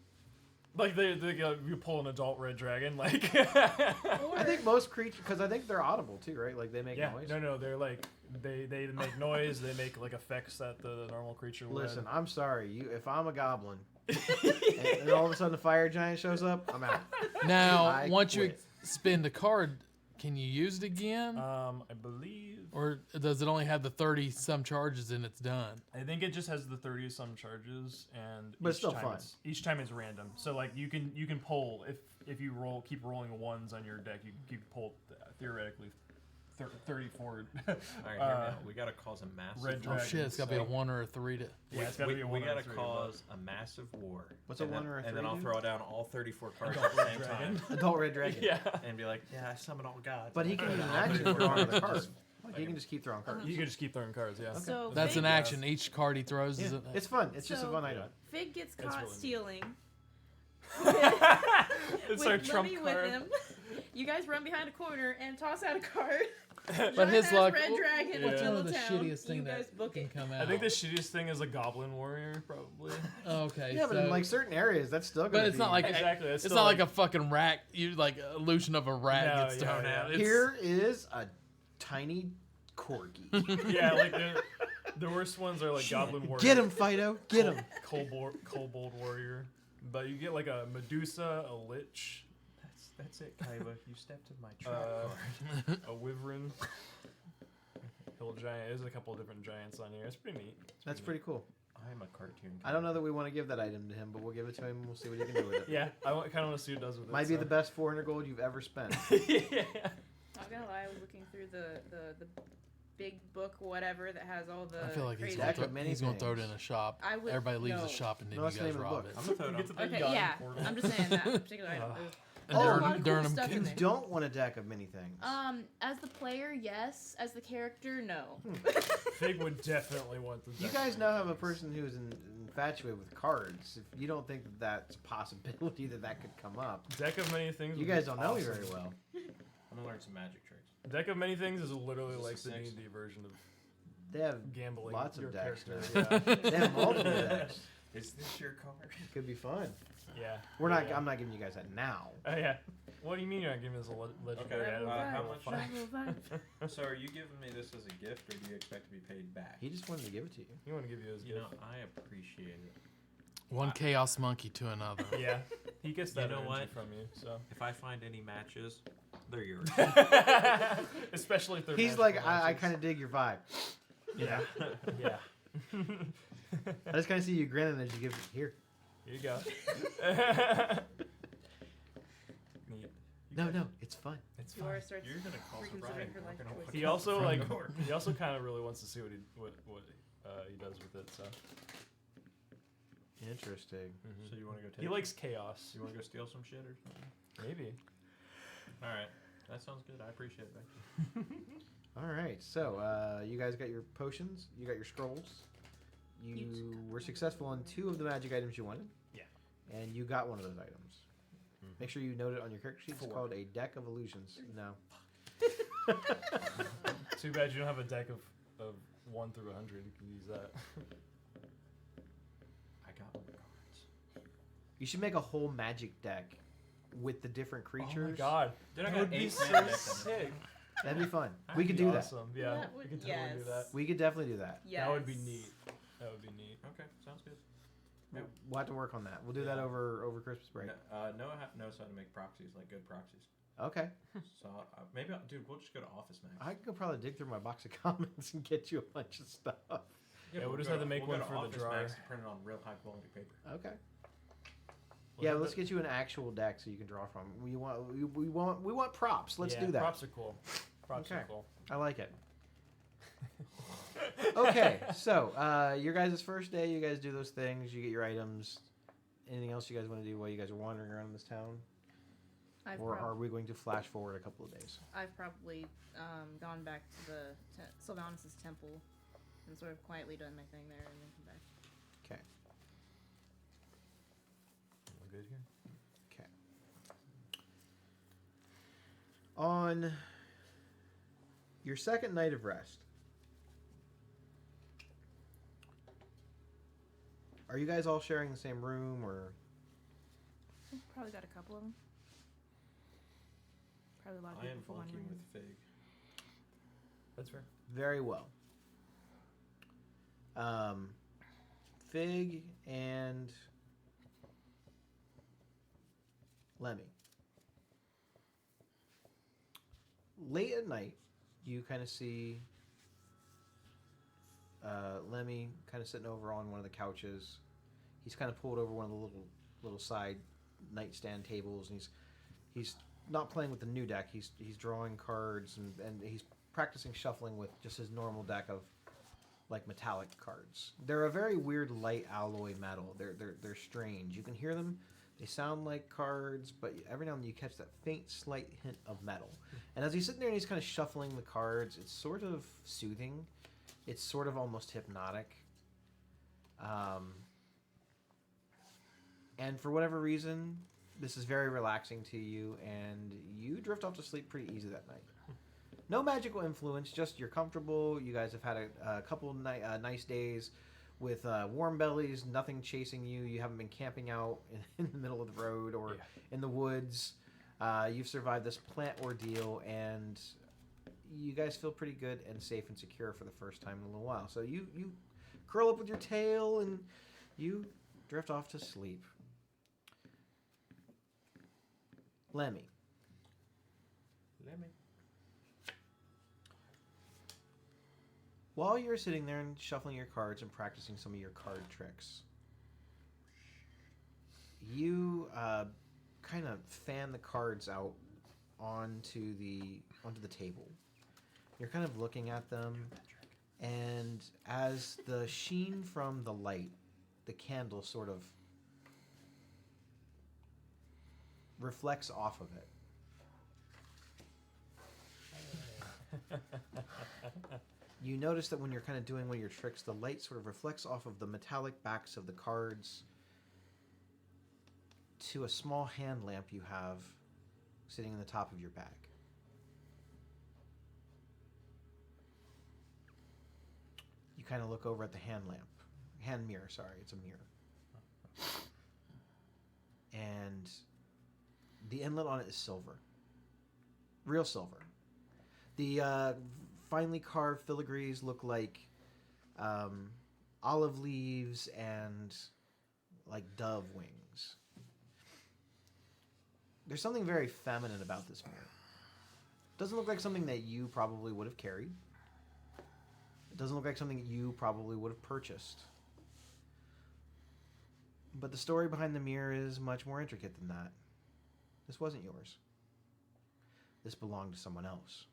Like you pull an adult red dragon, like. I think most creatures, because I think they're audible too, right? Like they make Yeah, noise. no, they're like they make noise. They make like effects that the normal creature would. Listen, I'm sorry. If I'm a goblin, and all of a sudden a fire giant shows up, I'm out. Now, I once you quit. spend the card, can you use it again? I believe. Or does it only have the 30 some charges and it's done? I think it just has the 30 some charges, and But it's still time fun. Each time it's random. So like you can pull if you keep rolling ones on your deck, you can pull theoretically 34. All right, hear me out. We gotta cause a massive. Red Oh Dragon. shit! It's got to be a 1 or a 3 to. Yeah, it's gotta be a we 1 or a gotta 3, cause a massive war. What's a and 1 then- or a 3? And then I'll dude? throw down all 34 cards Adult at the Red same Dragon. time Adult Red Dragon. Yeah. and be like, yeah, I summoned all gods. But he can use an All action to 34 throw another cards. card. Just Like, he can just keep throwing cards. You can just keep throwing cards, yeah. So That's an Fig- action. Each card he throws is Yeah, a, it's fun. It's just a So- fun item. Fig gets It's caught really neat. stealing. It's with our trump Lemmy card. with him. You guys run behind a corner and toss out a card. But Giant his ass luck. Red Dragon Yeah. with What's one of the Yellowtown. shittiest thing You guys that book can it. come out? I think the shittiest thing is a Goblin Warrior, probably. Okay. Yeah, but so, in like certain areas, that's still gonna but it's be... not like Exactly, It's it's not still like a fucking rat. You like illusion of a rat No, gets yeah, thrown yeah. out. It's, Here is a tiny corgi. Yeah, like the worst ones are like Goblin Warrior. Get him, Fido. Get him. Kobold Warrior. But you get like a Medusa, a Lich, That's it, Kaiba. You stepped in my trap Uh, card. a Wyvern, Hill Giant. There's a couple of different giants on here. It's pretty neat. That's pretty cool. I'm a cartoon. I don't know that we want to give that item to him, but we'll give it to him and we'll see what he can do with it. Yeah, I kind of want to see what it does with it. Might be the best 400 gold you've ever spent. yeah. Not gonna lie, I was looking through the big book, whatever, that has all the. I feel like he's crazy- gonna, Deck of many he's gonna throw it in things. a shop. I would- Everybody leaves no. the shop and then No, you that's the guys name of the rob book. it. I'm gonna throw it Get the on. big Okay, gun yeah, portal. I'm just saying that particular item. And Oh, a Durham- lot of cool Durham stuff in You there. don't want a deck of many things. As the player, yes. As the character, no. Fig would definitely want the. You guys now have a person who's infatuated with cards. If you don't think that that's a possibility that could come up, Deck of Many Things. you would guys be don't know me awesome. very well. I'm gonna learn some magic tricks. Deck of Many Things is literally Is like this the a six? D&D version of They have gambling. Lots of your decks character. Yeah. they have multiple decks. Is this your card? It could be fun. Yeah. We're not. Yeah. I'm not giving you guys that now. Oh yeah. What do you mean you're not giving us a legendary Okay, item? how Level much- five? So are you giving me this as a gift, or do you expect to be paid back? He just wanted to give it to you. You want to give you his You gift? know, I appreciate it. One chaos monkey to another. Yeah. He gets that You know energy what? from you. So. If I find any matches, they're yours. Especially if they're. He's magical like, I matches. kind of dig your vibe. Yeah. Yeah. I just kind of see you grinning as you give it here. Here you go. Neat. No, it's fun. It's Laura fine. starts You're gonna cause a reconsidering riot. her life We're gonna choices. put He it out also the front like. door. He also kind of really wants to see what he does with it. So. Interesting. So you want to go take? He likes chaos. You want to go steal some shit or something? Maybe. All right, that sounds good. I appreciate it. Becky. All right, so you guys got your potions. You got your scrolls. You were successful on 2 of the magic items you wanted. Yeah. And you got one of those items. Make sure you note it on your character sheet. It's 4. called a deck of illusions. No. Too bad you don't have a deck of 1 through 100. You can use that. I got one of the cards. You should make a whole magic deck with the different creatures. Oh my god. Dude, I That got would be 8 so mana decks in it. sick. That'd be fun. That'd We could be do that. awesome. Yeah. That We would- could totally do that. We could definitely do that. Yes. That would be neat. That would be neat. Okay, sounds good. We'll have to work on that. We'll do that Yeah. over Christmas break. Noah knows how to make proxies, like good proxies. Okay. So dude, we'll just go to Office Max. I could probably dig through my box of comments and get you a bunch of stuff. Yeah, we'll we'll just go have to make we'll one go for the Office drawer. Max and print it on real high quality paper. Okay. We'll Yeah, have let's the- get you an actual deck so you can draw from. We want props. Let's yeah, do that. Props are cool. Props are Okay. cool. I like it. Okay, so your guys' first day, you guys do those things. You get your items. Anything else you guys want to do while you guys are wandering around this town, or are we going to flash forward a couple of days? I've probably gone back to the Sylvanus' temple and sort of quietly done my thing there and then come back. Okay. We're good here. Okay. On your second night of rest, are you guys all sharing the same room, or Probably got a couple of them. Probably a lot of I people am for one bunking room. with Fig. That's fair. very well? Fig and Lemmy. Late at night, you kind of see Lemmy kind of sitting over on one of the couches. He's kind of pulled over one of the little side nightstand tables, and he's not playing with the new deck. He's drawing cards and he's practicing shuffling with just his normal deck of like metallic cards. They're a very weird light alloy metal. They're strange. You can hear them. They sound like cards, but every now and then you catch that faint, slight hint of metal. And as he's sitting there and he's kind of shuffling the cards, it's sort of soothing. It's sort of almost hypnotic. And for whatever reason, this is very relaxing to you, and you drift off to sleep pretty easy that night. No magical influence, just you're comfortable. You guys have had a couple nice days with warm bellies, nothing chasing you. You haven't been camping out in the middle of the road or in the woods. You've survived this plant ordeal, and you guys feel pretty good and safe and secure for the first time in a little while. So you curl up with your tail, and you drift off to sleep. Lemmy. While you're sitting there and shuffling your cards and practicing some of your card tricks, you kind of fan the cards out onto the table. You're kind of looking at them, and as the sheen from the light, the candle sort of reflects off of it. You notice that when you're kind of doing one of your tricks, the light sort of reflects off of the metallic backs of the cards to a small hand lamp you have sitting in the top of your bag. You kind of look over at the hand mirror, it's a mirror. And the inlet on it is silver. Real silver. The finely carved filigrees look like olive leaves and like dove wings. There's something very feminine about this mirror. It doesn't look like something that you probably would have carried. It doesn't look like something that you probably would have purchased. But the story behind the mirror is much more intricate than that. This wasn't yours. This belonged to someone else.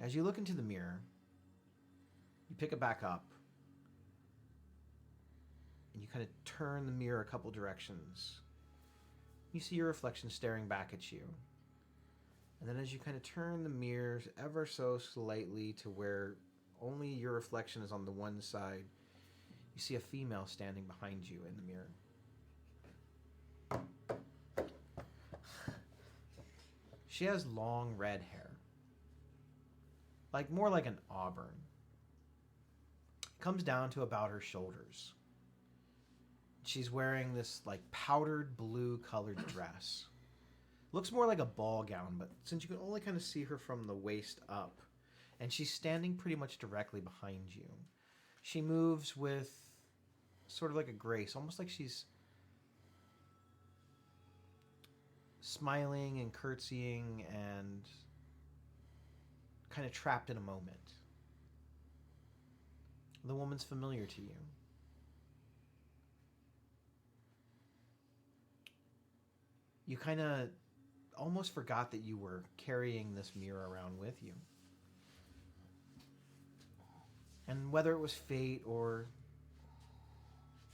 As you look into the mirror, you pick it back up, and you kind of turn the mirror a couple directions. You see your reflection staring back at you. And then as you kind of turn the mirror ever so slightly to where only your reflection is on the one side, you see a female standing behind you in the mirror. She has long red hair. More like an auburn. It comes down to about her shoulders. She's wearing this powdered blue colored dress. Looks more like a ball gown, but since you can only kind of see her from the waist up, and she's standing pretty much directly behind you. She moves with sort of like a grace, almost like she's smiling and curtsying and kind of trapped in a moment. The woman's familiar to you. You kind of almost forgot that you were carrying this mirror around with you. And whether it was fate or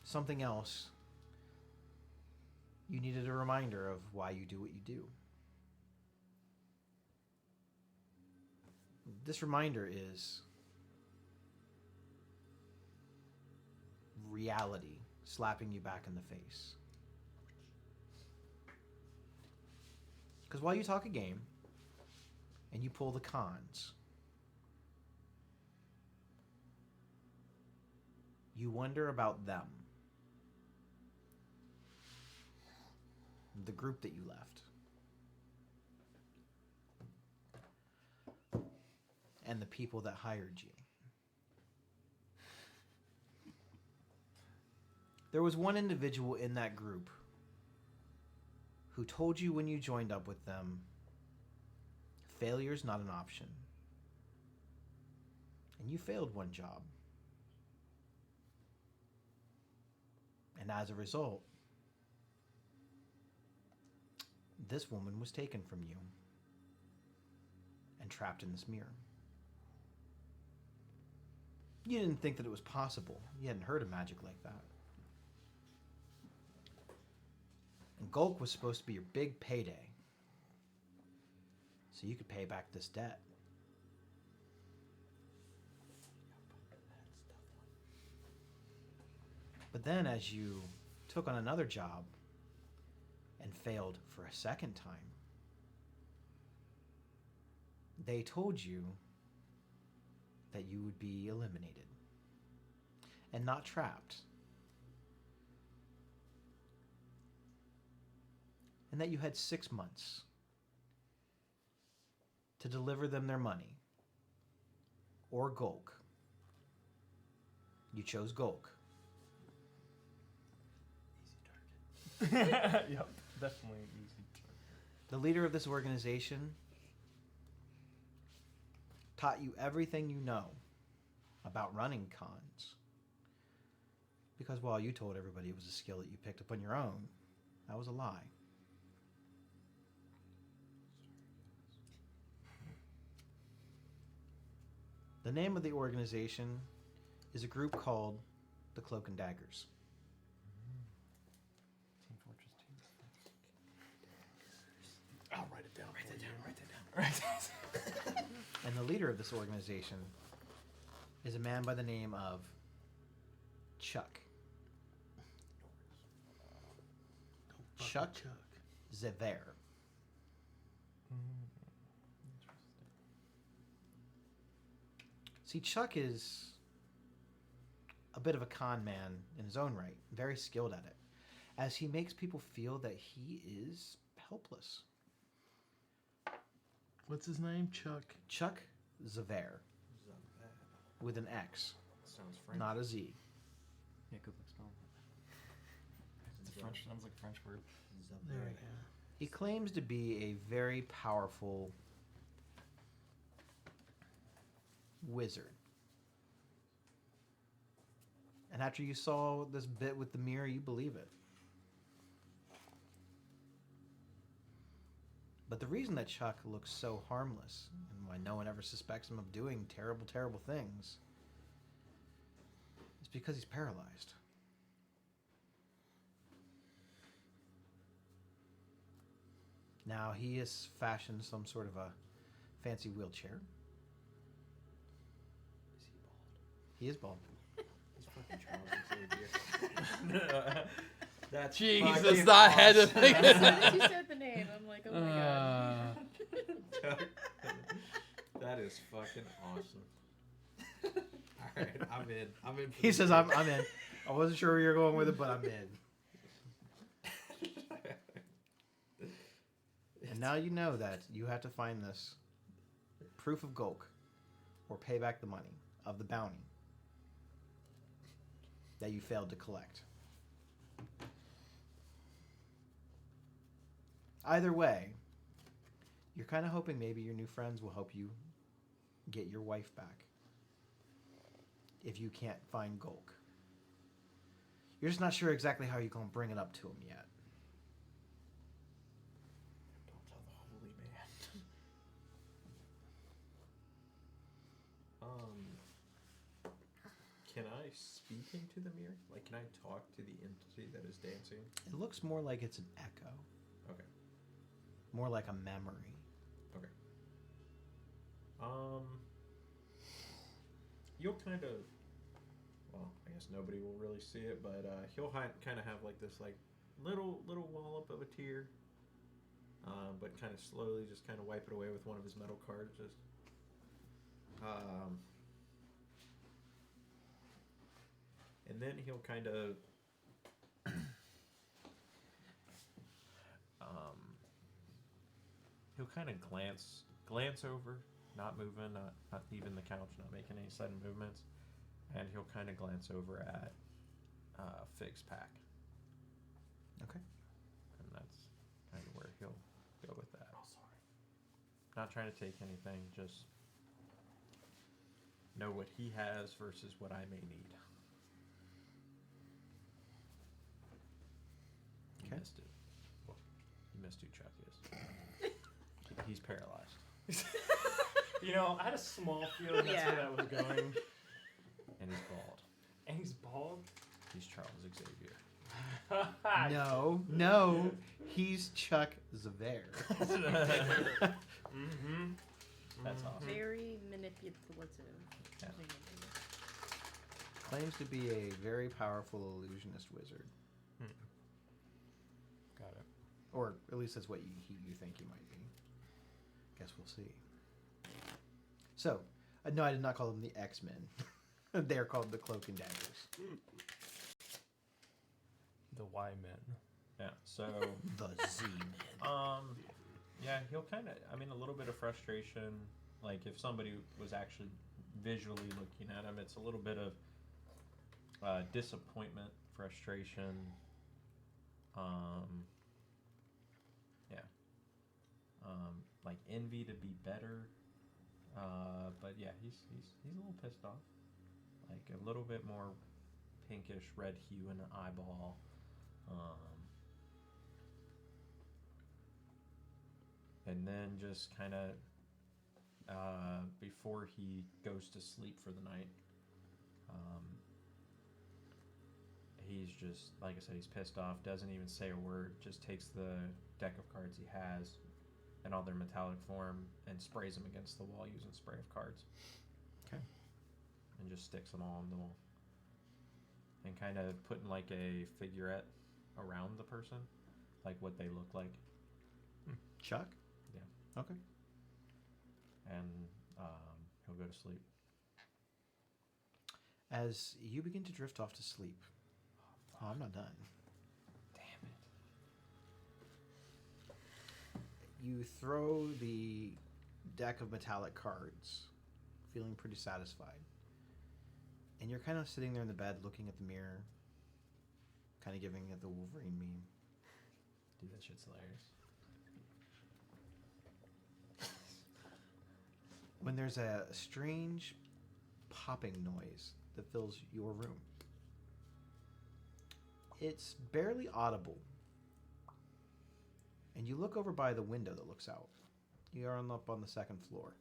something else, you needed a reminder of why you do what you do. This reminder is reality slapping you back in the face. Because while you talk a game and you pull the cons, you wonder about them. The group that you left. And the people that hired you. There was one individual in that group who told you when you joined up with them, failure's not an option. And you failed one job. And as a result, this woman was taken from you and trapped in this mirror. You didn't think that it was possible. You hadn't heard of magic like that. And Gulk was supposed to be your big payday, so you could pay back this debt. But then as you took on another job and failed for a second time, they told you that you would be eliminated and not trapped. And that you had 6 months to deliver them their money or Gulk. You chose Gulk. Yep, definitely an easy target. The leader of this organization taught you everything you know about running cons. Because while you told everybody it was a skill that you picked up on your own, that was a lie. The name of the organization is a group called the Cloak and Daggers. Team Fortress 2. I'll write it down. And the leader of this organization is a man by the name of Chuck. Chuck Zever. See, Chuck is a bit of a con man in his own right, very skilled at it, as he makes people feel that he is helpless. What's his name? Chuck. Chuck Zever, with an X, Sounds French. not a Z. Yeah, good luck spelling that. It's a French, sounds like a French word. There we go. He claims to be a very powerful wizard. And after you saw this bit with the mirror, you believe it. But the reason that Chuck looks so harmless, and why no one ever suspects him of doing terrible, terrible things, is because he's paralyzed. Now, he has fashioned some sort of a fancy wheelchair. Is he bald? He is bald. He's fucking Charles Xavier. That's Jesus, fucking I had to awesome. think As of soon as that. you said the name, I'm like, oh my god. That is fucking awesome. All right, I'm in. I'm in. For He this says, game. I'm in. I wasn't sure where you were going with it, but I'm in. And now you know that you have to find this proof of Gulk or pay back the money of the bounty that you failed to collect. Either way, you're kind of hoping maybe your new friends will help you get your wife back if you can't find Gulk. You're just not sure exactly how you're going to bring it up to him yet. Don't tell the holy man. Can I speak into the mirror? Like, can I talk to the entity that is dancing? It looks more like it's an echo, Okay. more like a memory. Okay. You'll kind of, well, I guess nobody will really see it, but he'll kind of have like this like little wallop of a tear, but kind of slowly just kind of wipe it away with one of his metal cards. Just, and then he'll kind of, he'll kind of glance over. Not moving, not even the couch, not making any sudden movements. And he'll kind of glance over at Fig's pack. Okay. And that's kind of where he'll go with that. Oh, sorry. Not trying to take anything, just know what he has versus what I may need. You Okay. missed it. Well, you missed who Chuck is. He's paralyzed. You know, I had a small feeling that's where that was going. And he's bald. And he's bald? He's Charles Xavier. No, he's Chuck Xavier. Mm-hmm. That's awesome. Very manipulative. Yeah. Claims to be a very powerful illusionist wizard. Got it. Or at least that's what you think he might be. Guess we'll see. So, no, I did not call them the X-Men. They're called the Cloak and Daggers. The Y-Men. Yeah, so... The Z-Men. Yeah, he'll kind of... I mean, a little bit of frustration. Like, if somebody was actually visually looking at him, it's a little bit of disappointment, frustration. Yeah. Like, envy to be better. But yeah, he's a little pissed off. Like, a little bit more pinkish red hue in the eyeball. And then just kind of before he goes to sleep for the night, he's just, like I said, he's pissed off, doesn't even say a word, just takes the deck of cards he has in all their metallic form and sprays them against the wall using spray of cards. Okay. And just sticks them all on the wall. And kind of putting like a figurette around the person, like what they look like. Chuck? Yeah. Okay. And he'll go to sleep. As you begin to drift off to sleep. Oh, I'm not done. Damn it. You throw the deck of metallic cards, feeling pretty satisfied. And you're kind of sitting there in the bed looking at the mirror, kind of giving it the Wolverine meme. Dude, that shit's hilarious. When there's a strange popping noise that fills your room. It's barely audible. And you look over by the window that looks out. You are up on the second floor.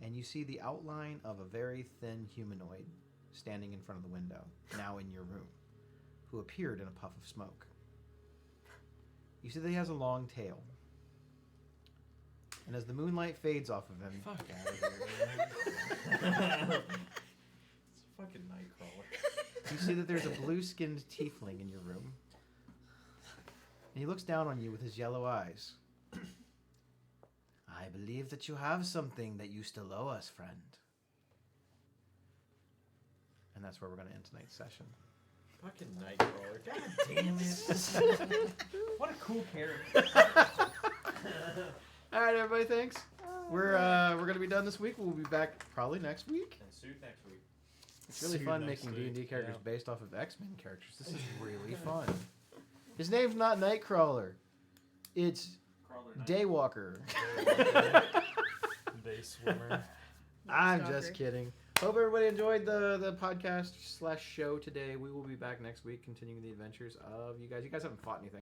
And you see the outline of a very thin humanoid standing in front of the window, now in your room, who appeared in a puff of smoke. You see that he has a long tail. And as the moonlight fades off of him, Fuck out of here, man. It's a fucking Nightcrawler. you see that there's a blue-skinned tiefling in your room. And he looks down on you with his yellow eyes. I believe that you have something that you still owe us, friend. And that's where we're going to end tonight's session. Fucking Nightcrawler. God damn it. What a cool character. All right, everybody, thanks. We're going to be done this week. We'll be back probably next week. And suit next week. It's really See you fun next making week. D&D characters Yeah. based off of X-Men characters. This is really fun. His name's not Nightcrawler. It's Daywalker. Day swimmer. I'm Stalker. just kidding. Hope everybody enjoyed the podcast / show today. We will be back next week continuing the adventures of you guys. You guys haven't fought anything.